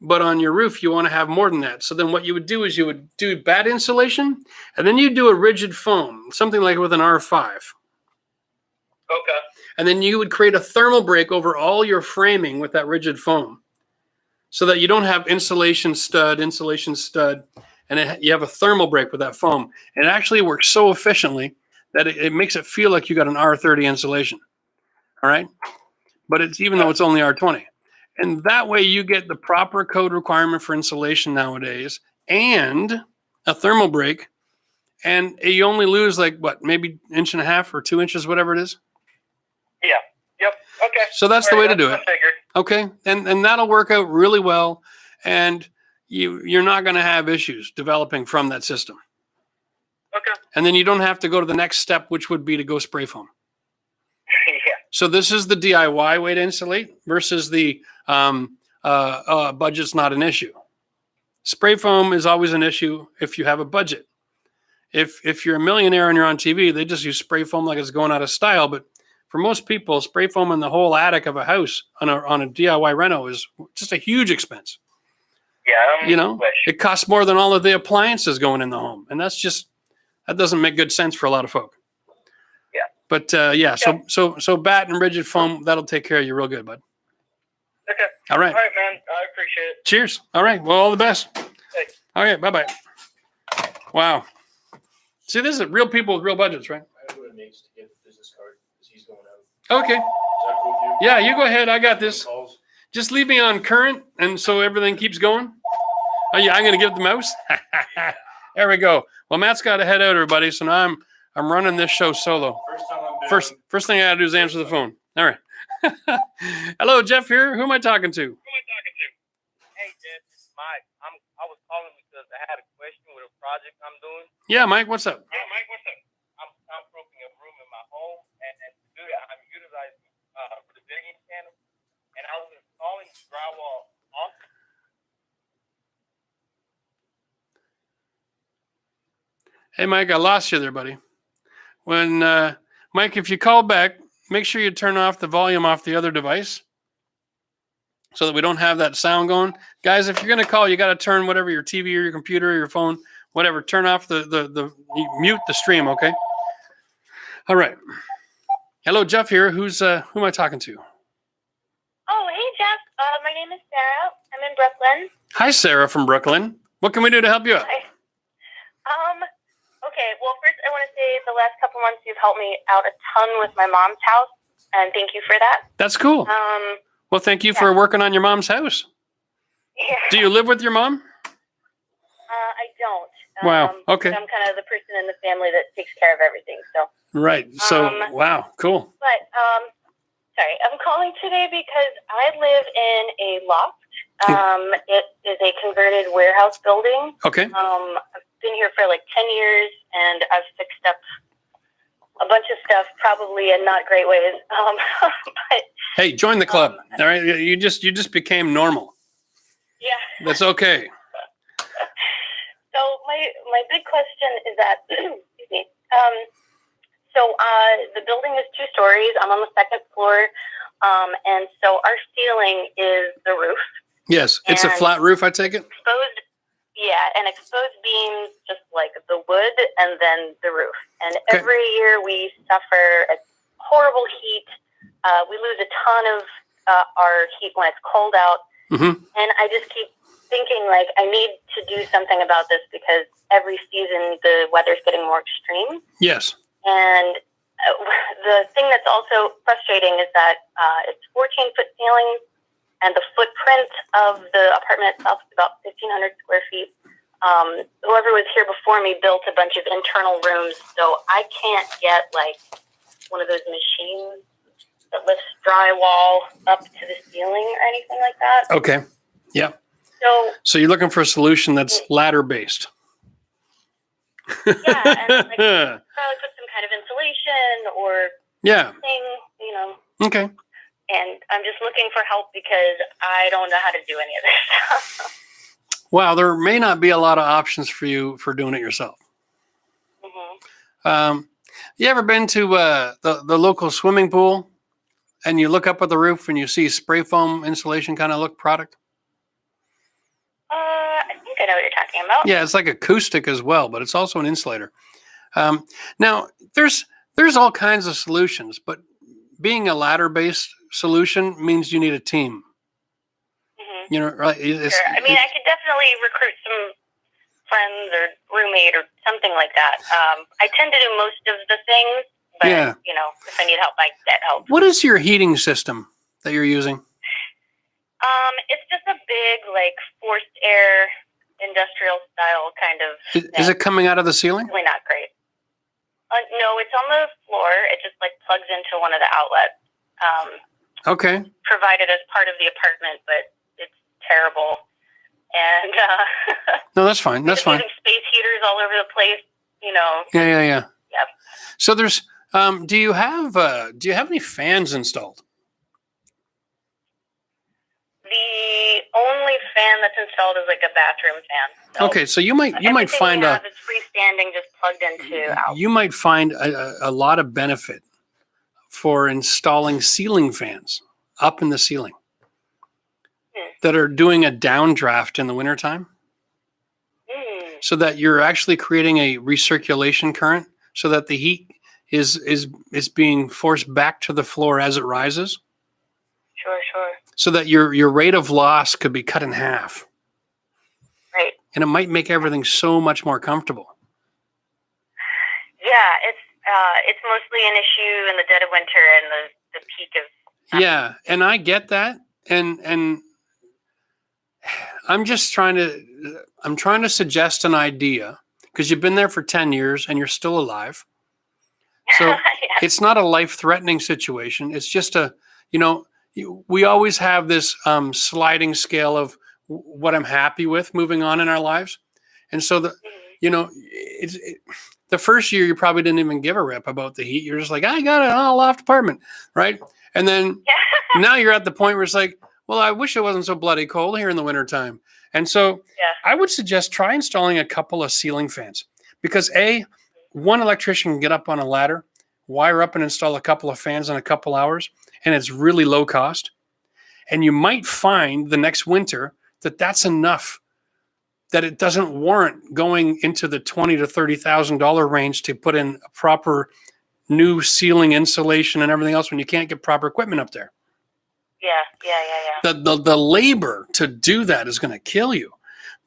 But on your roof, you want to have more than that. So then what you would do is you would do bad insulation, and then you do a rigid foam, something like with an R5. Okay. And then you would create a thermal break over all your framing with that rigid foam, so that you don't have insulation stud, and you have a thermal break with that foam. And it actually works so efficiently that it makes it feel like you got an R30 insulation. All right? But it's even though it's only R20. And that way you get the proper code requirement for insulation nowadays and a thermal break. And you only lose maybe 1.5 inches or 2 inches, whatever it is. Yeah. Yep. Okay. So that's the way to do it. Okay. And that'll work out really well. And you're not going to have issues developing from that system. Okay. And then you don't have to go to the next step, which would be to go spray foam. Yeah. So this is the DIY way to insulate versus the budget's not an issue. Spray foam is always an issue if you have a budget. If you're a millionaire and you're on TV, they just use spray foam like it's going out of style. But for most people, spray foam in the whole attic of a house on a DIY reno is just a huge expense. Yeah, it costs more than all of the appliances going in the home, and that doesn't make good sense for a lot of folk. Yeah. But so batt and rigid foam, that'll take care of you real good, bud. Okay. All right. All right, man. I appreciate it. Cheers. All right. Well, all the best. Thanks. All right. Bye-bye. Wow. See, this is real people with real budgets, right? I have what it makes to get the business card because he's going out. Okay. Is that cool with you? Yeah, you go ahead. I got this. Calls? Just leave me on current, and so everything keeps going. Oh yeah, I'm gonna give the mouse. There we go. Well, Matt's got to head out, everybody. So now I'm running this show solo. First time I'm down. First thing I gotta do is answer the phone. All right. Hello, Jeff here. Who am I talking to? Hey, Jeff, it's Mike. I was calling because I had a question with a project I'm doing. Yeah, Mike. What's up? I'm soundproofing a room in my home, and to do it, I'm utilizing the digging channel, and I was installing drywall off. Hey, Mike. I lost you there, buddy. When Mike, if you call back, make sure you turn off the volume off the other device, so that we don't have that sound going. Guys, if you're going to call, you got to turn whatever your TV or your computer or your phone, whatever, turn off mute the stream, okay? All right. Hello, Jeff here. Who am I talking to? Oh, hey, Jeff. My name is Sarah. I'm in Brooklyn. Hi, Sarah from Brooklyn. What can we do to help you out? Hi. Okay, well, first I want to say the last couple months you've helped me out a ton with my mom's house, and thank you for that. That's cool. Well, thank you for working on your mom's house. Yeah. Do you live with your mom? I don't. Wow. Okay. I'm kind of the person in the family that takes care of everything. So. Right. So, wow. Cool. But sorry, I'm calling today because I live in a loft. It is a converted warehouse building. Okay. I've been here for like 10 years, and I've fixed up a bunch of stuff, probably in not great ways. But hey, join the club. All right. You just became normal. Yeah. That's okay. So my big question is that, excuse me. So the building is 2 stories. I'm on the 2nd floor, and so our ceiling is the roof. Yes, it's a flat roof. I take it. Exposed beams, just like the wood, and then the roof. And every year we suffer a horrible heat. We lose a ton of our heat when it's cold out. Mm-hmm. And I just keep thinking, like, I need to do something about this because every season the weather's getting more extreme. Yes. And the thing that's also frustrating is that it's 14-foot ceilings, and the footprint of the apartment itself is about 1,500 square feet. Whoever was here before me built a bunch of internal rooms, so I can't get like one of those machines that lifts drywall up to the ceiling or anything like that. Okay. Yeah. So you're looking for a solution that's ladder based. Yeah, and like probably put some kind of insulation or thing, you know. Okay. And I'm just looking for help because I don't know how to do any of this stuff. Wow, there may not be a lot of options for you for doing it yourself. Mm-hmm. You ever been to the local swimming pool and you look up at the roof and you see spray foam insulation kind of look product? I think I know what you're talking about. Yeah, it's like acoustic as well, but it's also an insulator. Now, there's all kinds of solutions, but being a ladder-based solution means you need a team. Mm-hmm. You know, right? Sure. I mean, I could definitely recruit some friends or roommate or something like that. I tend to do most of the things, but you know, if I need help, I get help. What is your heating system that you're using? It's just a big, like, forced air, industrial style kind of. Is it coming out of the ceiling? Really not great. No, it's on the floor. It just like plugs into one of the outlets. Okay. Provided as part of the apartment, but it's terrible. And no, that's fine. That's fine. Using space heaters all over the place, you know. Yeah. Yep. So there's. Do you have any fans installed? The only fan that's installed is like a bathroom fan. So okay, so you might find it's freestanding, just plugged into out. You might find a lot of benefit for installing ceiling fans up in the ceiling that are doing a downdraft in the wintertime, so that you're actually creating a recirculation current, so that the heat is being forced back to the floor as it rises. Sure. So that your rate of loss could be cut in half. Right. And it might make everything so much more comfortable. it's mostly an issue in the dead of winter and the peak of. Yeah, and I get that, and I'm trying to suggest an idea because you've been there for 10 years and you're still alive. So Yeah. it's not a life-threatening situation. It's just we always have this sliding scale of what I'm happy with moving on in our lives. And so the first year you probably didn't even give a rip about the heat. You're just like, I got an all loft apartment, right? And then now you're at the point where it's like, well, I wish it wasn't so bloody cold here in the wintertime. And so I would suggest try installing a couple of ceiling fans because one electrician can get up on a ladder, wire up and install a couple of fans in a couple hours, and it's really low cost. And you might find the next winter that that's enough that it doesn't warrant going into the $20,000 to $30,000 range to put in a proper new ceiling insulation and everything else when you can't get proper equipment up there. Yeah. The labor to do that is going to kill you.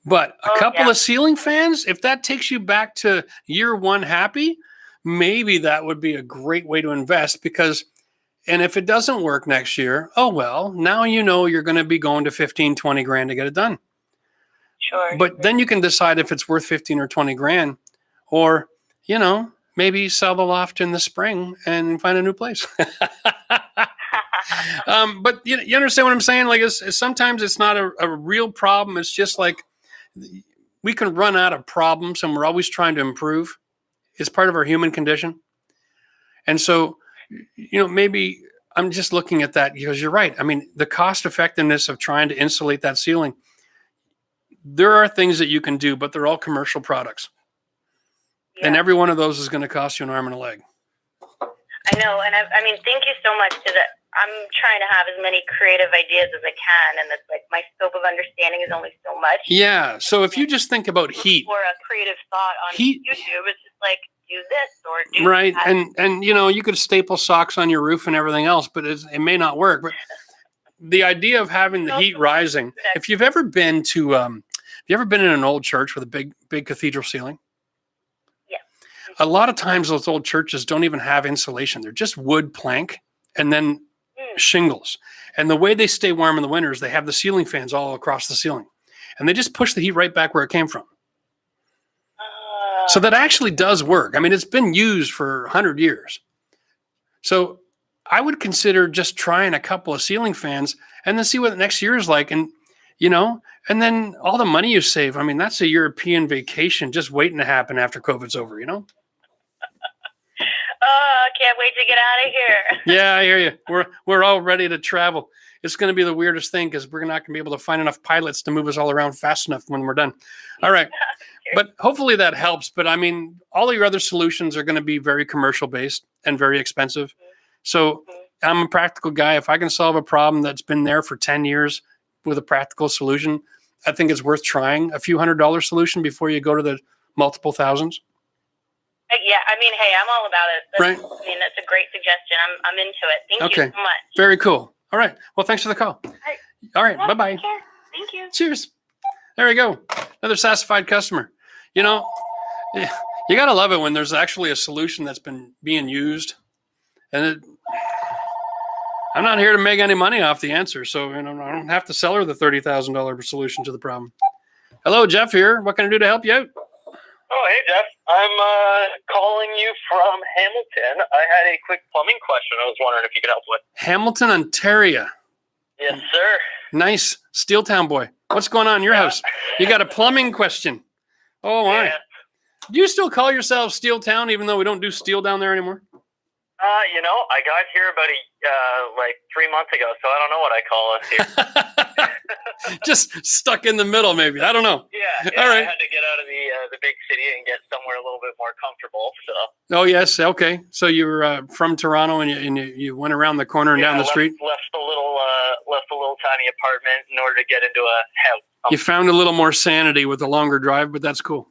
But a couple of ceiling fans, if that takes you back to year one happy, maybe that would be a great way to invest and if it doesn't work next year, oh well, now you know you're going to be going to 15, 20 grand to get it done. Sure. But then you can decide if it's worth 15 or 20 grand or, maybe sell the loft in the spring and find a new place. But you understand what I'm saying? Like sometimes it's not a real problem. It's just like we can run out of problems and we're always trying to improve. It's part of our human condition. And so, maybe I'm just looking at that because you're right. I mean, the cost effectiveness of trying to insulate that ceiling, there are things that you can do, but they're all commercial products. Yeah. And every one of those is going to cost you an arm and a leg. I know. And I mean, thank you so much because I'm trying to have as many creative ideas as I can. And it's like my scope of understanding is only so much. Yeah. So if you just think about heat. Or a creative thought on YouTube, it's just like, do this or do right. that. And you could staple socks on your roof and everything else, but it may not work. But the idea of having the heat rising, if you've ever been to, in an old church with a big cathedral ceiling? Yeah. A lot of times those old churches don't even have insulation. They're just wood plank and then shingles. And the way they stay warm in the winter is they have the ceiling fans all across the ceiling. And they just push the heat right back where it came from. So that actually does work. I mean, it's been used for 100 years. So I would consider just trying a couple of ceiling fans and then see what the next year is like. And, and then all the money you save, I mean, that's a European vacation just waiting to happen after COVID's over, Oh, I can't wait to get out of here. Yeah, I hear you. We're all ready to travel. It's going to be the weirdest thing because we're not going to be able to find enough pilots to move us all around fast enough when we're done. All right. But hopefully that helps. But I mean, all your other solutions are going to be very commercial based and very expensive. So I'm a practical guy. If I can solve a problem that's been there for 10 years with a practical solution, I think it's worth trying a few $100 solution before you go to the multiple thousands. Yeah, I mean, hey, I'm all about it. Right. I mean, that's a great suggestion. I'm into it. Thank you so much. Very cool. All right. Well, thanks for the call. All right. Bye-bye. Thank you. Cheers. There we go. Another satisfied customer. You got to love it when there's actually a solution that's been being used. And I'm not here to make any money off the answer. So, I don't have to sell her the $30,000 solution to the problem. Hello, Jeff here. What can I do to help you out? Oh, hey, Jeff. I'm calling you from Hamilton. I had a quick plumbing question I was wondering if you could help with. Hamilton, Ontario. Yes, sir. Nice. Steeltown boy. What's going on in your house? You got a plumbing question. Oh, my. Yeah. Do you still call yourself Steeltown even though we don't do steel down there anymore? I got here about 3 months ago, so I don't know what I call us here. Just stuck in the middle, maybe. I don't know. Yeah. All right. I had to get out of the big city and get somewhere a little bit more comfortable. So. Oh yes, okay. So you were from Toronto and you went around the corner and down the street. Left a little tiny apartment in order to get into a house. You found a little more sanity with the longer drive, but that's cool.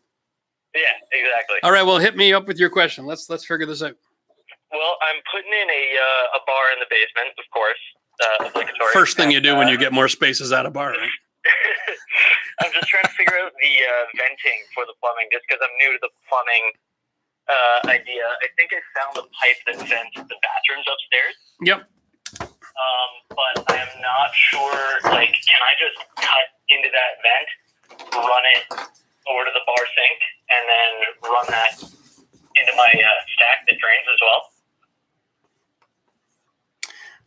Yeah, exactly. All right. Well, hit me up with your question. Let's figure this out. Well, I'm putting in a bar in the basement, of course. Obligatory. First thing you do when you get more space is add a bar, right? I'm just trying to figure out the venting for the plumbing, just because I'm new to the plumbing idea. I think I found the pipe that vents the bathrooms upstairs. Yep. But I am not sure, like, can I just cut into that vent, run it over to the bar sink, and then run that into my stack that drains as well?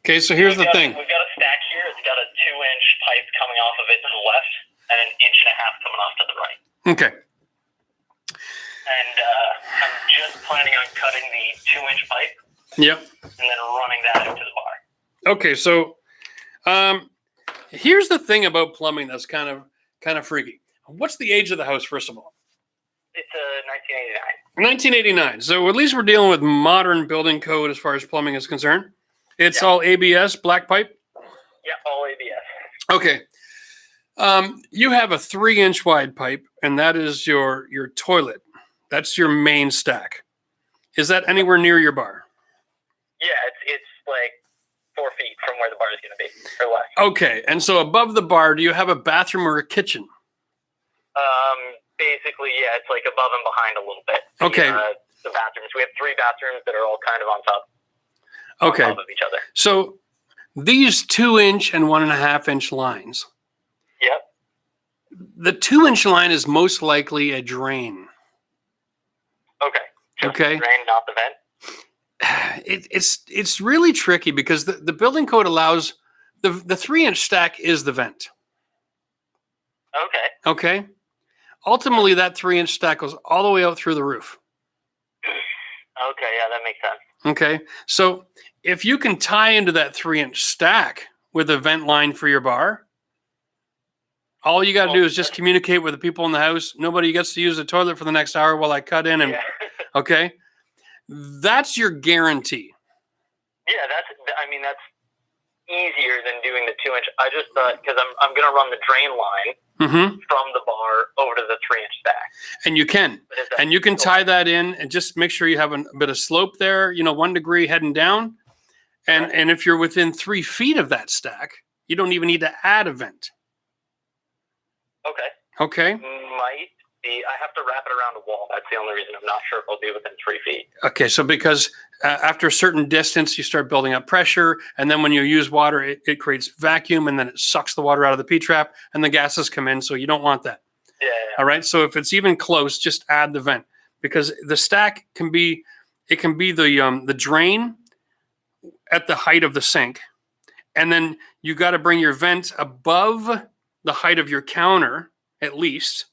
Okay, so here's the thing. We've got a stack here. It's got a 2-inch pipe coming off of it to the left and an 1.5 inches coming off to the right. Okay. And I'm just planning on cutting the 2-inch pipe. Yep. And then running that into the bar. Okay, so here's the thing about plumbing that's kind of freaky. What's the age of the house, first of all? It's 1989. 1989. So at least we're dealing with modern building code as far as plumbing is concerned. It's all ABS, black pipe? Yeah, all ABS. Okay. You have a 3-inch wide pipe, and that is your toilet. That's your main stack. Is that anywhere near your bar? Yeah, it's like 4 feet from where the bar is going to be, or less. Okay, and so above the bar, do you have a bathroom or a kitchen? Basically, yeah, it's like above and behind a little bit. Okay. The bathrooms. We have 3 bathrooms that are all kind of on top. Okay. On top of each other. So these 2-inch and 1.5-inch lines. Yep. The 2-inch line is most likely a drain. Okay. Just Okay. the drain, not the vent. It's really tricky because the building code allows the 3-inch stack is the vent. Okay. Okay. Ultimately, that 3-inch stack goes all the way out through the roof. Okay, yeah, that makes sense. Okay. So if you can tie into that 3-inch stack with a vent line for your bar, all you got to do is just communicate with the people in the house. Nobody gets to use the toilet for the next hour while I cut in. And okay. That's your guarantee. Yeah, that's easier than doing the 2-inch. I just thought, because I'm going to run the drain line from the bar over to the 3-inch stack. And you can. And you can tie that in and just make sure you have a bit of slope there, 1 degree heading down. And if you're within 3 feet of that stack, you don't even need to add a vent. Okay. Okay. Might be. I have to wrap it around a wall. That's the only reason I'm not sure if I'll be within 3 feet. Okay. So because after a certain distance, you start building up pressure. And then when you use water, it creates vacuum and then it sucks the water out of the P-trap and the gases come in. So you don't want that. Yeah. All right. So if it's even close, just add the vent because the stack can be the drain at the height of the sink. And then you got to bring your vent above the height of your counter, at least,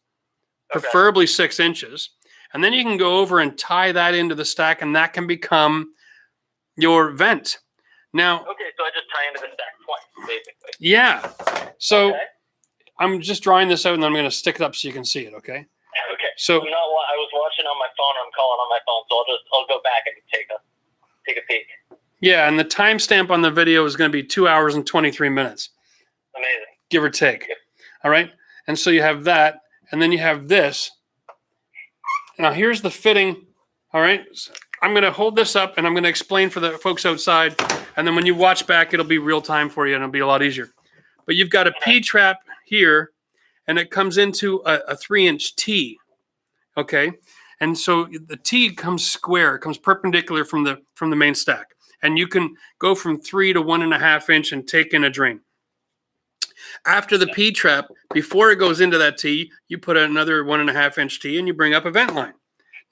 preferably 6 inches. And then you can go over and tie that into the stack, and that can become your vent. Now, okay, so I just tie into the stack twice, basically. Yeah. So I'm just drawing this out, and then I'm going to stick it up so you can see it. Okay. Okay. So I was watching on my phone, or I'm calling on my phone, so I'll go back and take a peek. Yeah, and the timestamp on the video is going to be 2 hours and 23 minutes. Amazing. Give or take. All right. And so you have that, and then you have this. Now here's the fitting. All right. So I'm going to hold this up and I'm going to explain for the folks outside. And then when you watch back, it'll be real time for you and it'll be a lot easier. But you've got a P-trap here and it comes into a 3-inch T. Okay. And so the T comes square, it comes perpendicular from the main stack. And you can go from 3 to 1.5 inch and take in a drain. After the P-trap, before it goes into that T, you put another 1.5 inch T and you bring up a vent line,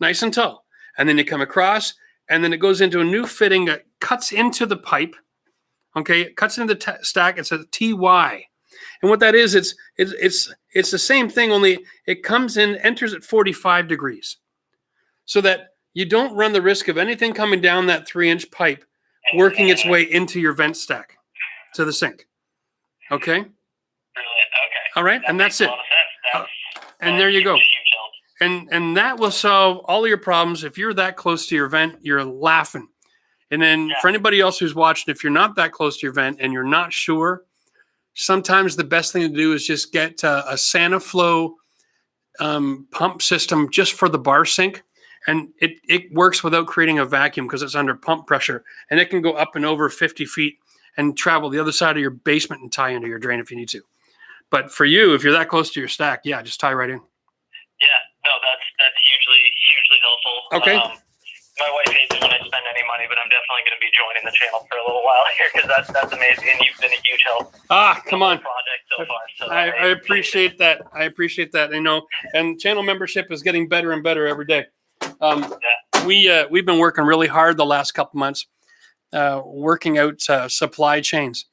nice and tall. And then you come across, and then it goes into a new fitting that cuts into the pipe. Okay, it cuts into the stack. It's a TY, and what that is, it's the same thing, only it comes in, enters at 45 degrees, so that you don't run the risk of anything coming down that 3-inch pipe, working its way into your vent stack to the sink. Okay. Okay. All right, and that's it. And there you go. And that will solve all of your problems. If you're that close to your vent, you're laughing. And then for anybody else who's watching, if you're not that close to your vent and you're not sure, sometimes the best thing to do is just get a SaniFlow pump system just for the bar sink. And it works without creating a vacuum because it's under pump pressure. And it can go up and over 50 feet and travel the other side of your basement and tie into your drain if you need to. But for you, if you're that close to your stack, just tie right in. Yeah, no, that's hugely helpful. Okay. My wife hates it when I spend any money, but I'm definitely going to be joining the channel for a little while here because that's amazing, and you've been a huge help. Come on. Project so far. So I appreciate that. I appreciate that. You know, and channel membership is getting better and better every day. We've been working really hard the last couple months, working out supply chains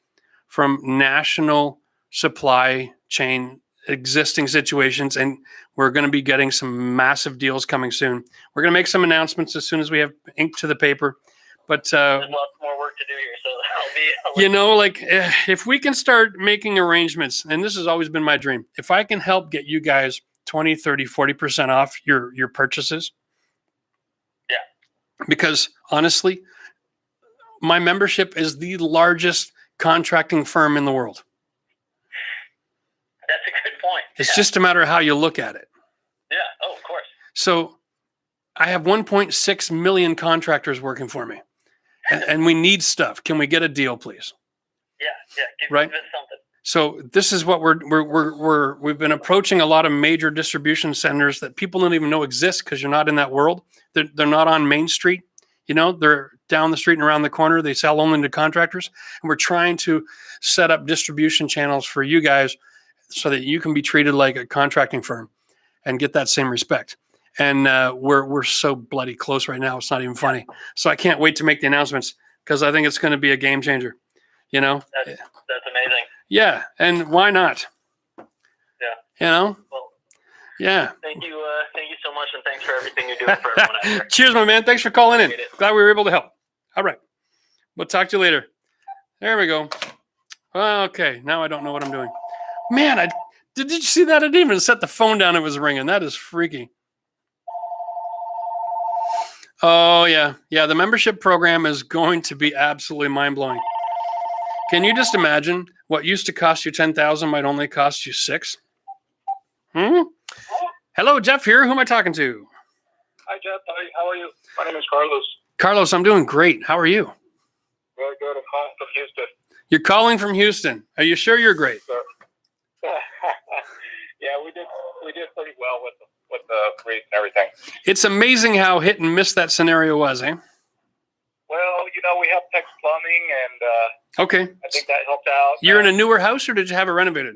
from national supply chain existing situations, and we're going to be getting some massive deals coming soon. We're going to make some announcements as soon as we have ink to the paper. But there's lots more work to do here, so I'll you know, like if we can start making arrangements, and this has always been my dream, if I can help get you guys 20, 30, 40% off your purchases. Yeah. Because honestly, my membership is the largest contracting firm in the world. That's a good point. It's just a matter of how you look at it. Yeah. Oh, of course. So I have 1.6 million contractors working for me, and we need stuff. Can we get a deal, please? Yeah. Give right. us something. So this is what we've been approaching a lot of major distribution centers that people don't even know exist because you're not in that world. They're not on Main Street. You know, they're down the street and around the corner. They sell only to contractors, and we're trying to set up distribution channels for you guys so that you can be treated like a contracting firm and get that same respect. And we're so bloody close right now. It's not even funny. So I can't wait to make the announcements because I think it's going to be a game changer. You know, that's amazing. Yeah, and why not? Yeah. You know. Well, yeah. Thank you so much, and thanks for everything you're doing for everyone out there. Cheers, my man. Thanks for calling in. Glad we were able to help. All right, we'll talk to you later. There we go. Okay, now I don't know what I'm doing. Man, did you see that? I didn't even set the phone down. It was ringing. That is freaky. Oh, yeah. Yeah, the membership program is going to be absolutely mind-blowing. Can you just imagine what used to cost you $10,000 might only cost you $6,000? Hello, Jeff here. Who am I talking to? Hi, Jeff. How are you? My name is Carlos. Carlos, I'm doing great. How are you? Very good. I'm calling from Houston. You're calling from Houston. Are you sure you're great? Yeah, we did pretty well with the rate and everything. It's amazing how hit and miss that scenario was, eh? Well, you know, we have Tex Plumbing, and okay, I think that helped out. You're in a newer house, or did you have it renovated?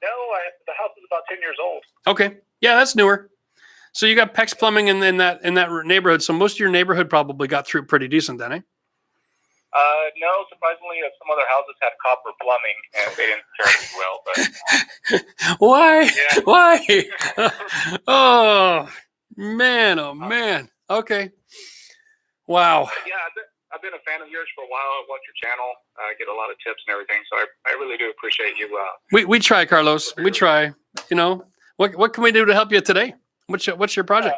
No, the house is about 10 years old. Okay, yeah, that's newer. So you got Pex Plumbing in that neighborhood. So most of your neighborhood probably got through pretty decent then, eh? No, surprisingly, some other houses had copper plumbing, and they didn't fare as well. But why? Yeah. Why? Oh man. Okay. Wow. Yeah, I've been a fan of yours for a while. I watch your channel. I get a lot of tips and everything, so I really do appreciate you. We try, Carlos. We try. You know, what can we do to help you today? What's your project?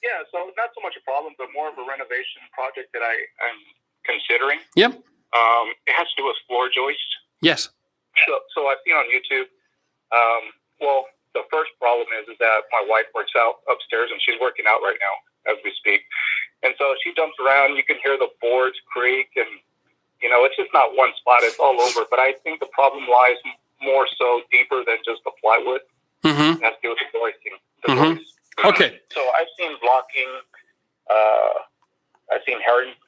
Yeah, so not so much a problem, but more of a renovation project that I'm considering. Yep. It has to do with floor joists. Yes. So I've seen on YouTube. Well, the first problem is that my wife works out upstairs, and she's working out right now as we speak. And so she jumps around. You can hear the boards creak, and you know it's just not one spot; it's all over. But I think the problem lies more so deeper than just the plywood. Mm-hmm. It has to do with the joisting. Okay. So I've seen blocking. I've seen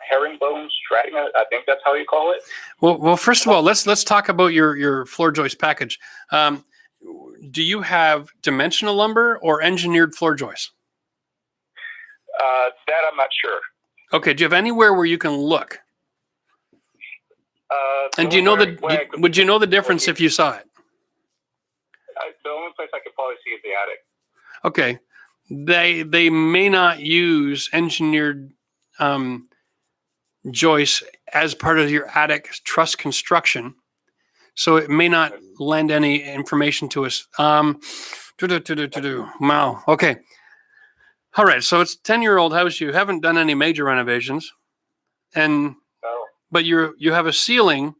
herringbone strutting. I think that's how you call it. Well, first of all, let's talk about your floor joist package. Do you have dimensional lumber or engineered floor joists? That I'm not sure. Okay. Do you have anywhere where you can look? And do you know would you know the difference if you saw it? The only place I could probably see is the attic. Okay. They may not use engineered joists as part of your attic truss construction, so it may not lend any information to us. Wow. Okay. All right. So it's a 10-year-old house. You haven't done any major renovations, but you have a ceiling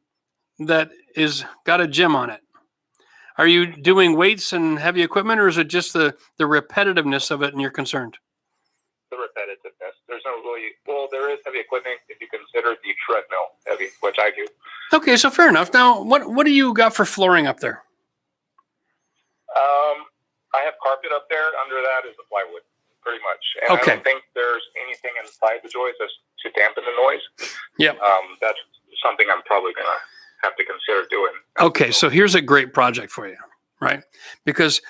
that is got a gym on it. Are you doing weights and heavy equipment, or is it just the repetitiveness of it and you're concerned? The repetitiveness. There's no really, well, there is heavy equipment if you consider the treadmill heavy, which I do. Okay, so fair enough. Now, what do you got for flooring up there? I have carpet up there. Under that is the plywood, pretty much. And okay. I don't think there's anything in inside the joist to dampen the noise. Yep. That's something I'm probably going to have to consider doing. Okay, so here's a great project for you, right? Because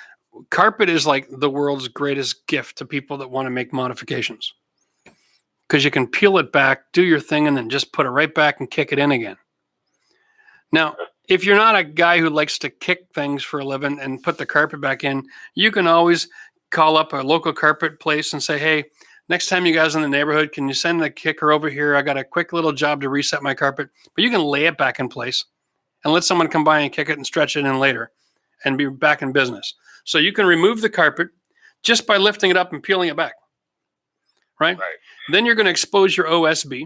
carpet is like the world's greatest gift to people that want to make modifications. Because you can peel it back, do your thing, and then just put it right back and kick it in again. Now, if you're not a guy who likes to kick things for a living and put the carpet back in, you can always call up a local carpet place and say, hey, next time you guys in the neighborhood, can you send a kicker over here? I got a quick little job to reset my carpet. But you can lay it back in place and let someone come by and kick it and stretch it in later and be back in business. So you can remove the carpet just by lifting it up and peeling it back. Right? Then you're going to expose your OSB.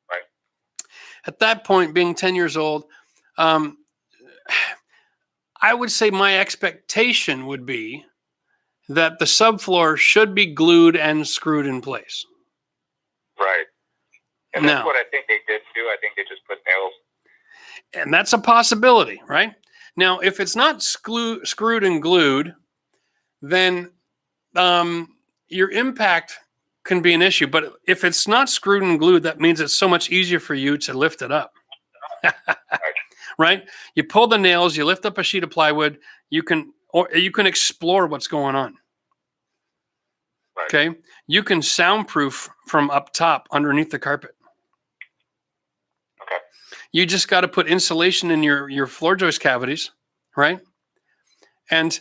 Right. At that point, being 10 years old, I would say my expectation would be that the subfloor should be glued and screwed in place. Right. And that's what I think they did do. I think they just put nails. And that's a possibility, right? Now, if it's not screwed and glued, then your impact can be an issue. But if it's not screwed and glued, that means it's so much easier for you to lift it up. Right? You pull the nails, you lift up a sheet of plywood, you can explore what's going on. Right. Okay? You can soundproof from up top underneath the carpet. Okay. You just got to put insulation in your floor joist cavities, right? And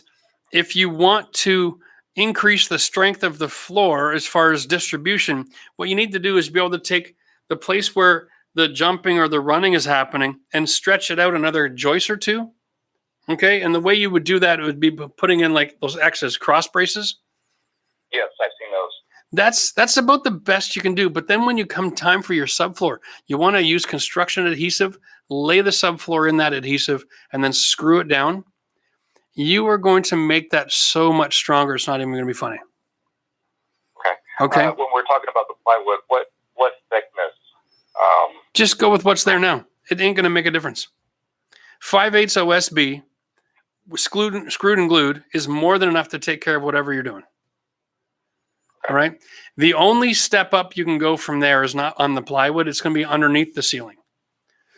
if you want to increase the strength of the floor as far as distribution, what you need to do is be able to take the place where the jumping or the running is happening and stretch it out another joist or two. Okay. And the way you would do that would be putting in like those X's, cross braces. Yes, I've seen those. That's about the best you can do. But then when you come time for your subfloor, you want to use construction adhesive, lay the subfloor in that adhesive, and then screw it down. You are going to make that so much stronger. It's not even going to be funny. Okay. When we're talking about the plywood, what thickness? Just go with what's there now. It ain't going to make a difference. 5/8 OSB, screwed and glued, is more than enough to take care of whatever you're doing. Okay. All right. The only step up you can go from there is not on the plywood. It's going to be underneath the ceiling.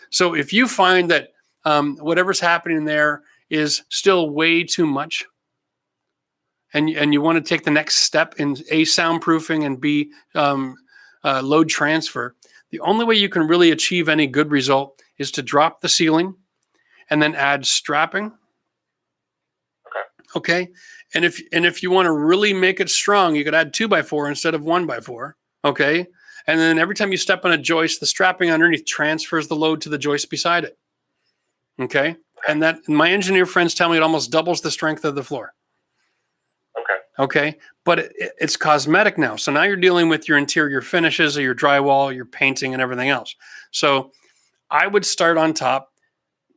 So if you find that whatever's happening there is still way too much, and you want to take the next step in A, soundproofing, and B, load transfer, the only way you can really achieve any good result is to drop the ceiling and then add strapping. Okay. And if you want to really make it strong, you could add 2x4 instead of 1x4. Okay. And then every time you step on a joist, the strapping underneath transfers the load to the joist beside it. Okay. And that my engineer friends tell me it almost doubles the strength of the floor. Okay. But it's cosmetic now. So now you're dealing with your interior finishes or your drywall, your painting, and everything else. So I would start on top,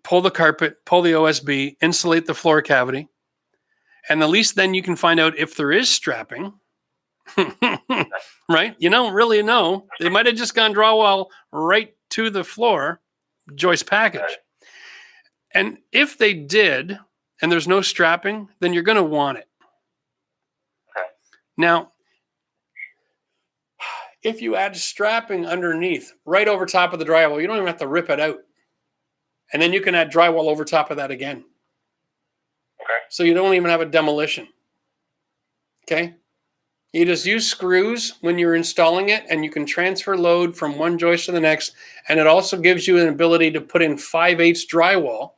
pull the carpet, pull the OSB, insulate the floor cavity. And at least then you can find out if there is strapping. Right? You don't really know. They might have just gone drywall right to the floor joist package. Right. And if they did, and there's no strapping, then you're going to want it. Okay. Now, if you add strapping underneath, right over top of the drywall, you don't even have to rip it out. And then you can add drywall over top of that again. Okay. So you don't even have a demolition. Okay. You just use screws when you're installing it, and you can transfer load from one joist to the next. And it also gives you an ability to put in 5/8 drywall,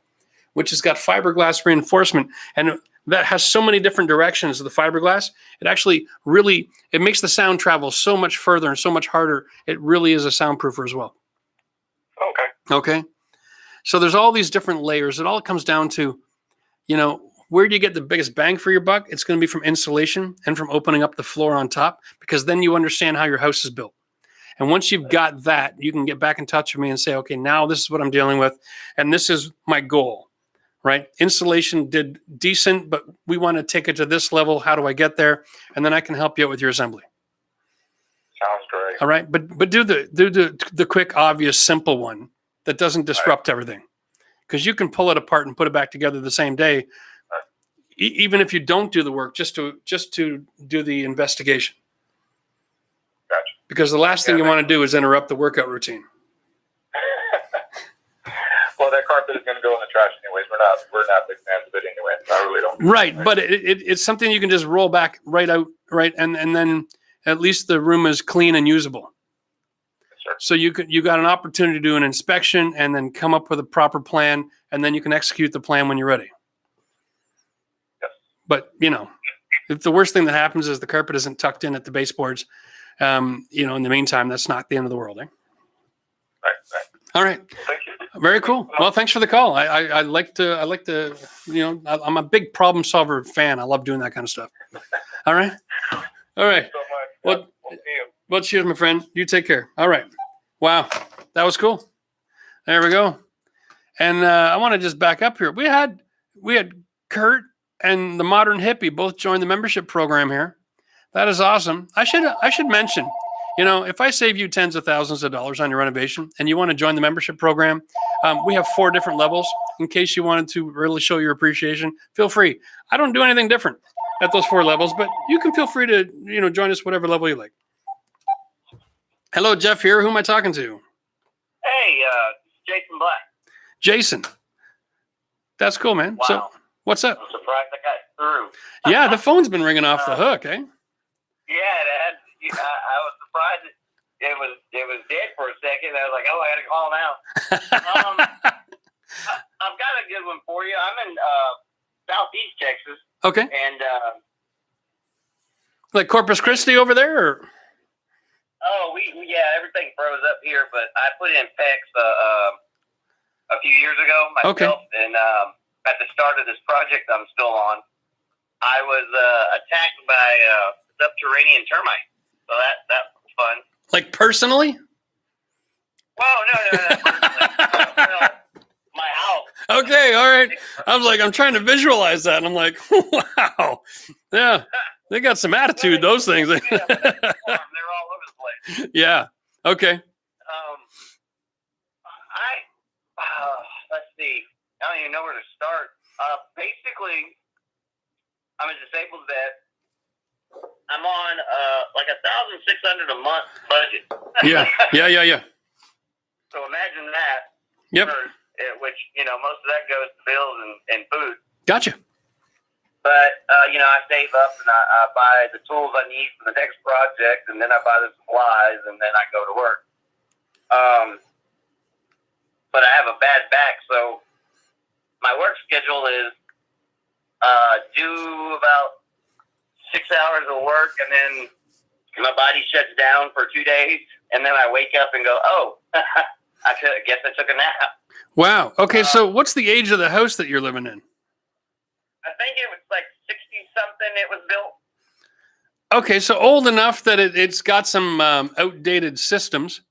which has got fiberglass reinforcement. And that has so many different directions of the fiberglass. It actually really, it makes the sound travel so much further and so much harder. It really is a soundproofer as well. Okay. Okay. So there's all these different layers. It all comes down to, where do you get the biggest bang for your buck? It's going to be from insulation and from opening up the floor on top, because then you understand how your house is built. And once you've got that, you can get back in touch with me and say, okay, now this is what I'm dealing with, and this is my goal, right? Insulation did decent, but we want to take it to this level. How do I get there? And then I can help you out with your assembly. Sounds great. All right, but do the quick, obvious, simple one that doesn't disrupt everything, because you can pull it apart and put it back together the same day. Even if you don't do the work, just to do the investigation. Gotcha. because the last thing you want to do is interrupt the workout routine. Well, that carpet is going to go in the trash anyways. We're not big fans of it anyway. I really don't. Right, but it's something you can just roll back right out, right, and then at least the room is clean and usable. Sure. So you got an opportunity to do an inspection and then come up with a proper plan, and then you can execute the plan when you're ready. Yes. But if the worst thing that happens is the carpet isn't tucked in at the baseboards, in the meantime, that's not the end of the world, eh? Right. All right. Thank you. Very cool. Well, thanks for the call. I like to, I'm a big problem solver fan. I love doing that kind of stuff. All right. All right. So much. Well, We'll see you. well, cheers, my friend. You take care. All right. Wow. That was cool. There we go. And I want to just back up here. We had Kurt and the Modern Hippie both join the membership program here. That is awesome. I should mention, if I save you tens of thousands of dollars on your renovation and you want to join the membership program, we have 4 different levels. In case you wanted to really show your appreciation, feel free. I don't do anything different at those 4 levels, but you can feel free to, join us whatever level you like. Hello, Jeff here. Who am I talking to? Hey, Jason Black. Jason. That's cool, man. Wow. So what's up? I'm surprised I got through. Yeah, the phone's been ringing off the hook, eh? Yeah, Dad. I was surprised it was dead for a second. I was like, oh, I got to call now. I've got a good one for you. I'm in Southeast Texas. Okay. And like Corpus Christi over there? Or? Everything froze up here, but I put in PEX a few years ago myself. Okay. And at the start of this project I'm still on, I was attacked by subterranean termites. So that was fun. Like personally? Well, no, personally. My house. Okay, all right. I was like, I'm trying to visualize that. And I'm like, wow. Yeah. They got some attitude, those things. They're all over the place. Yeah. Okay. Let's see. I don't even know where to start. Basically, I'm a disabled vet. I'm on like $1,600 a month budget. Yeah. So imagine that. Yep. Which most of that goes to bills and food. Gotcha. But I save up and I buy the tools I need for the next project, and then I buy the supplies, and then I go to work. But I have a bad back, so my work schedule is do about 6 hours of work, and then my body shuts down for 2 days, and then I wake up and go, oh, I guess I took a nap. Wow. Okay, so what's the age of the house that you're living in? I think it was like 60-something it was built. Okay, so old enough that it's got some outdated systems,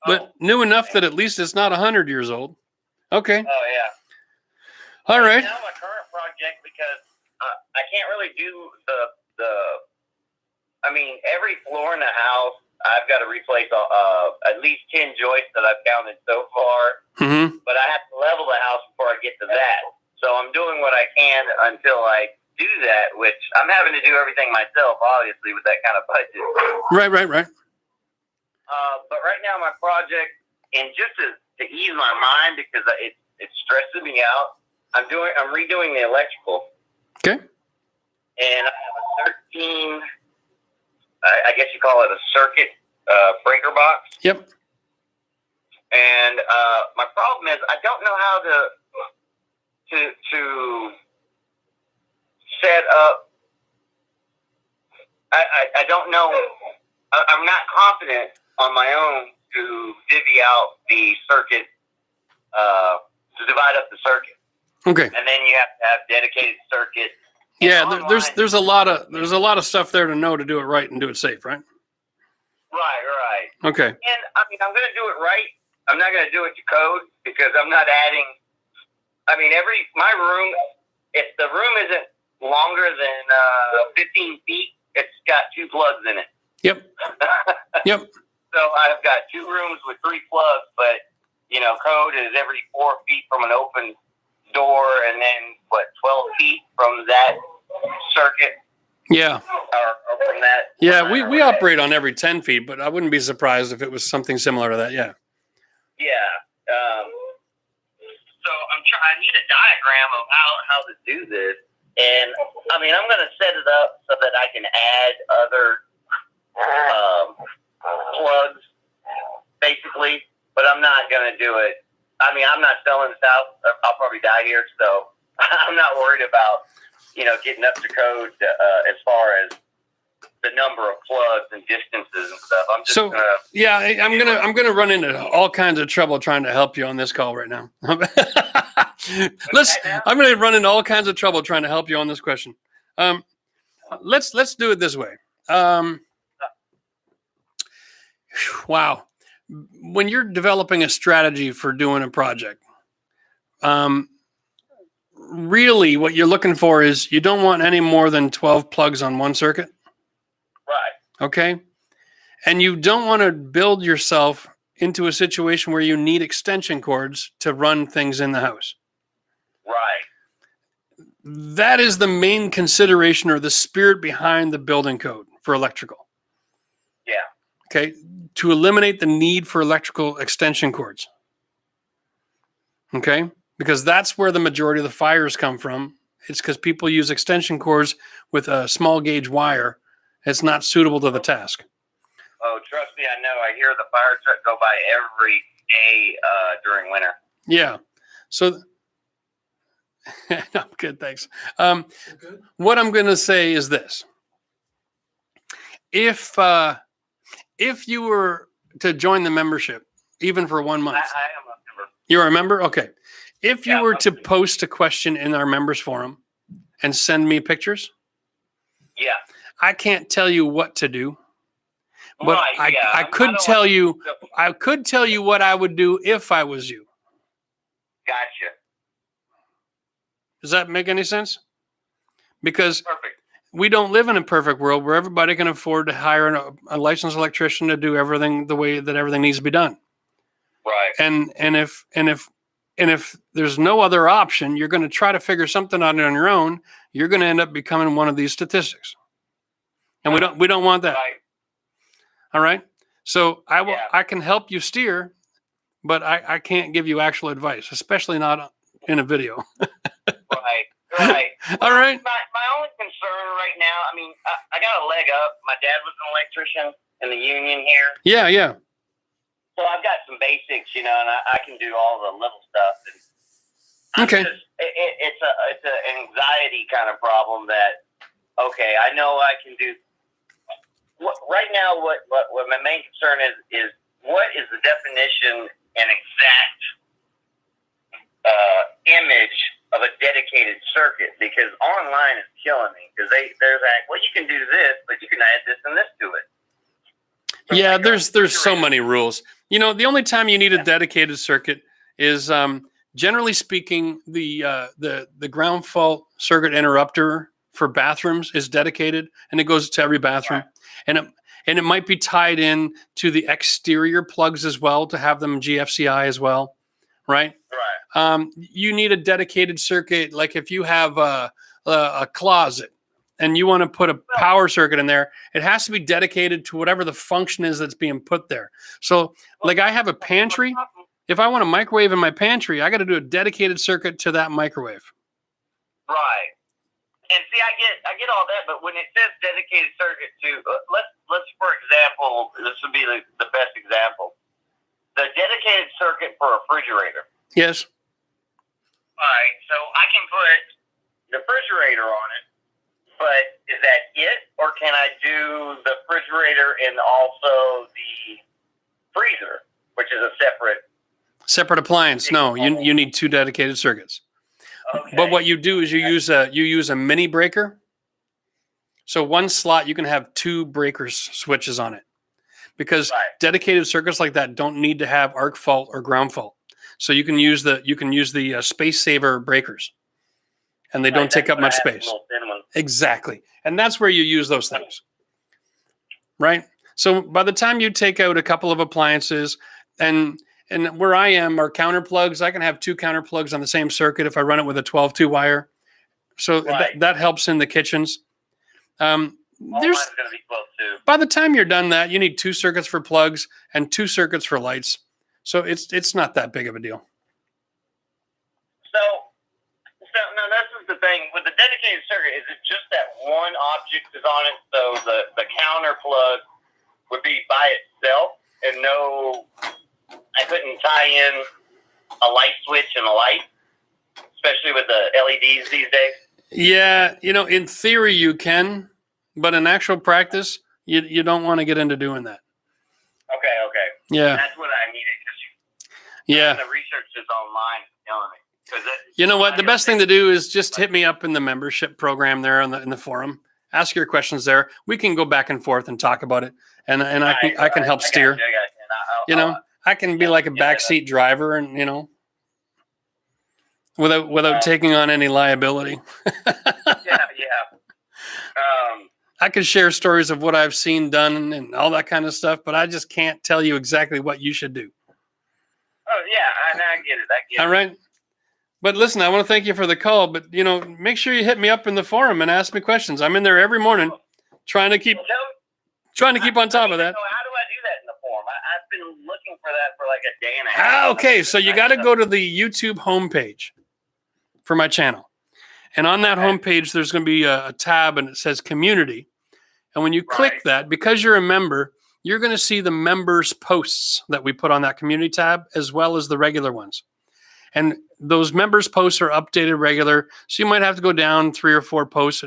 but new enough that at least it's not 100 years old. Okay. Oh, yeah. All right. Now my current project, because I can't really do every floor in the house, I've got to replace at least 10 joists that I've counted so far. Mm-hmm. But I have to level the house before I get to that. So I'm doing what I can until I do that, which I'm having to do everything myself, obviously, with that kind of budget. Right. But right now my project, and just to ease my mind because it's stressing me out, I'm redoing the electrical. Okay. And I have a 13, I guess you call it a circuit breaker box. Yep. And my problem is I don't know how to set up. I don't know. I'm not confident on my own to divvy out the circuit, to divide up the circuit. Okay. And then you have to have dedicated circuit. Yeah, there's a lot of stuff there to know to do it right and do it safe, right? Right. Okay. And I mean, I'm going to do it right. I'm not going to do it to code because I'm not adding. I mean, my room, if the room isn't longer than 15 feet, it's got 2 plugs in it. Yep. Yep. So I've got 2 rooms with 3 plugs, but code is every 4 feet from an open door, and then 12 feet from that circuit. Yeah. Or from that. Yeah, we operate on every 10 feet, but I wouldn't be surprised if it was something similar to that. Yeah. Yeah. So I need a diagram of how to do this. And I mean, I'm going to set it up so that I can add other plugs, basically, but I'm not going to do it. I mean, I'm not selling this house. I'll probably die here, so I'm not worried about, getting up to code as far as the number of plugs and distances and stuff. I'm just I'm gonna run into all kinds of trouble trying to help you on this call right now. I'm gonna run into all kinds of trouble trying to help you on this question. Let's do it this way. Wow. When you're developing a strategy for doing a project, really what you're looking for is you don't want any more than 12 plugs on one circuit. Right. Okay. And you don't want to build yourself into a situation where you need extension cords to run things in the house. Right. That is the main consideration or the spirit behind the building code for electrical. Yeah. Okay. To eliminate the need for electrical extension cords. Okay. Because that's where the majority of the fires come from. It's because people use extension cords with a small gauge wire. It's not suitable to the task. Oh, trust me, I know. I hear the fire truck go by every day during winter. Yeah. So, no, good, thanks. What I'm going to say is this. If you were to join the membership, even for 1 month. I am a member. You're a member? Okay. If you were to post a question in our members forum and send me pictures. Yeah. I can't tell you what to do, but I could tell you what I would do if I was you. Gotcha. Does that make any sense? Because we don't live in a perfect world where everybody can afford to hire a licensed electrician to do everything the way that everything needs to be done. Right. And if there's no other option, you're going to try to figure something out on your own. You're going to end up becoming one of these statistics. And we don't want that. Right. All right. So I can help you steer, but I can't give you actual advice, especially not in a video. Right. All right. My only concern right now, I mean, I got a leg up. My dad was an electrician in the union here. Yeah. So I've got some basics, and I can do all the little stuff. And okay. It's an anxiety kind of problem that, okay, I know I can do. Right now, what my main concern is what is the definition and exact image of a dedicated circuit? Because online is killing me. Because they're like, well, you can do this, but you can add this and this to it. So yeah, there's so many rules. The only time you need a dedicated circuit is generally speaking, the ground fault circuit interrupter for bathrooms is dedicated, and it goes to every bathroom. Right. And it might be tied in to the exterior plugs as well to have them GFCI as well, right? Right. You need a dedicated circuit, like if you have a closet and you want to put a power circuit in there, it has to be dedicated to whatever the function is that's being put there. So, like I have a pantry. If I want a microwave in my pantry, I got to do a dedicated circuit to that microwave. Right. And see, I get all that, but when it says dedicated circuit to, let's for example, this would be the best example, the dedicated circuit for a refrigerator. Yes. All right, so I can put the refrigerator on it, but is that it, or can I do the refrigerator and also the freezer, which is a separate appliance? No, you need two dedicated circuits. Okay. But what you do is you use a mini breaker. So one slot you can have two breakers switches on it, because dedicated circuits like that don't need to have arc fault or ground fault. So you can use the space saver breakers, and they don't take up much space. Exactly, and that's where you use those things, right? So by the time you take out a couple of appliances and where I am are counter plugs. I can have two counter plugs on the same circuit if I run it with a 12-2 wire. So that helps in the kitchens. Mine's going to be 12 too. By the time you're done that, you need 2 circuits for plugs and 2 circuits for lights. So it's not that big of a deal. So now this is the thing with the dedicated circuit. Is it just that one object is on it? So the counter plug would be by itself, and I couldn't tie in a light switch and a light, especially with the LEDs these days. Yeah, in theory you can, but in actual practice, you don't want to get into doing that. Okay. Yeah. That's what I needed. Yeah. The research is online telling me. You know what? The best thing to do is just hit me up in the membership program there in the forum. Ask your questions there. We can go back and forth and talk about it, and I can help steer. I can be like a backseat driver, and without taking on any liability. Yeah. I can share stories of what I've seen done and all that kind of stuff, but I just can't tell you exactly what you should do. Oh yeah, I get it. All right. But listen, I want to thank you for the call, but make sure you hit me up in the forum and ask me questions. I'm in there every morning trying to keep on top of that. So how do I do that in the forum? I've been looking for that for like a day and a half. Okay, so you got to go to the YouTube homepage for my channel. And on that homepage, there's going to be a tab and it says community. And when you click that, because you're a member, you're going to see the members' posts that we put on that community tab, as well as the regular ones. And those members' posts are updated regular. So you might have to go down 3 or 4 posts.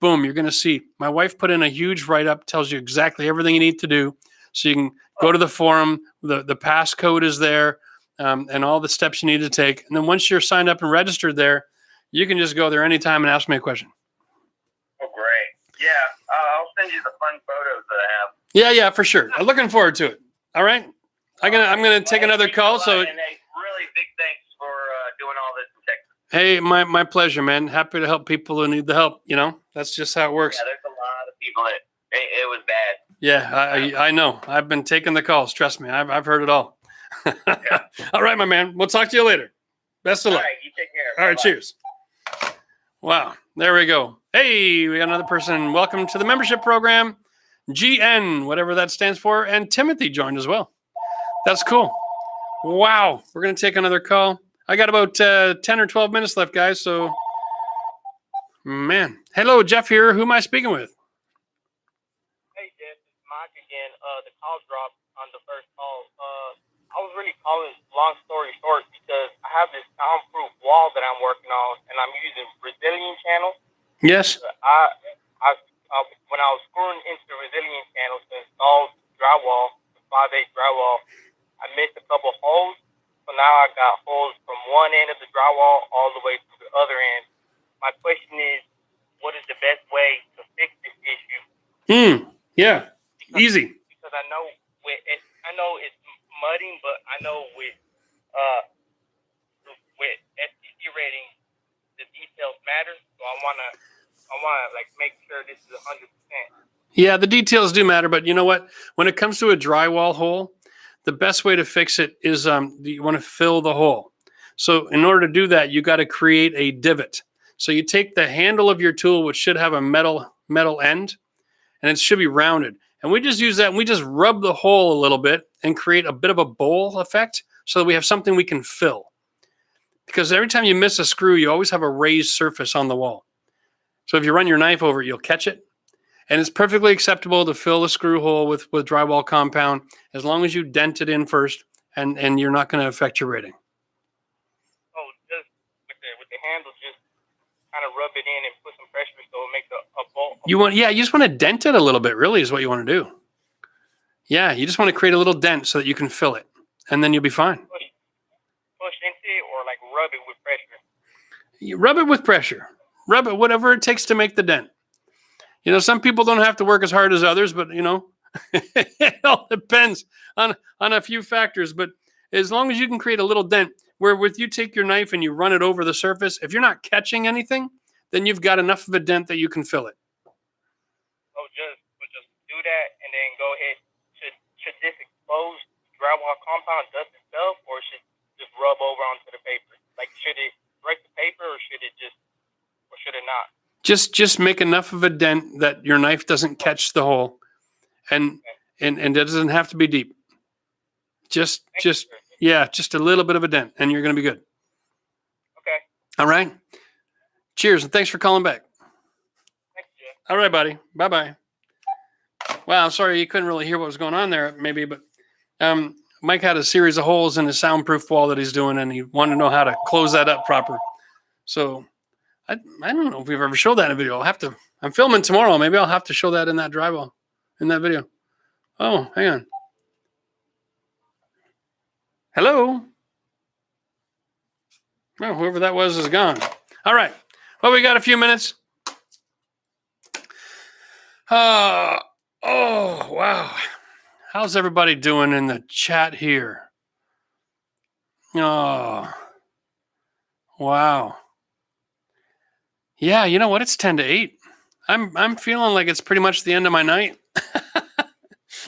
Boom, you're going to see. My wife put in a huge write-up, tells you exactly everything you need to do. So you can go to the forum. The passcode is there, and all the steps you need to take. And then once you're signed up and registered there, you can just go there anytime and ask me a question. Oh, great. Yeah, I'll send you the fun photos that I have. Yeah, for sure. I'm looking forward to it. All right? I'm gonna take another call. So and a really big thanks for doing all this in Texas. Hey, my pleasure, man. Happy to help people who need the help. That's just how it works. Yeah, there's a lot of people that it was bad. Yeah, I know. I've been taking the calls. Trust me, I've heard it all. Yeah. All right, my man. We'll talk to you later. Best of luck. All right, you take care. All right, Bye-bye. cheers. Wow, there we go. Hey, we got another person. Welcome to the membership program. GN, whatever that stands for, and Timothy joined as well. That's cool. Wow, we're going to take another call. I got about 10 or 12 minutes left, guys, so, man. Hello, Jeff here. Who am I speaking with? Hey, Jeff, it's Mike again. The call dropped on the first call. I was really calling, long story short, because I have this soundproof wall that I'm working on, and I'm using Renovation channels. Yes. When I was screwing into the Renovation channels to install drywall, the 5/8 drywall, I missed a couple holes. So now I got holes from one end of the drywall all the way to the other end. My question is, what is the best way to fix this issue? Yeah. Easy. Because I know it's mudding, but I know with STC rating, the details matter. So I wanna make sure this is 100%. Yeah, the details do matter, but you know what? When it comes to a drywall hole, the best way to fix it is you want to fill the hole. So in order to do that, you got to create a divot. So you take the handle of your tool, which should have a metal end, and it should be rounded. And we just use that and we just rub the hole a little bit and create a bit of a bowl effect so that we have something we can fill. Because every time you miss a screw, you always have a raised surface on the wall. So if you run your knife over it, you'll catch it. And it's perfectly acceptable to fill the screw hole with drywall compound as long as you dent it in first and you're not going to affect your rating. Oh, just with the handle, just kind of rub it in and put some pressure so it makes a bowl. You just want to dent it a little bit, really, is what you want to do. Yeah, you just want to create a little dent so that you can fill it, and then you'll be fine. Push into it or like rub it with pressure? You rub it with pressure. Rub it, whatever it takes to make the dent. Some people don't have to work as hard as others, but, it all depends on a few factors. But as long as you can create a little dent, where with you take your knife and you run it over the surface, if you're not catching anything, then you've got enough of a dent that you can fill it. Oh, just do that and then go ahead. Should this exposed drywall compound dust itself, or should just rub over onto the paper? Like, should it break the paper, or should it not? Just make enough of a dent that your knife doesn't catch the hole, and it doesn't have to be deep. Just a little bit of a dent, and you're going to be good. Okay. All right. Cheers, and thanks for calling back. Thanks, Jim. All right, buddy. Bye-bye. Well, I'm sorry you couldn't really hear what was going on there, maybe, but Mike had a series of holes in his soundproof wall that he's doing, and he wanted to know how to close that up proper. So I don't know if we've ever showed that in a video. I'm filming tomorrow. Maybe I'll have to show that in that drywall, in that video. Oh, hang on. Hello? Oh, whoever that was is gone. All right. Well, we got a few minutes. Oh, wow. How's everybody doing in the chat here? Oh, wow. Yeah, you know what? It's 10 to 8. I'm feeling like it's pretty much the end of my night.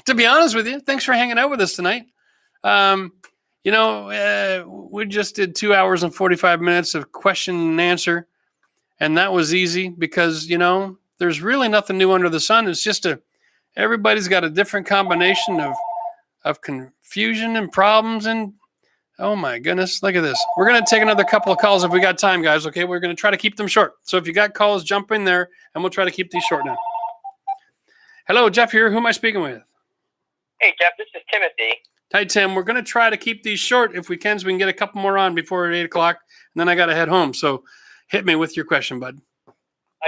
To be honest with you, thanks for hanging out with us tonight. We just did 2 hours and 45 minutes of question and answer. And that was easy because, there's really nothing new under the sun. It's just everybody's got a different combination of confusion and problems. And oh my goodness, look at this. We're going to take another couple of calls if we got time, guys. Okay, we're going to try to keep them short. So if you got calls, jump in there and we'll try to keep these short now. Hello, Jeff here. Who am I speaking with? Hey, Jeff, this is Timothy. Hi, Tim. We're going to try to keep these short if we can, so we can get a couple more on before 8 o'clock, and then I got to head home. So hit me with your question, bud.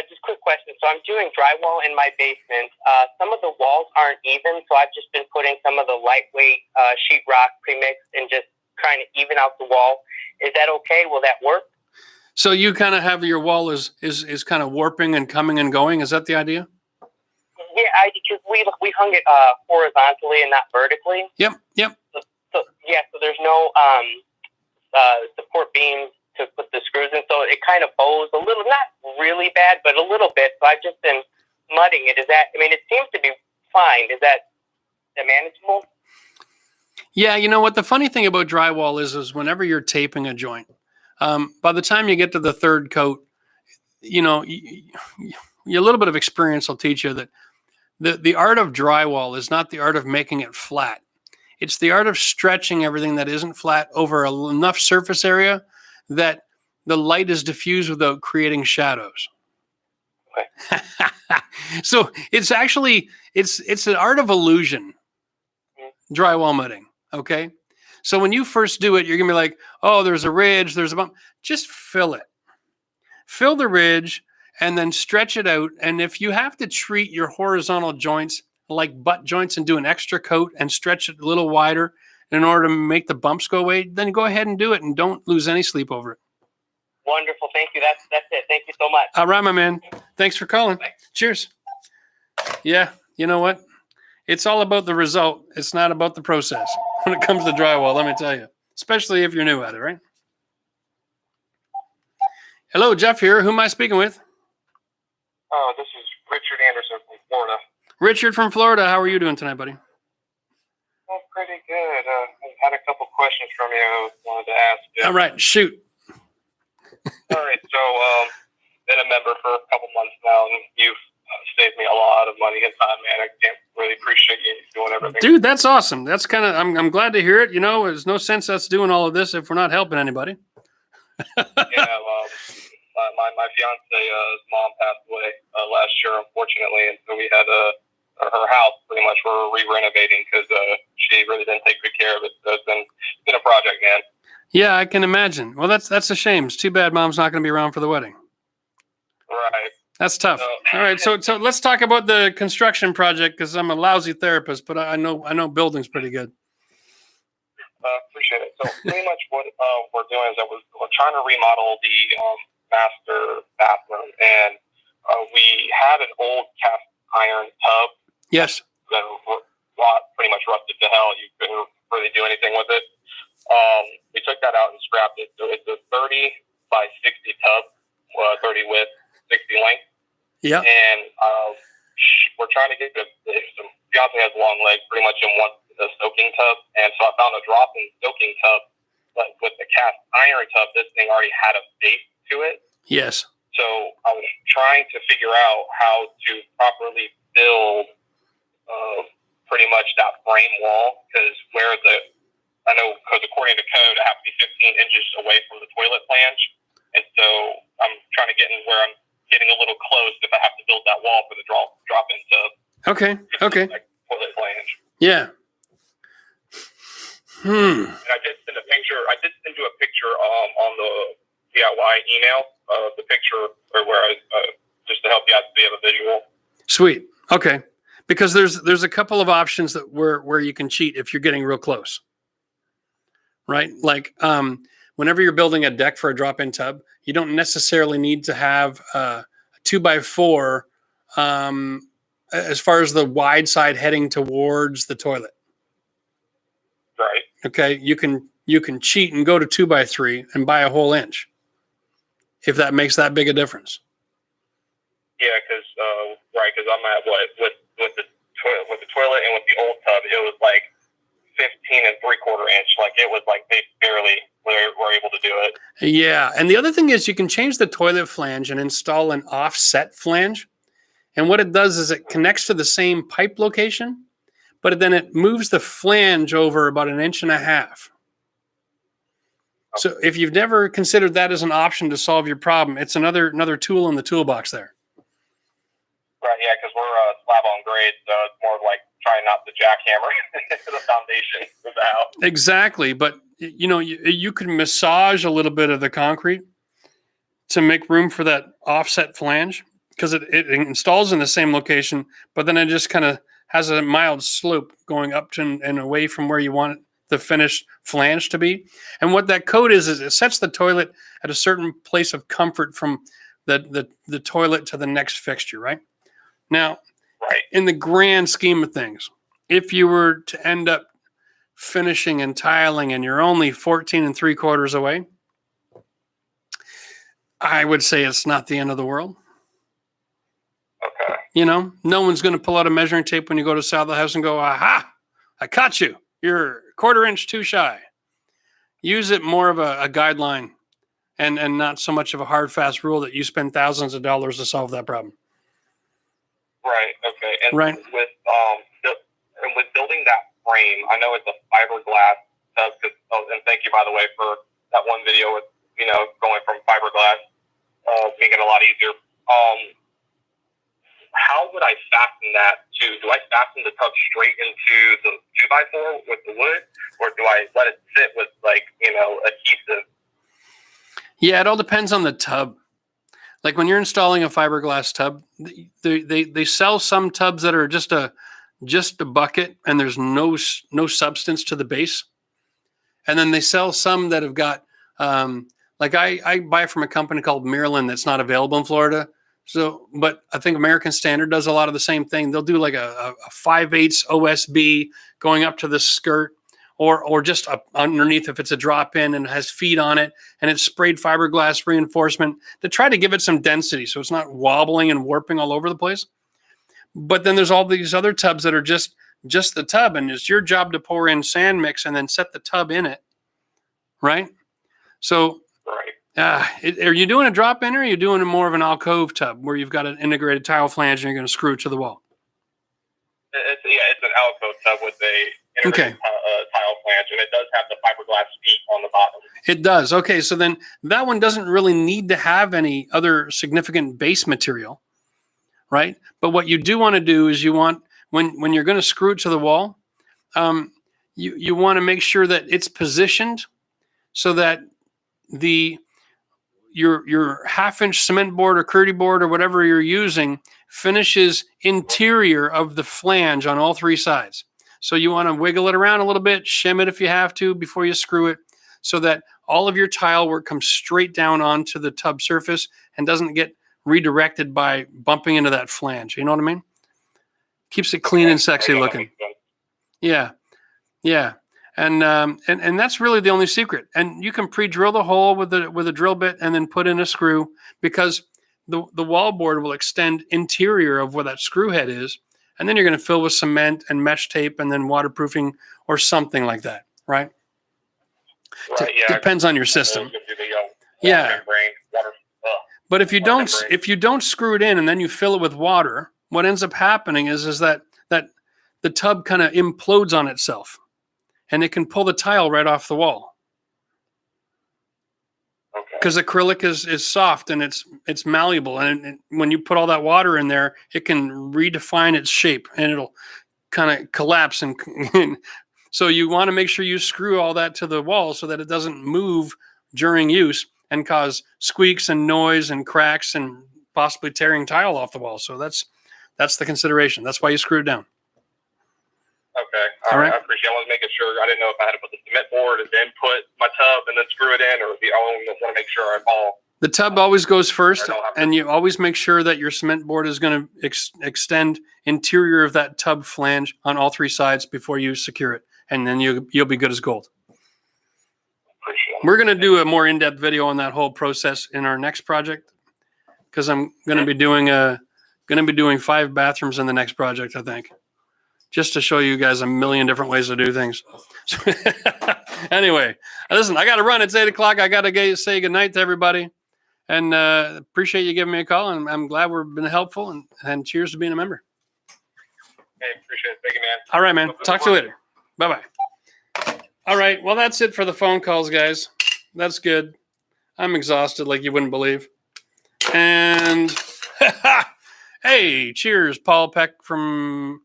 Just quick question. So I'm doing drywall in my basement. Some of the walls aren't even, so I've just been putting some of the lightweight sheetrock premix and just trying to even out the wall. Is that okay? Will that work? So you kind of have your wall is kind of warping and coming and going. Is that the idea? Yeah, because we hung it horizontally and not vertically. Yep. So there's no support beams to put the screws in, so it kind of bows a little, not really bad, but a little bit. So I've just been mudding it. It seems to be fine. Is that manageable? Yeah, you know what? The funny thing about drywall is whenever you're taping a joint, by the time you get to the third coat, a little bit of experience will teach you that the art of drywall is not the art of making it flat. It's the art of stretching everything that isn't flat over enough surface area that the light is diffused without creating shadows. Okay. So it's actually, it's an art of illusion, drywall mudding, okay? So when you first do it, you're going to be like, oh, there's a ridge, there's a bump. Just fill it. Fill the ridge and then stretch it out. And if you have to treat your horizontal joints like butt joints and do an extra coat and stretch it a little wider in order to make the bumps go away, then go ahead and do it and don't lose any sleep over it. Wonderful. Thank you. That's it. Thank you so much. All right, my man. Thanks for calling. Thanks. Cheers. Yeah, you know what? It's all about the result. It's not about the process when it comes to drywall, let me tell you, especially if you're new at it, right? Hello, Jeff here. Who am I speaking with? Oh, this is Richard Anderson from Florida. Richard from Florida. How are you doing tonight, buddy? Oh, pretty good. I had a couple questions from you I wanted to ask you. All right, shoot. All right, so been a member for a couple months now, and you've saved me a lot of money and time, man. I can't really appreciate you doing everything. Dude, that's awesome. That's kind of, I'm glad to hear it. There's no sense us doing all of this if we're not helping anybody. Yeah, my fiance's mom passed away last year, unfortunately, and so we had her house pretty much we're re-renovating because she really didn't take good care of it. So it's been a project, man. Yeah, I can imagine. Well, that's a shame. It's too bad Mom's not going to be around for the wedding. Right. That's tough. All right, so let's talk about the construction project because I'm a lousy therapist, but I know building's pretty good. Appreciate it. So pretty much what we're doing is that we're trying to remodel the master bathroom, and we had an old cast iron tub. Yes. That pretty much rusted to hell. You couldn't really do anything with it. We took that out and scrapped it. So it's a 30 by 60 tub, 30 width, 60 length. Yeah. And we're trying to get some fiance has long legs, pretty much in the soaking tub, and so I found a drop-in soaking tub, but with the cast iron tub, this thing already had a base to it. Yes. So I was trying to figure out how to properly build pretty much that frame wall, because I know because according to code, I have to be 15 inches away from the toilet flange. And so I'm trying to get in where I'm getting a little close if I have to build that wall for the drop-in tub. Okay. Like toilet flange. Yeah. And I did send a picture. I did send you a picture on the DIY email of the picture, or where I just to help you out so you have a visual. Sweet. Okay. Because there's a couple of options that where you can cheat if you're getting real close. Right? Like whenever you're building a deck for a drop-in tub, you don't necessarily need to have a 2x4 as far as the wide side heading towards the toilet. Right. Okay. You can cheat and go to 2x3 and buy a whole inch, if that makes that big a difference. Yeah, because I'm at with the toilet and with the old tub, it was like 15 3/4 inch. Like it was like they barely were able to do it. Yeah, and the other thing is you can change the toilet flange and install an offset flange, and what it does is it connects to the same pipe location, but then it moves the flange over about 1.5 inches. So if you've never considered that as an option to solve your problem, it's another tool in the toolbox there. Right, yeah, because we're slab on grade, so it's more like trying not to jackhammer the foundation of the house. Exactly, but you can massage a little bit of the concrete to make room for that offset flange, because it installs in the same location, but then it just kind of has a mild slope going up to and away from where you want the finished flange to be. And what that code is it sets the toilet at a certain place of comfort from the toilet to the next fixture, right? Now, in the grand scheme of things, if you were to end up finishing and tiling and you're only 14 3/4 away, I would say it's not the end of the world. Okay. No one's going to pull out a measuring tape when you go to sell the house and go, aha, I caught you. You're 1/4 inch too shy. Use it more of a guideline and not so much of a hard, fast rule that you spend thousands of dollars to solve that problem. Right. Okay. And with building that frame, I know it's a fiberglass tub. And thank you, by the way, for that one video with going from fiberglass, making it a lot easier. How would I fasten that to? Do I fasten the tub straight into the 2x4 with the wood, or do I let it sit with adhesive? Yeah, it all depends on the tub. Like when you're installing a fiberglass tub, they sell some tubs that are just a bucket and there's no substance to the base, and then they sell some that have got like I buy from a company called Maryland that's not available in Florida. So, but I think American Standard does a lot of the same thing. They'll do like a 5/8 OSB going up to the skirt, or just up underneath if it's a drop-in and has feet on it, and it's sprayed fiberglass reinforcement to try to give it some density so it's not wobbling and warping all over the place. But then there's all these other tubs that are just the tub, and it's your job to pour in sand mix and then set the tub in it, right? So, are you doing a drop-in, or are you doing more of an alcove tub where you've got an integrated tile flange and you're going to screw it to the wall? It's an alcove tub with a integrated tile flange, and it does have the fiberglass feet on the bottom. It does. Okay, so then that one doesn't really need to have any other significant base material, right? But what you do want to do is you want, when you're going to screw it to the wall, you want to make sure that it's positioned so that your 1/2-inch cement board or curdy board or whatever you're using finishes interior of the flange on all 3 sides. So you want to wiggle it around a little bit, shim it if you have to before you screw it, so that all of your tile work comes straight down onto the tub surface and doesn't get redirected by bumping into that flange. You know what I mean? Keeps it clean and sexy looking. Yeah. And that's really the only secret. And you can pre-drill the hole with a drill bit and then put in a screw, because the wall board will extend interior of where that screw head is, and then you're going to fill with cement and mesh tape and then waterproofing or something like that, right? Depends on your system. But if you don't screw it in and then you fill it with water, what ends up happening is that the tub kind of implodes on itself, and it can pull the tile right off the wall. Because acrylic is soft and it's malleable, and when you put all that water in there, it can redefine its shape and it'll kind of collapse. And so you want to make sure you screw all that to the wall so that it doesn't move during use and cause squeaks and noise and cracks and possibly tearing tile off the wall. So that's the consideration. That's why you screw it down. Okay. All right. I appreciate it. I was making sure. I didn't know if I had to put the cement board and then put my tub and then screw it in, or I want to make sure I fall. The tub always goes first, and you always make sure that your cement board is going to extend interior of that tub flange on all three sides before you secure it, and then you'll be good as gold. Appreciate it. We're going to do a more in-depth video on that whole process in our next project, because I'm going to be doing 5 bathrooms in the next project, I think. Just to show you guys a million different ways to do things. Anyway, listen, I got to run. It's 8 o'clock. I got to say goodnight to everybody. And appreciate you giving me a call. And I'm glad we've been helpful. And cheers to being a member. Hey, appreciate it. Thank you, man. All right, man. Talk to you later. Bye-bye. All right. Well, that's it for the phone calls, guys. That's good. I'm exhausted like you wouldn't believe. And hey, cheers. Paul Peck from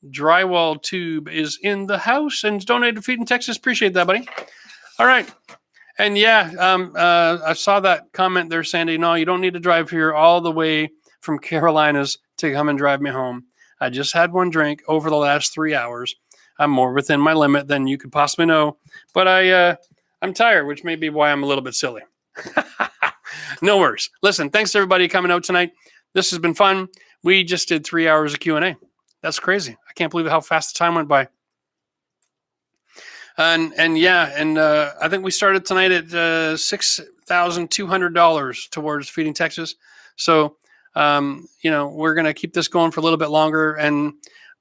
Drywall Tube is in the house and donated to Feed in Texas. Appreciate that, buddy. All right. And yeah, I saw that comment there, Sandy. No, you don't need to drive here all the way from Carolinas to come and drive me home. I just had one drink over the last 3 hours. I'm more within my limit than you could possibly know. But I'm tired, which may be why I'm a little bit silly. No worries. Listen, thanks to everybody coming out tonight. This has been fun. We just did 3 hours of Q&A. That's crazy. I can't believe how fast the time went by. And I think we started tonight at $6,200 towards Feeding Texas. So, we're going to keep this going for a little bit longer, and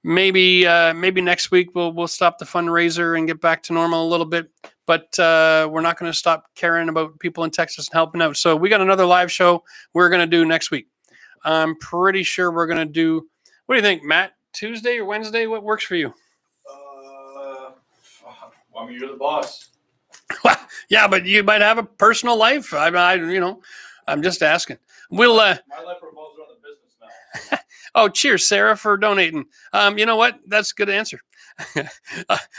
maybe next week we'll stop the fundraiser and get back to normal a little bit. But we're not going to stop caring about people in Texas and helping out. So we got another live show we're going to do next week. I'm pretty sure we're going to do. What do you think, Matt? Tuesday or Wednesday? What works for you? I mean, you're the boss. Yeah, but you might have a personal life. I'm just asking. We'll. My life revolves around the business now. Oh, cheers, Sarah, for donating. You know what? That's a good answer.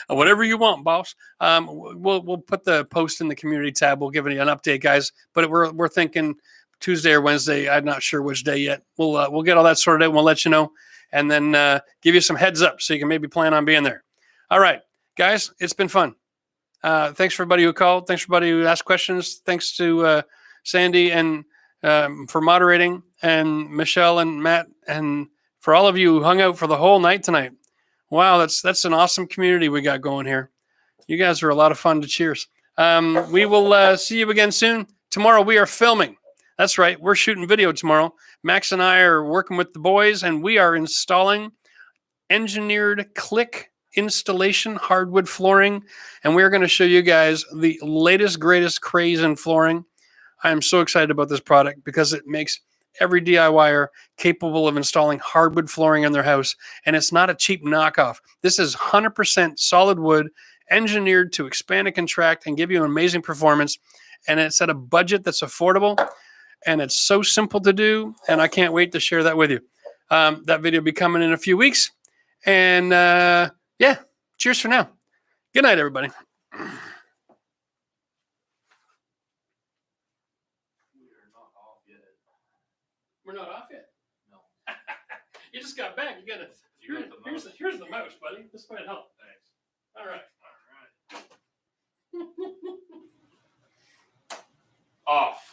Whatever you want, boss. We'll put the post in the community tab. We'll give you an update, guys. But we're thinking Tuesday or Wednesday. I'm not sure which day yet. We'll get all that sorted out and we'll let you know. And then give you some heads up so you can maybe plan on being there. All right, guys, it's been fun. Thanks for everybody who called. Thanks for everybody who asked questions. Thanks to Sandy and for moderating, and Michelle and Matt, and for all of you who hung out for the whole night tonight. Wow, that's an awesome community we got going here. You guys are a lot of fun to cheers. We will see you again soon. Tomorrow we are filming. That's right. We're shooting video tomorrow. Max and I are working with the boys, and we are installing engineered click installation hardwood flooring. And we're going to show you guys the latest, greatest craze in flooring. I am so excited about this product because it makes every DIYer capable of installing hardwood flooring in their house. And it's not a cheap knockoff. This is 100% solid wood, engineered to expand and contract and give you an amazing performance. And it's at a budget that's affordable. And it's so simple to do, and I can't wait to share that with you. That video will be coming in a few weeks. And, cheers for now. Good night, everybody. We're not off yet? No. You just got back. You got to. Here's the mouse, buddy. This might help. Thanks. All right. Off.